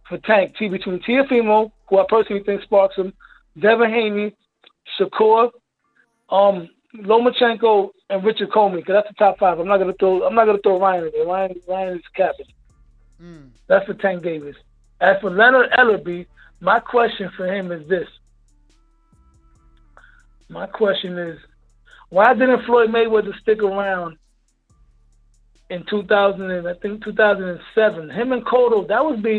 For Tank, between Teofimo, who I personally think sparks him, Devin Haney, Shakur, Lomachenko, and Richard Comey, because that's the top 5. I'm not gonna throw Ryan in there. Ryan is captain. That's for Tank Davis. As for Leonard Ellerby, my question for him is this. My question is, why didn't Floyd Mayweather stick around in 2007? Him and Cotto,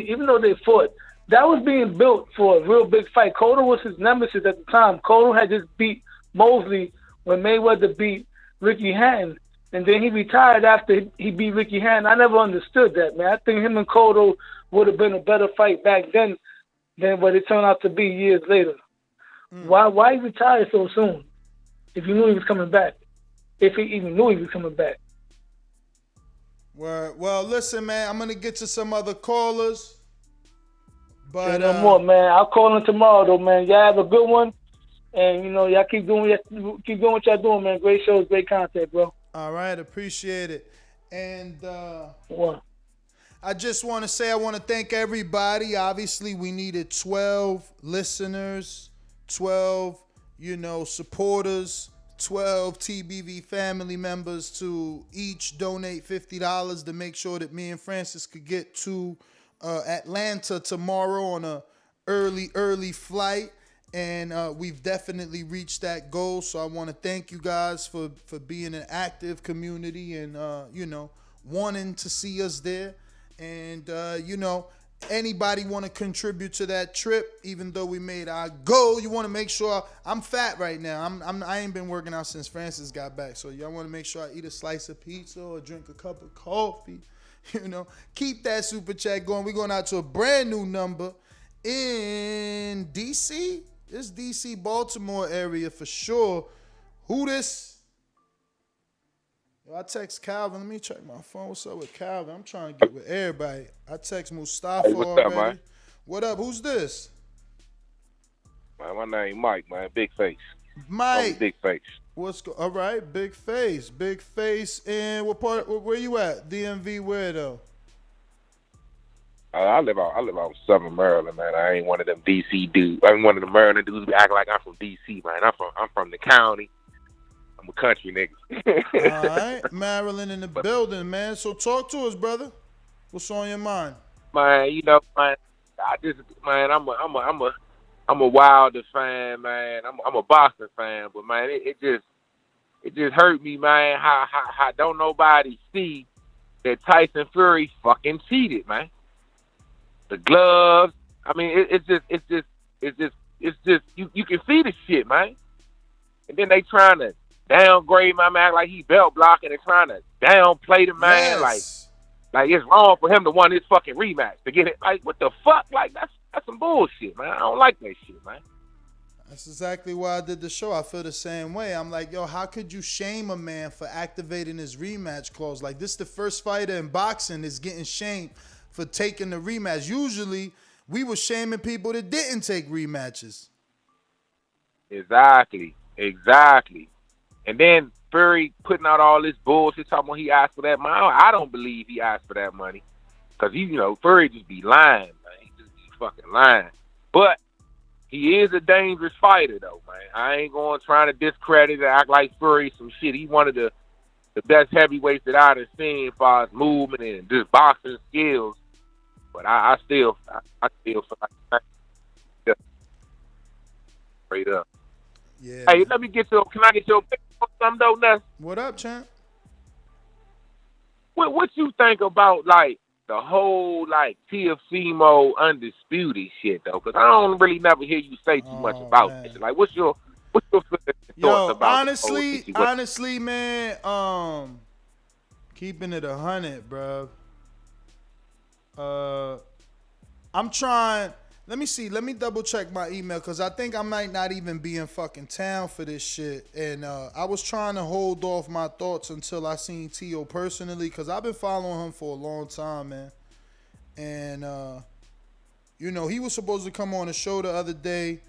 even though they fought, that was being built for a real big fight. Cotto was his nemesis at the time. Cotto had just beat Mosley when Mayweather beat Ricky Hatton, and then he retired after he beat Ricky Hatton. I never understood that, man. I think him and Cotto would have been a better fight back then than what it turned out to be years later. Why he retired so soon if you knew he was coming back? If he even knew he was coming back. Well, listen, man, I'm going to get to some other callers. But no more, man. I'll call him tomorrow, though, man. Y'all have a good one. And, y'all keep doing what y'all doing, man. Great shows, great content, bro. All right, appreciate it. And what? I just want to say I want to thank everybody. Obviously, we needed 12 listeners, 12, supporters, 12 TBV family members to each donate $50 to make sure that me and Francis could get to Atlanta tomorrow on a early flight. And we've definitely reached that goal. So I want to thank you guys for being an active community and, wanting to see us there. And, anybody want to contribute to that trip, even though we made our goal, you want to make sure I'm fat right now. I ain't been working out since Francis got back. So y'all want to make sure I eat a slice of pizza or drink a cup of coffee. Keep that super chat going. We're going out to a brand new number in DC. This DC Baltimore area for sure. Who this? Yo, I text Calvin. Let me check my phone. What's up with Calvin? I'm trying to get with everybody. I text Mustafa what's already. Up, man? What up? Who's this? Man, my name Mike, man. Big Face. Mike. Big Face. All right, Big Face. Big Face. And what part? Where you at? DMV where though? I live out Southern Maryland, man. I ain't one of them DC dudes. I'm one of the Maryland dudes who act like I'm from DC, man. I'm from the county. I'm a country nigga. All right, Maryland in the building, man. So talk to us, brother. What's on your mind? Man, man. I'm a Wilder fan, man. I'm a Boston fan, but man, it just hurt me, man. How don't nobody see that Tyson Fury fucking cheated, man. The gloves. I mean, it's just you can see the shit, man. And then they trying to downgrade my man like he belt blocking and trying to downplay the man. Yes. Like it's wrong for him to win his fucking rematch to get it. Like what the fuck? Like that's some bullshit, man. I don't like that shit, man. That's exactly why I did the show. I feel the same way. I'm like, yo, how could you shame a man for activating his rematch clause? Like, this the first fighter in boxing is getting shamed for taking the rematch. Usually, we were shaming people that didn't take rematches. Exactly. And then Fury putting out all this bullshit talking about he asked for that money. I don't believe he asked for that money. Because, Fury just be lying, man. He just be fucking lying. But he is a dangerous fighter, though, man. I ain't going trying to discredit and act like Fury some shit. He's one of the best heavyweights that I've seen as far as movement and just boxing skills. But I still feel like straight up. Yeah. Hey, can I get your opinion on something, though, Ness? What up, champ? What you think about, like, the whole, like, Teofimo Undisputed shit, though? Because I don't really never hear you say too much about it. Like, what's your thoughts about honestly, man, keeping it 100, bro. I'm trying. Let me see. Let me double check my email because I think I might not even be in fucking town for this shit. And I was trying to hold off my thoughts until I seen T.O. personally because I've been following him for a long time, man. And, he was supposed to come on the show the other day,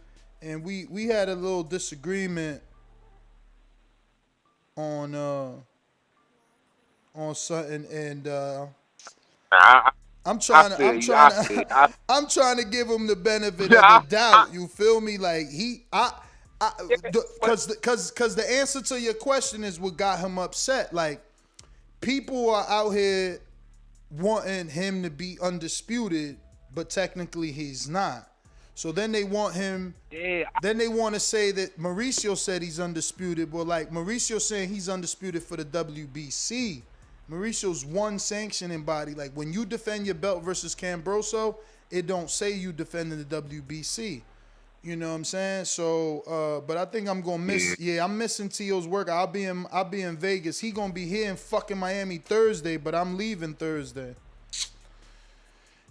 and we had a little disagreement on something, and I'm trying to give him the benefit of the doubt. You feel me? Like because the answer to your question is what got him upset. Like, people are out here wanting him to be undisputed, but technically he's not. So then they want him. Yeah. Then they want to say that Mauricio said he's undisputed. Well, like, Mauricio saying he's undisputed for the WBC. Mauricio's one sanctioning body. Like, when you defend your belt versus Cambroso, it don't say you defending the WBC. You know what I'm saying? So, but I think I'm gonna miss. Yeah, I'm missing T.O.'s work. I'll be in Vegas. He gonna be here in fucking Miami Thursday, but I'm leaving Thursday.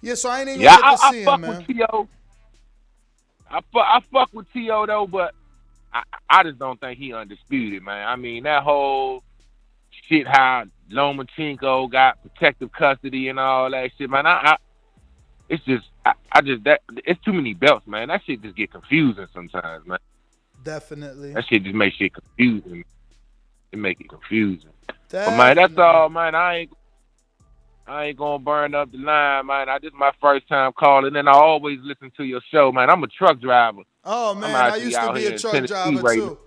Yeah, so I ain't even get to see him, man. I fuck with T.O. though, but I just don't think he undisputed, man. I mean, that whole shit how Lomachenko got protective custody and all that shit, man. It's too many belts, man. That shit just get confusing sometimes, man. Definitely. That shit just makes shit confusing. It make it confusing. Definitely. But man, that's all, man. I ain't gonna burn up the line, man. This is my first time calling, and I always listen to your show, man. I'm a truck driver. Oh man, I used to be a truck driver too.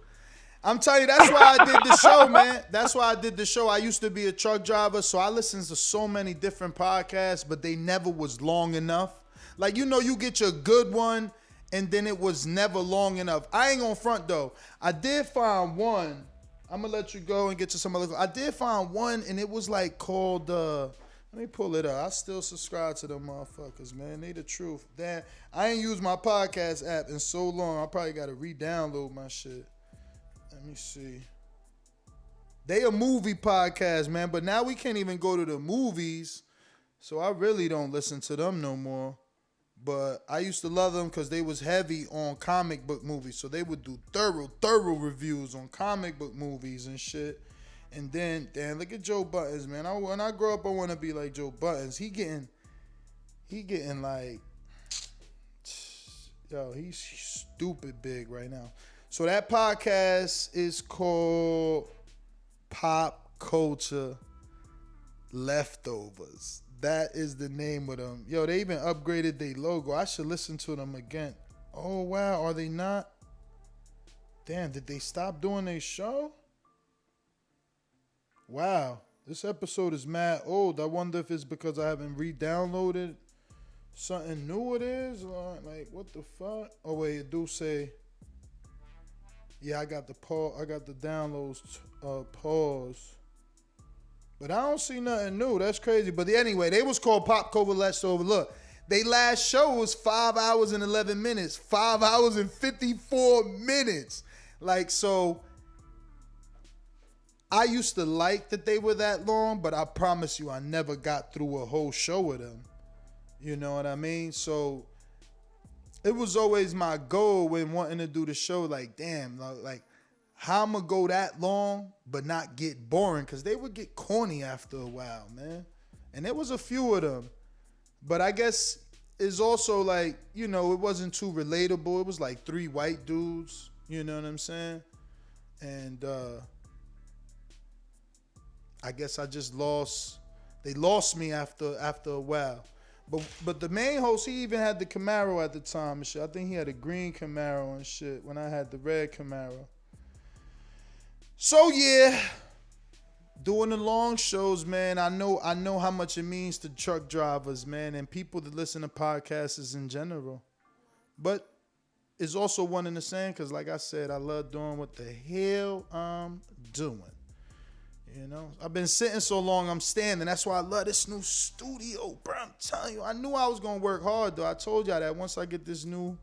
I'm telling you, that's why I did the show, man. That's why I did the show. I used to be a truck driver, so I listened to so many different podcasts, but they never was long enough. Like, you get your good one, and then it was never long enough. I ain't gonna front, though. I did find one. I'm gonna let you go and get to some other. I did find one, and it was like called, let me pull it up. I still subscribe to them motherfuckers, man. They the truth. Damn, I ain't used my podcast app in so long. I probably got to re-download my shit. Let me see. They a movie podcast, man, but now we can't even go to the movies, so I really don't listen to them no more. But I used to love them because they was heavy on comic book movies, so they would do thorough reviews on comic book movies and shit. And then, damn, look at Joe Buttons, man. When I grow up, I want to be like Joe Buttons. He getting like, yo, he's stupid big right now. So that podcast is called Pop Culture Leftovers. That is the name of them. Yo, they even upgraded their logo. I should listen to them again. Oh, wow. Are they not? Damn, did they stop doing their show? Wow. This episode is mad old. I wonder if it's because I haven't re-downloaded something new it is. Like, what the fuck? Oh, wait, it do say... Yeah, I got the downloads pause. But I don't see nothing new. That's crazy. But anyway, they was called Pop Culture Leftovers. Look, they last show was 5 hours and 11 minutes. 5 hours and 54 minutes. Like, so I used to like that they were that long, but I promise you I never got through a whole show with them. You know what I mean? So it was always my goal when wanting to do the show. Like, damn, like how I'm gonna go that long but not get boring, because they would get corny after a while, man. And there was a few of them, but I guess it's also like, you know, it wasn't too relatable. It was like 3 white dudes, you know what I'm saying? And I guess I just lost. They lost me after a while. But the main host, he even had the Camaro at the time and shit. I think he had a green Camaro and shit when I had the red Camaro. So yeah, doing the long shows, man. I know how much it means to truck drivers, man, and people that listen to podcasts in general. But it's also one and the same, because like I said, I love doing what the hell I'm doing. You know, I've been sitting so long, I'm standing. That's why I love this new studio, bro. I'm telling you, I knew I was going to work hard, though. I told y'all that once I get this new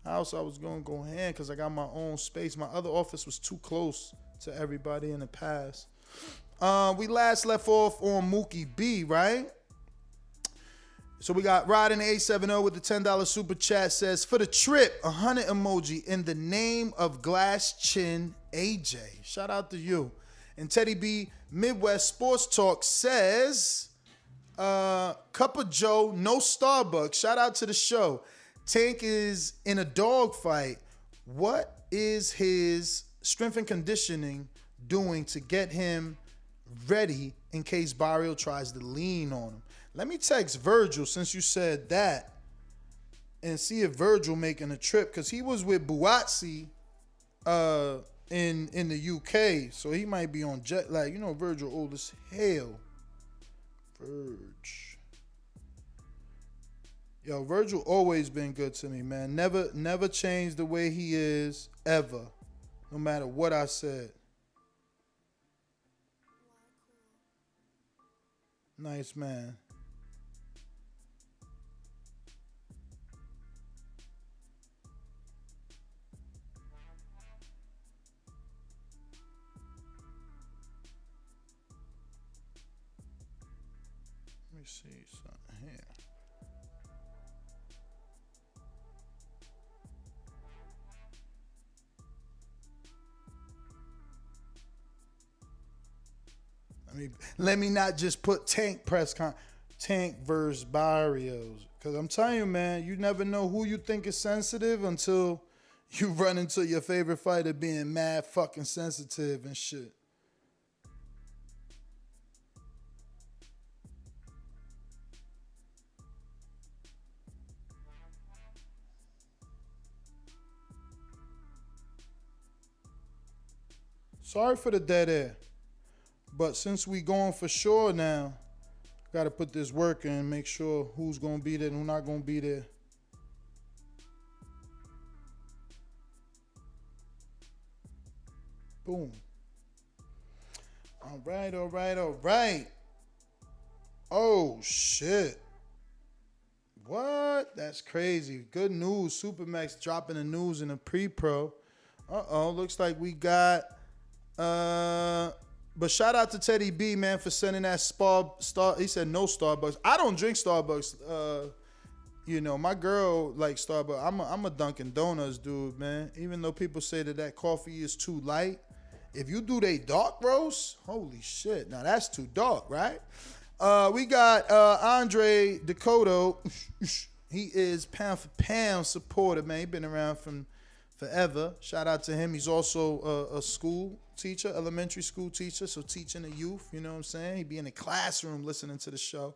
house, I was going to go hand, because I got my own space. My other office was too close to everybody in the past. We last left off on Mookie B, right? So we got Riding 870 with the $10 super chat, says, for the trip, 100 emoji in the name of Glass Chin AJ. Shout out to you. And Teddy B Midwest Sports Talk says, Cup of Joe, no Starbucks. Shout out to the show. Tank is in a dog fight. What is his strength and conditioning doing to get him ready in case Barrio tries to lean on him? Let me text Virgil since you said that and see if Virgil making a trip, because he was with Buatsi in the UK, so he might be on jet lag. You know, Virgil old as hell. Virgil always been good to me, man. Never changed the way he is ever, no matter what I said. Nice man. Let me see something here. Let me not just put Tank versus Barrios, because I'm telling you, man, you never know who you think is sensitive until you run into your favorite fighter being mad fucking sensitive and shit. Sorry for the dead air. But since we going for sure now, got to put this work in and make sure who's going to be there and who's not going to be there. Boom. All right. Oh, shit. What? That's crazy. Good news. Supermax dropping the news in the pre-pro. Looks like we got... But shout out to Teddy B, man, for sending that he said no Starbucks. I don't drink Starbucks. You know, my girl likes Starbucks. I'm a Dunkin' Donuts dude, man. Even though people say that coffee is too light. If you do they dark roast, holy shit. Now that's too dark, right? We got Andre Dakota. He is pound for pound supporter, man. He been around from forever. Shout out to him. He's also a school teacher, elementary school teacher, so teaching the youth, you know what I'm saying? He'd be in the classroom listening to the show.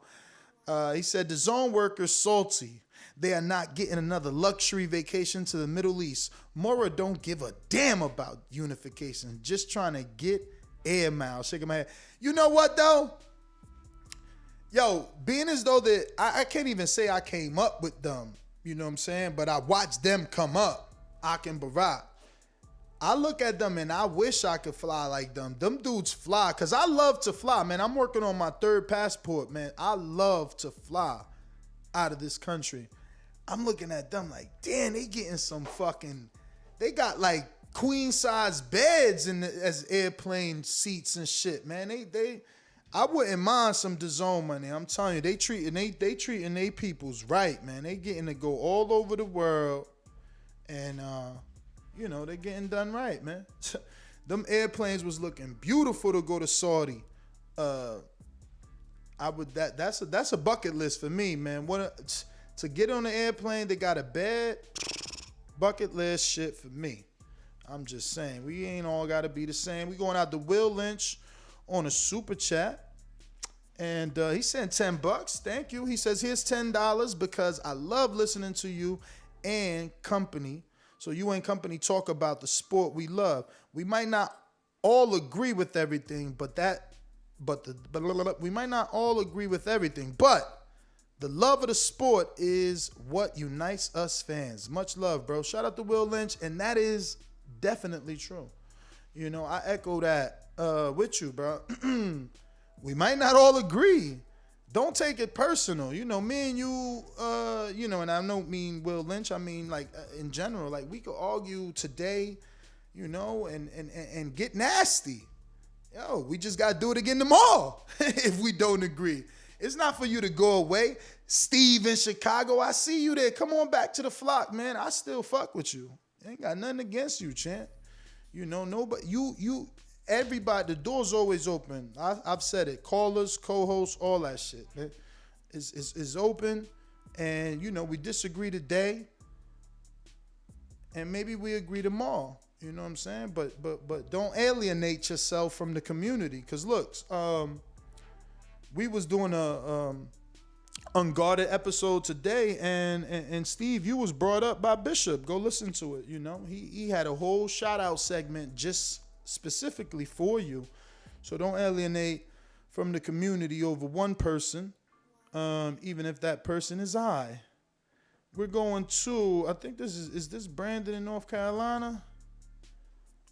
He said, the zone workers salty. They are not getting another luxury vacation to the Middle East. Mora don't give a damn about unification. Just trying to get air miles. Shaking my head. You know what, though? Yo, being as though that I can't even say I came up with them, you know what I'm saying? But I watched them come up. Ak and Barak. I look at them and I wish I could fly like them. Them dudes fly, because I love to fly, man. I'm working on my 3rd passport, man. I love to fly out of this country. I'm looking at them like, damn, they getting some fucking... They got like queen-size beds as airplane seats and shit, man. I wouldn't mind some DAZN money. I'm telling you, they treating they peoples right, man. They getting to go all over the world, and they getting done right, man. Them airplanes was looking beautiful to go to Saudi. That's a bucket list for me, man. To get on the airplane, they got a bed. Bucket list shit for me. I'm just saying, we ain't all got to be the same. We going out to Will Lynch on a super chat, and he sent $10. Thank you. He says, here's $10 because I love listening to you and company. So you and company talk about the sport we love. We might not all agree with everything, we might not all agree with everything, but the love of the sport is what unites us fans. Much love, bro. Shout out to Will Lynch, and that is definitely true. I echo that with you, bro. We might not all agree. Don't take it personal. Me and you, and I don't mean Will Lynch. I mean, like, in general, like, we could argue today, and get nasty. Yo, we just got to do it again tomorrow if we don't agree. It's not for you to go away. Steve in Chicago, I see you there. Come on back to the flock, man. I still fuck with you. Ain't got nothing against you, champ. Nobody, everybody, the door's always open. I've said it. Callers, co-hosts, all that shit, man. Is open, and we disagree today, and maybe we agree tomorrow. You know what I'm saying? But don't alienate yourself from the community. Cause look, we was doing a Unguarded episode today, and Steve, you was brought up by Bishop. Go listen to it. He had a whole shout out segment just specifically for you. So don't alienate from the community over one person, even if that person is I. We're going to, I think is this Brandon in North Carolina?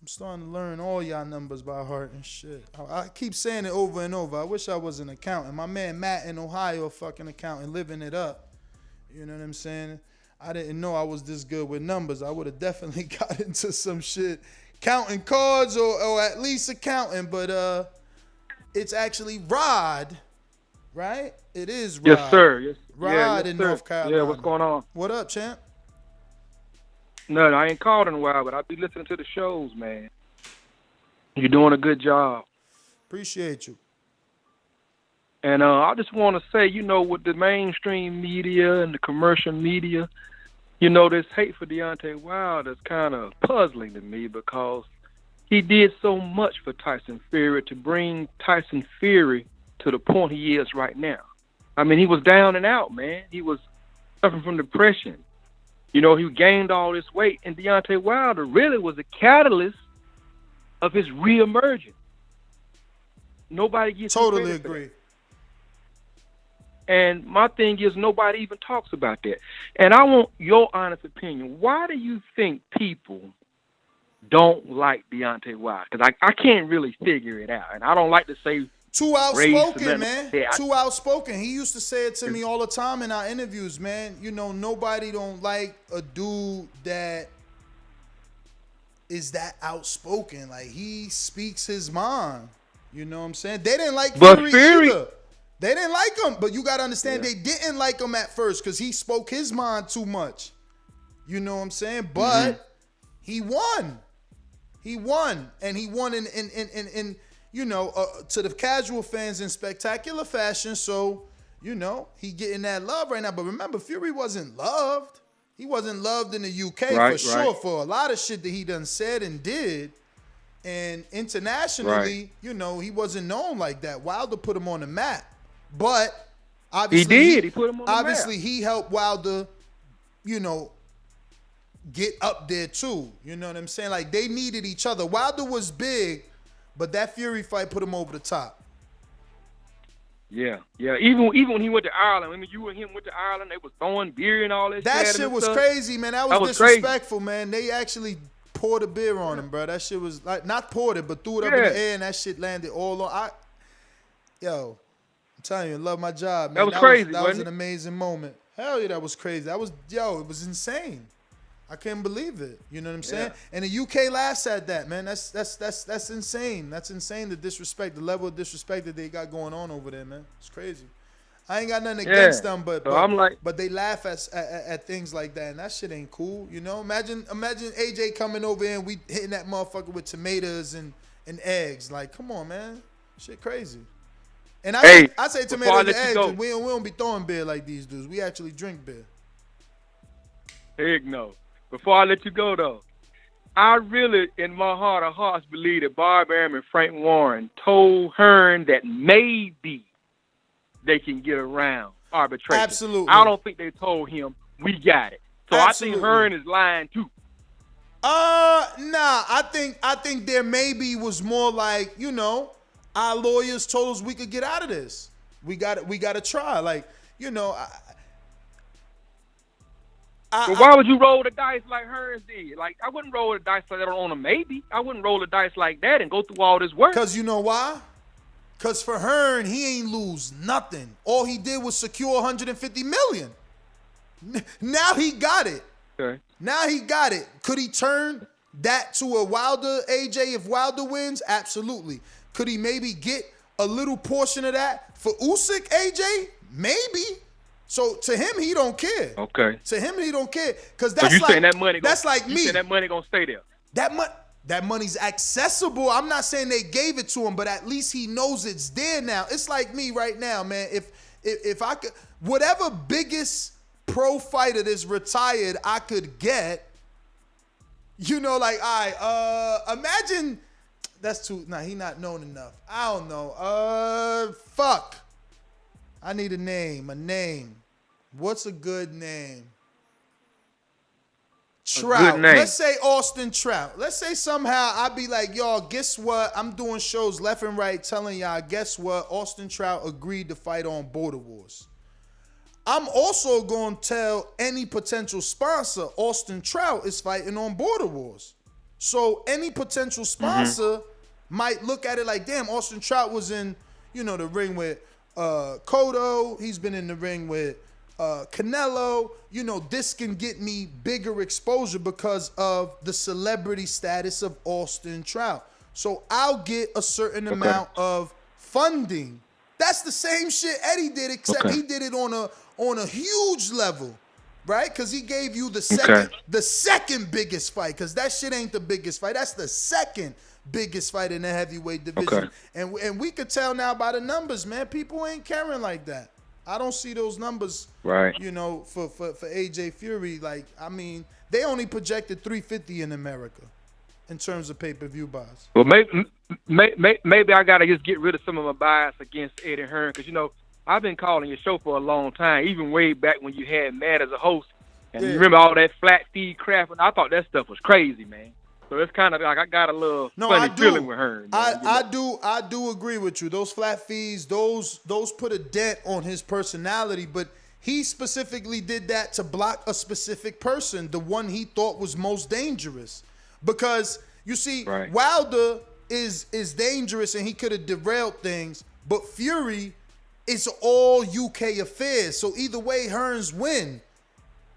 I'm starting to learn all y'all numbers by heart and shit. I keep saying it over and over. I wish I was an accountant. My man Matt in Ohio, a fucking accountant, living it up. You know what I'm saying? I didn't know I was this good with numbers. I would have definitely got into some shit, counting cards or at least accounting. But it's actually Rod, right? It is Rod. Yes, sir. Yes, Rod in North Carolina. Yeah, what's going on? What up, champ? Nothing. I ain't called in a while, but I be listening to the shows, man. You're doing a good job. Appreciate you. And I just want to say, with the mainstream media and the commercial media, this hate for Deontay Wilder is kind of puzzling to me because he did so much for Tyson Fury to bring Tyson Fury to the point he is right now. I mean, he was down and out, man. He was suffering from depression. He gained all this weight, and Deontay Wilder really was a catalyst of his reemergence. Nobody gets totally agree. And my thing is, nobody even talks about that. And I want your honest opinion. Why do you think people don't like Deontay Wilder? Because I can't really figure it out, and I don't like to say. Too outspoken, man. Too outspoken. He used to say it to me all the time in our interviews, man. Nobody don't like a dude that is that outspoken. Like, he speaks his mind. You know what I'm saying? They didn't like Fury either. They didn't like him. But you got to understand, they didn't like him at first because he spoke his mind too much. You know what I'm saying? But he won. He won. And he won in to the casual fans in spectacular fashion. So, he getting that love right now. But remember, Fury wasn't loved. He wasn't loved in the UK sure for a lot of shit that he done said and did. And internationally, he wasn't known like that. Wilder put him on the map. But obviously he did. He put him on the map. Obviously, he helped Wilder, get up there too. You know what I'm saying? Like, they needed each other. Wilder was big, but that Fury fight put him over the top. Yeah. Even when he went to Ireland, I mean, you and him went to Ireland, they was throwing beer and all that. That shit was crazy, man. That was disrespectful, crazy. Man. They actually poured a beer on him, bro. That shit was like, not poured it, but threw it up in the air, and that shit landed all on. I'm telling you, I love my job, man. That was crazy. That was an amazing moment. Hell yeah, that was crazy. It was insane. I couldn't believe it. You know what I'm saying? And the UK laughs at that, man. That's insane. That's insane. The disrespect, the level of disrespect that they got going on over there, man. It's crazy. I ain't got nothing against them, but they laugh at things like that, and that shit ain't cool. You know, imagine AJ coming over here and we hitting that motherfucker with tomatoes and eggs. Like, come on, man, shit crazy. And I say tomatoes and eggs, and we don't be throwing beer like these dudes. We actually drink beer. Heck no. Before I let you go though, I really, in my heart of hearts, believe that Bob Arum and Frank Warren told Hearn that maybe they can get around arbitration. Absolutely. I don't think they told him we got it. So Absolutely. I think Hearn is lying too. Nah. I think there maybe was more like, you know, our lawyers told us we could get out of this. We got to try. Like, you know. But why would you roll the dice like Hearns did? Like, I wouldn't roll the dice like that on a maybe. I wouldn't roll the dice like that and go through all this work. Because you know why? Because for Hearn, he ain't lose nothing. All he did was secure $150 million. Now he got it. Okay. Now he got it. Could he turn that to a Wilder AJ if Wilder wins? Absolutely. Could he maybe get a little portion of that for Usyk AJ? Maybe. So to him, he don't care. Okay. To him, he don't care. Because that's so you saying that money that's like me. You saying that money gonna stay there? That money's accessible. I'm not saying they gave it to him, but at least he knows it's there now. It's like me right now, man. If I could, whatever biggest pro fighter that's retired I could get, you know, like, all right, imagine that's too. Nah, he not known enough. I don't know. Fuck. I need a name. What's a good name? Trout. Good name. Let's say Austin Trout. Let's say somehow I'd be like, y'all, guess what? I'm doing shows left and right telling y'all, guess what? Austin Trout agreed to fight on Border Wars. I'm also going to tell any potential sponsor Austin Trout is fighting on Border Wars. So any potential sponsor might look at it like, damn, Austin Trout was in, you know, the ring with Cotto. He's been in the ring with Canelo. You know, this can get me bigger exposure because of the celebrity status of Austin Trout. So I'll get a certain amount of funding. That's the same shit Eddie did, except he did it on a huge level, right? Because he gave you the second biggest fight. Because that shit ain't the biggest fight. That's the second biggest fight in the heavyweight division. And we could tell now by the numbers, man. People ain't caring like that. I don't see those numbers, you know, for AJ Fury. Like, I mean, they only projected 350 in America in terms of pay-per-view buys. Well, maybe I got to just get rid of some of my bias against Eddie Hearn because, you know, I've been calling your show for a long time, even way back when you had Matt as a host. And you remember all that flat feed crap? And I thought that stuff was crazy, man. So it's kind of like I got a little funny feeling with her. I do agree with you. Those flat fees, those put a dent on his personality, but he specifically did that to block a specific person, the one he thought was most dangerous. Because you see, Wilder is dangerous and he could have derailed things, but Fury is all UK affairs. So either way, Hearns win.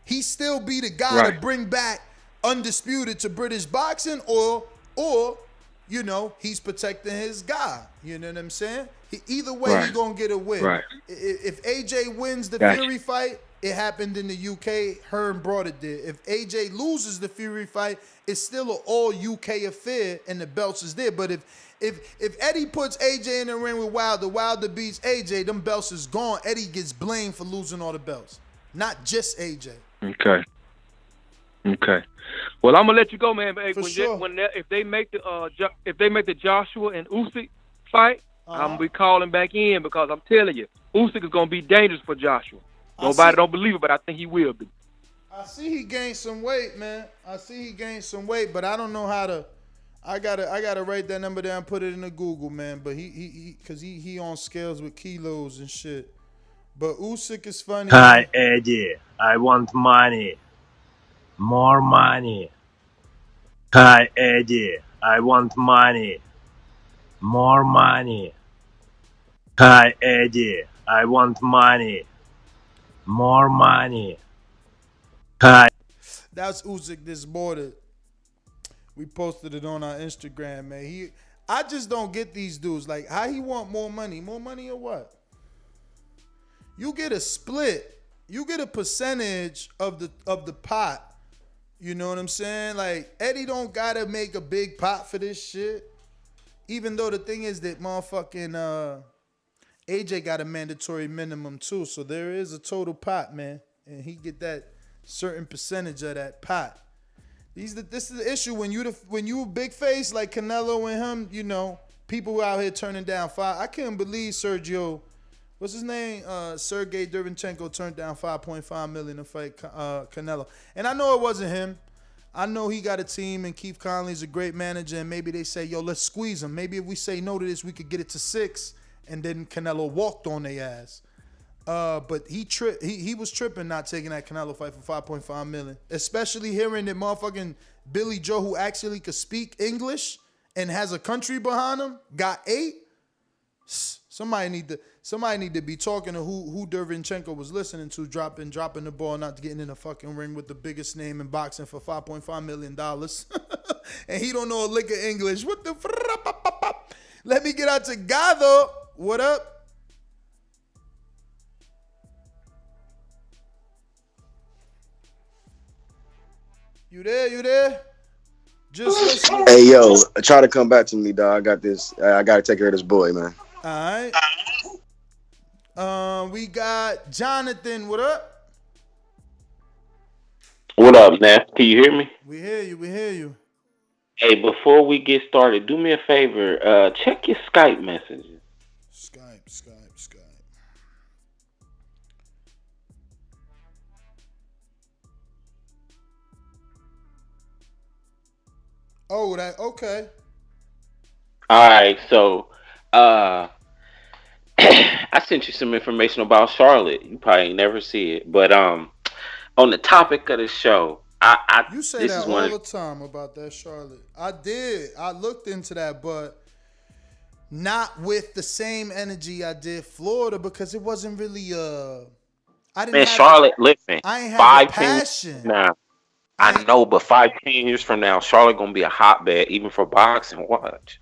He still be the guy to bring back Undisputed to British boxing, or you know, he's protecting his guy. You know what I'm saying? Either way, he's gonna get a win. If AJ wins the Fury fight, it happened in the UK. Hearn brought it there. If AJ loses the Fury fight, it's still an all UK affair, and the belts is there. But if Eddie puts AJ in the ring with Wilder beats AJ, them belts is gone. Eddie gets blamed for losing all the belts, not just AJ. Okay. Well, I'm gonna let you go, man. But if they make the Joshua and Usyk fight, I'm gonna be calling back in because I'm telling you, Usyk is gonna be dangerous for Joshua. Nobody don't believe it, but I think he will be. I see he gained some weight, man. But I don't know how to. I gotta write that number down, put it in the Google, man. But he on scales with kilos and shit. But Usyk is funny. Hi, Eddie. I want money. More money. Hi, Eddie. I want money. More money. Hi, Eddie. I want money. More money. Hi. That's Usyk this morning. We posted it on our Instagram, man. I just don't get these dudes. Like, how he want more money? More money or what? You get a split. You get a percentage of the pot. You know what I'm saying? Like, Eddie don't gotta make a big pot for this shit. Even though the thing is that motherfucking AJ got a mandatory minimum too. So there is a total pot, man. And he get that certain percentage of that pot. This is the issue when you a big face like Canelo and him, you know, people out here turning down five. I couldn't believe Sergio, what's his name? Sergey Derevchenko turned down $5.5 million to fight Canelo. And I know it wasn't him. I know he got a team and Keith Conley's a great manager and maybe they say, yo, let's squeeze him. Maybe if we say no to this, we could get it to 6 and then Canelo walked on their ass. But he was tripping not taking that Canelo fight for $5.5 million. Especially hearing that motherfucking Billy Joe, who actually could speak English and has a country behind him, got 8. Somebody need to be talking to who Derevchenko was listening to, dropping the ball, not getting in a fucking ring with the biggest name in boxing for $5.5 million. And he don't know a lick of English. What the? Let me get out to Gado. What up? You there? Just listening. Hey, yo, try to come back to me, dog. I got this. I got to take care of this boy, man. All right. We got Jonathan. What up? What up, Nath? Can you hear me? We hear you. Hey, before we get started, do me a favor. Check your Skype messages. Skype. Oh, that okay. All right, so I sent you some information about Charlotte. You probably ain't never see it, but on the topic of the show, you say that all the time about that Charlotte. I did. I looked into that, but not with the same energy I did Florida because it wasn't really I didn't. Man, Charlotte, listen. I ain't have the passion. Now, I know, but 5-10 years from now, Charlotte gonna be a hotbed even for boxing. Watch.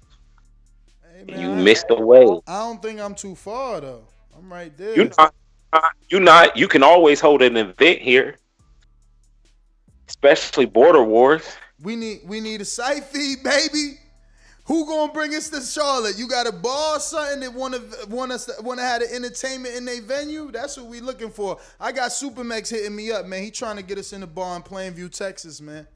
Hey, man, you missed the way. I don't think I'm too far though. I'm right there. You're not. You can always hold an event here, especially Border Wars. We need a site feed, baby. Who gonna bring us to Charlotte? You got a bar or something that want to have the entertainment in their venue? That's what we looking for. I got Supermax hitting me up, man. He trying to get us in the bar in Plainview, Texas, man.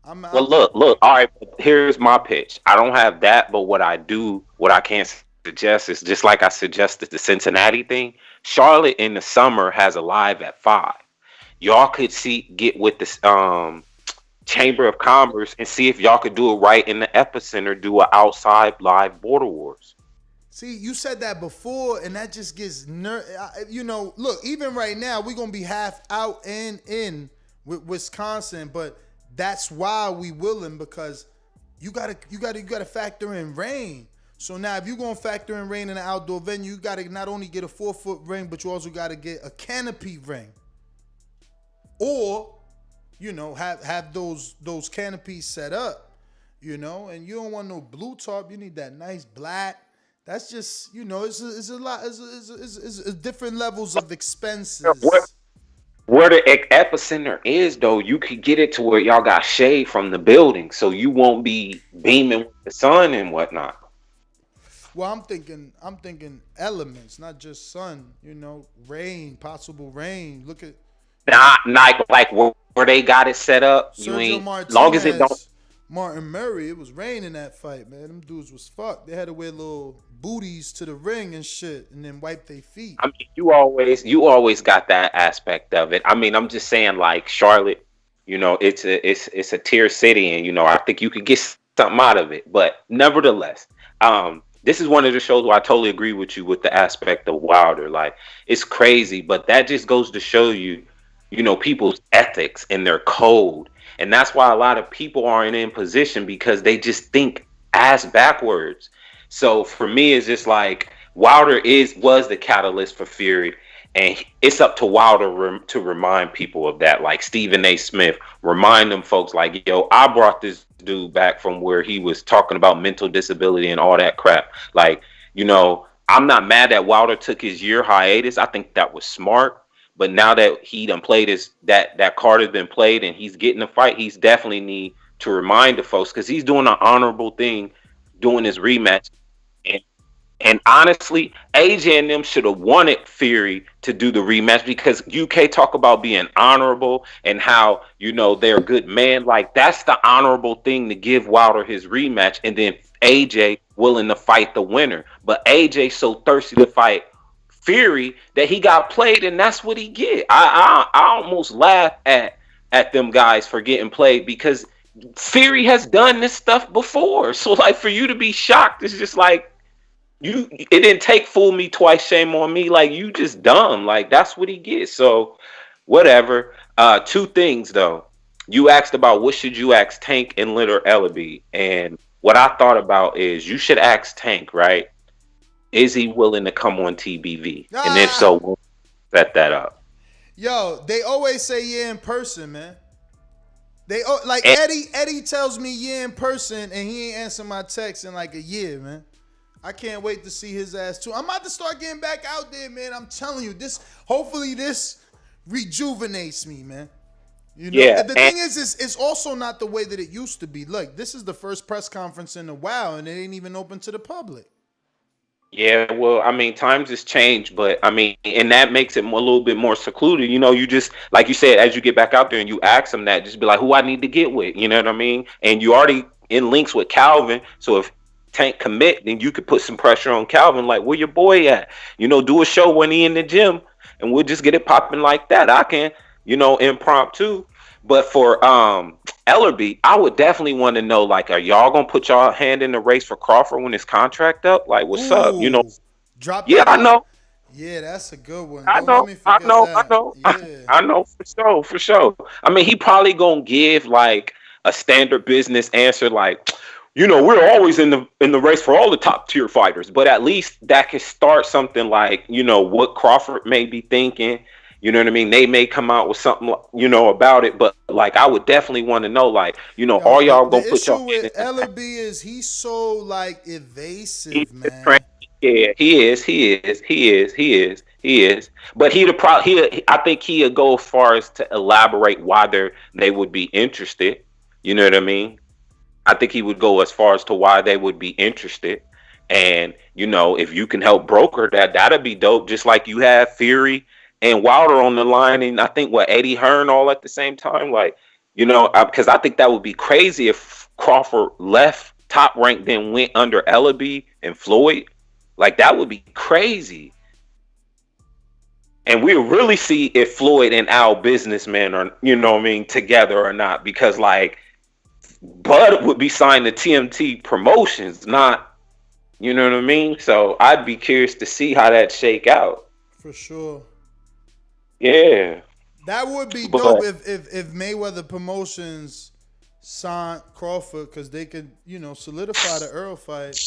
Look. All right, here's my pitch. I don't have that, but what I can suggest is just like I suggested the Cincinnati thing. Charlotte in the summer has a live at 5. Y'all could get with this Chamber of Commerce and see if y'all could do it right in the epicenter, do an outside live Border Wars. See, you said that before, and that just gets look, even right now, we're gonna be half out and in with Wisconsin, but that's why we willing, because you gotta factor in rain. So now if you're gonna factor in rain in an outdoor venue, you gotta not only get a 4-foot ring, but you also gotta get a canopy ring. Or have those canopies set up, and you don't want no blue top. You need that nice black. That's just, it's a lot. It's different levels of expenses. Where the epicenter is, though, you could get it to where y'all got shade from the building, so you won't be beaming with the sun and whatnot. Well, I'm thinking elements, not just sun. Rain, possible rain. Look at. Not like where they got it set up. Sergio Martinez, long as it don't. Martin Murray, it was raining that fight, man. Them dudes was fucked. They had to wear little booties to the ring and shit, and then wipe their feet. I mean, you always got that aspect of it. I mean, I'm just saying, like Charlotte, it's a tier city, and I think you could get something out of it. But nevertheless, this is one of the shows where I totally agree with you with the aspect of Wilder. Like, it's crazy, but that just goes to show you. People's ethics and their code. And that's why a lot of people aren't in position, because they just think ass backwards. So for me, it's just like Wilder was the catalyst for Fury. And it's up to Wilder to remind people of that. Like Stephen A. Smith, remind them folks like, yo, I brought this dude back from where he was talking about mental disability and all that crap. Like, you know, I'm not mad that Wilder took his year hiatus. I think that was smart. But now that he done played that card has been played and he's getting a fight, he's definitely need to remind the folks, because he's doing an honorable thing doing his rematch. And honestly, AJ and them should have wanted Fury to do the rematch, because UK talk about being honorable and how, you know, they're a good man. Like, that's the honorable thing to give Wilder his rematch, and then AJ willing to fight the winner. But AJ so thirsty to fight Fury that he got played, and that's what he get. I almost laugh at them guys for getting played, because Fury has done this stuff before. So like, for you to be shocked, it's just like, it didn't take fool me twice, shame on me. Like, you just dumb. Like, that's what he gets. So whatever. Two things though. You asked about what should you ask Tank and Litter Ellaby, and what I thought about is you should ask Tank, right? Is he willing to come on TBV? And if so, we'll set that up. Yo, they always say yeah in person, man. They like Eddie tells me yeah in person, and he ain't answered my text in like a year, man. I can't wait to see his ass too. I'm about to start getting back out there, man. I'm telling you, hopefully this rejuvenates me, man. You know, yeah, the thing is it's also not the way that it used to be. Look, this is the first press conference in a while, and it ain't even open to the public. Yeah, well, I mean, times has changed, but I mean, and that makes it a little bit more secluded. You know, you just, like you said, as you get back out there and you ask them that, just be like, who I need to get with, you know what I mean? And you already in links with Calvin, so if Tank commit, then you could put some pressure on Calvin, like, where your boy at? You know, do a show when he in the gym, and we'll just get it popping like that. I can, you know, impromptu. But for Ellerby, I would definitely want to know, like, are y'all gonna put y'all hand in the race for Crawford when his contract up? Like, what's up? You know, drop. Yeah, I know. Yeah, that's a good one. I know. Yeah. I know for sure. I mean, he probably gonna give like a standard business answer, like, you know, we're always in the race for all the top tier fighters, but at least that could start something like, you know, what Crawford may be thinking. You know what I mean? They may come out with something, you know, about it, but like, I would definitely want to know, like, you know, are y'all gonna put y'all? The issue with Ellerby is he's so like evasive, man. Yeah, he is. But I think he'd go as far as to elaborate why they would be interested. You know what I mean? I think he would go as far as to why they would be interested. And, you know, if you can help broker that, that'd be dope. Just like you have Fury and Wilder on the line, and I think Eddie Hearn all at the same time. Like, you know, because I think that would be crazy if Crawford left top rank, then went under Ellerby and Floyd. Like, that would be crazy. And we'll really see if Floyd and Al businessmen are, you know what I mean, together or not. Because, like, Bud would be signed to TMT Promotions, not, you know what I mean? So I'd be curious to see how that shake out. For sure. Yeah. That would be dope if Mayweather Promotions signed Crawford, because they could, you know, solidify the Earl fight.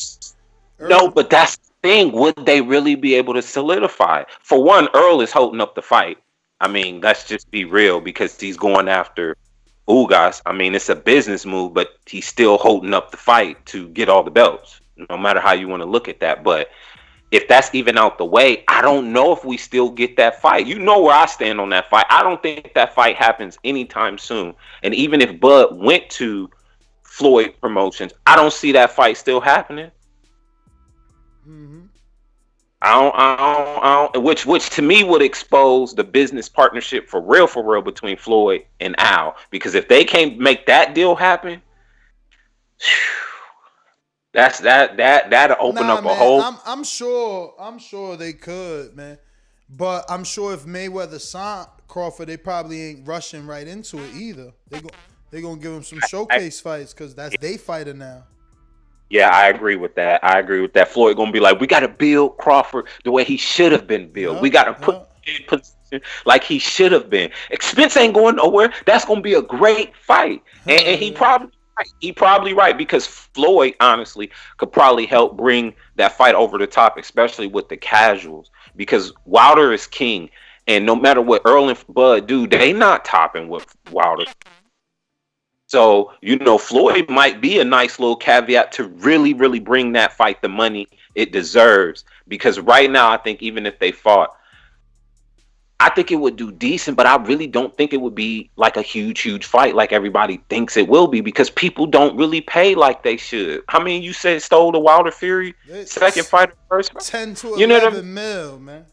No, but that's the thing. Would they really be able to solidify? For one, Earl is holding up the fight. I mean, let's just be real, because he's going after Ugas. I mean, it's a business move, but he's still holding up the fight to get all the belts, no matter how you want to look at that. But if that's even out the way, I don't know if we still get that fight. You know where I stand on that fight. I don't think that fight happens anytime soon. And even if Bud went to Floyd Promotions, I don't see that fight still happening. Mm-hmm. I don't, which to me would expose the business partnership for real between Floyd and Al. Because if they can't make that deal happen, that'll open up a whole. I'm sure they could, man. But I'm sure if Mayweather signed Crawford, they probably ain't rushing right into it either. They gonna give him some showcase fights, because that's they fighter now. Yeah, I agree with that. Floyd gonna be like, we gotta build Crawford the way he should have been built. We gotta put him in position like he should have been. Spence ain't going nowhere. That's gonna be a great fight, and he probably right, because Floyd honestly could probably help bring that fight over the top, especially with the casuals. because Wilder is king, and no matter what Earl and Bud do, they not topping with Wilder. So, Floyd might be a nice little caveat to really, really bring that fight the money it deserves. Because right now, I think even if they fought, I think it would do decent, but I really don't think it would be like a huge, huge fight like everybody thinks it will be, because people don't really pay like they should. I mean, you said stole the Wilder Fury second fight, first 10 to 11 mil, man.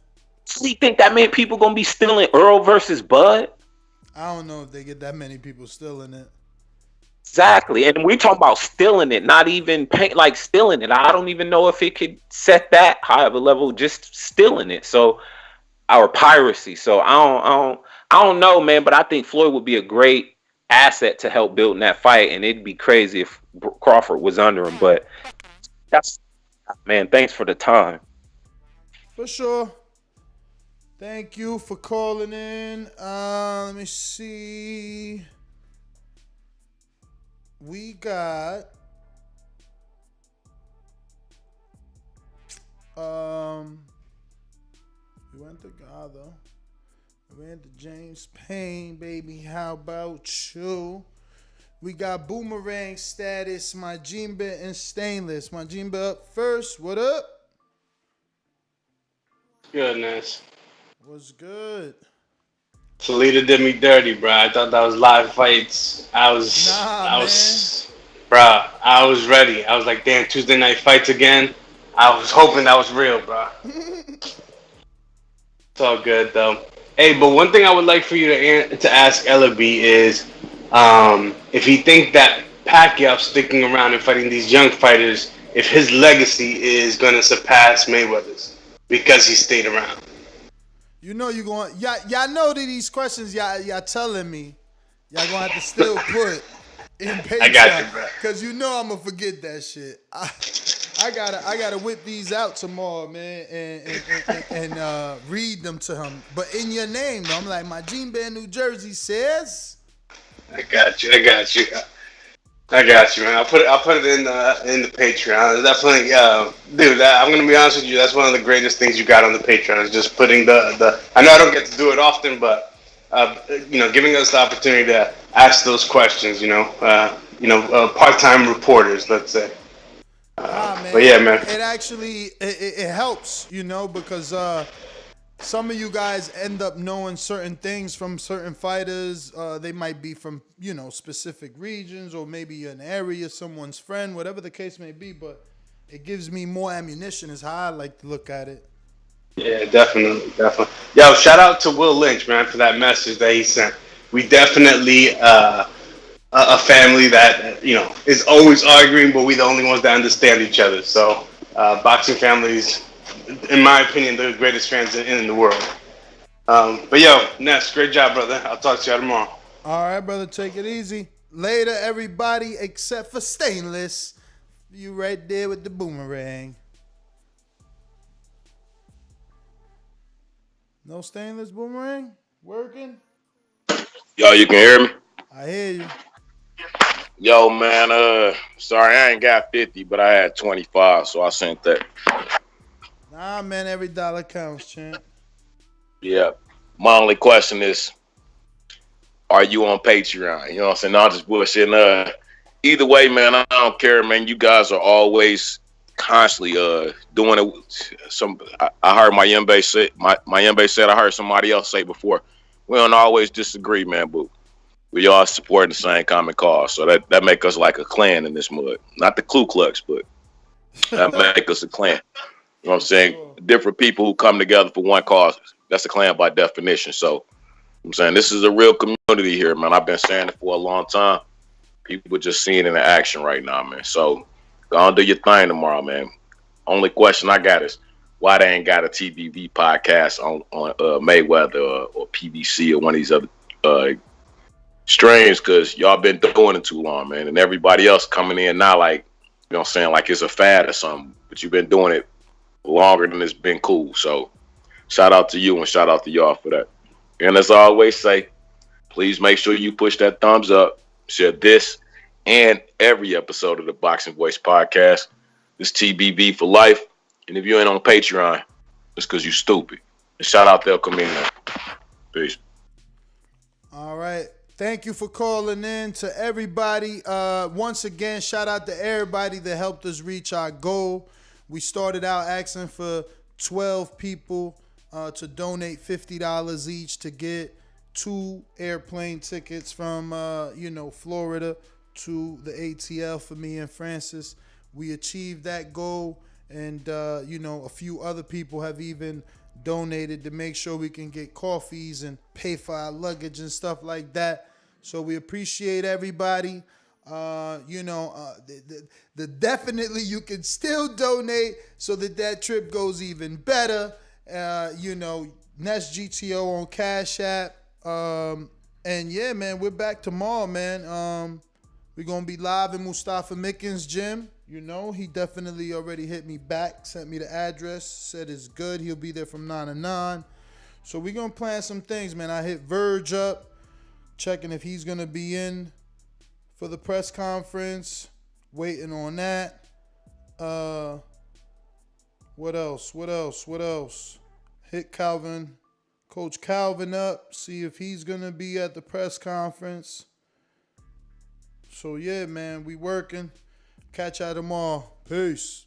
So you think that meant people gonna be stealing Earl versus Bud? I don't know if they get that many people stealing it. Exactly, and we talking about stealing it, not even like stealing it. I don't even know if it could set that high of a level, just stealing it. So, our piracy. So I don't know, man. But I think Floyd would be a great asset to help build in that fight, and it'd be crazy if Crawford was under him. But man, thanks for the time. For sure. Thank you for calling in. Let me see. We got we went to Gather. We went to James Payne, baby. How about you? We got Boomerang Status, Majimba, and Stainless. Majimba up first. What up? Goodness. What's good? Toledo did me dirty, bro. I thought that was live fights. I was ready. I was like, damn, Tuesday night fights again. I was hoping that was real, bro. It's all good though. Hey, but one thing I would like for you to ask Ellaby is, if he think that Pacquiao sticking around and fighting these young fighters, if his legacy is gonna surpass Mayweather's because he stayed around. You know you going. Y'all know that these questions y'all telling me, y'all gonna have to still put in Patreon. I got you, bro. Cause you know I'm gonna forget that shit. I gotta whip these out tomorrow, man, and read them to him. But in your name, though, I'm like, my Gene Band, New Jersey says. I got you, man. I'll put it in the Patreon. Definitely, dude. I'm gonna be honest with you. That's one of the greatest things you got on the Patreon is just putting the. I know I don't get to do it often, but giving us the opportunity to ask those questions. Part-time reporters, let's say. Man, but yeah, man. It actually it helps, because some of you guys end up knowing certain things from certain fighters. They might be from, specific regions or maybe an area, someone's friend, whatever the case may be. But it gives me more ammunition is how I like to look at it. Yeah, definitely. Yo, shout out to Will Lynch, man, for that message that he sent. We definitely a family that, is always arguing, but we're the only ones that understand each other. So boxing families, in my opinion, they're the greatest fans in the world. But yo, Ness, great job, brother. I'll talk to you tomorrow. All right, brother. Take it easy. Later, everybody, except for Stainless. You right there with the boomerang. No Stainless boomerang? Working? Yo, you can hear me? I hear you. Yo, man, sorry, I ain't got 50, but I had 25, so I sent that. Nah, man, every dollar counts, champ. Yeah. My only question is, are you on Patreon? You know what I'm saying? No, I'm just bullshitting. Either way, man, I don't care, man. You guys are always constantly doing it. I heard my young base said, I heard somebody else say before, we don't always disagree, man, but we all supporting the same common cause. So that make us like a clan in this mud. Not the Ku Klux, but that make us a clan. You know what I'm saying? Different people who come together for one cause. That's a clan by definition. So I'm saying this is a real community here, man. I've been saying it for a long time. People just seeing it in action right now, man. So go on, do your thing tomorrow, man. Only question I got is why they ain't got a TBV podcast on Mayweather or PBC or one of these other streams, because y'all been doing it too long, man. And everybody else coming in now like, you know what I'm saying, like it's a fad or something. But you've been doing it longer than it's been cool. So shout out to you and shout out to y'all for that. And as I always say, please make sure you push that thumbs up, share this and every episode of the Boxing Voice podcast. This TBV for life. And if you ain't on Patreon, It's because you stupid. And shout out to El Camino. Peace. All right. Thank you for calling in to everybody. Once again, shout out to everybody that helped us reach our goal. We started out asking for 12 people to donate $50 each to get 2 airplane tickets from, Florida to the ATL for me and Francis. We achieved that goal, and, a few other people have even donated to make sure we can get coffees and pay for our luggage and stuff like that. So we appreciate everybody. Definitely you can still donate so that trip goes even better. Nest GTO on Cash App. And yeah, man, we're back tomorrow, man. We're going to be live in Mustafa Mickens' gym. He definitely already hit me back, sent me the address, said it's good. He'll be there from 9 to 9. So we're going to plan some things, man. I hit Verge up, checking if he's going to be in for the press conference. Waiting on that. What else? Hit Coach Calvin up, see if he's going to be at the press conference. So yeah, man, we working. Catch y'all tomorrow. Peace.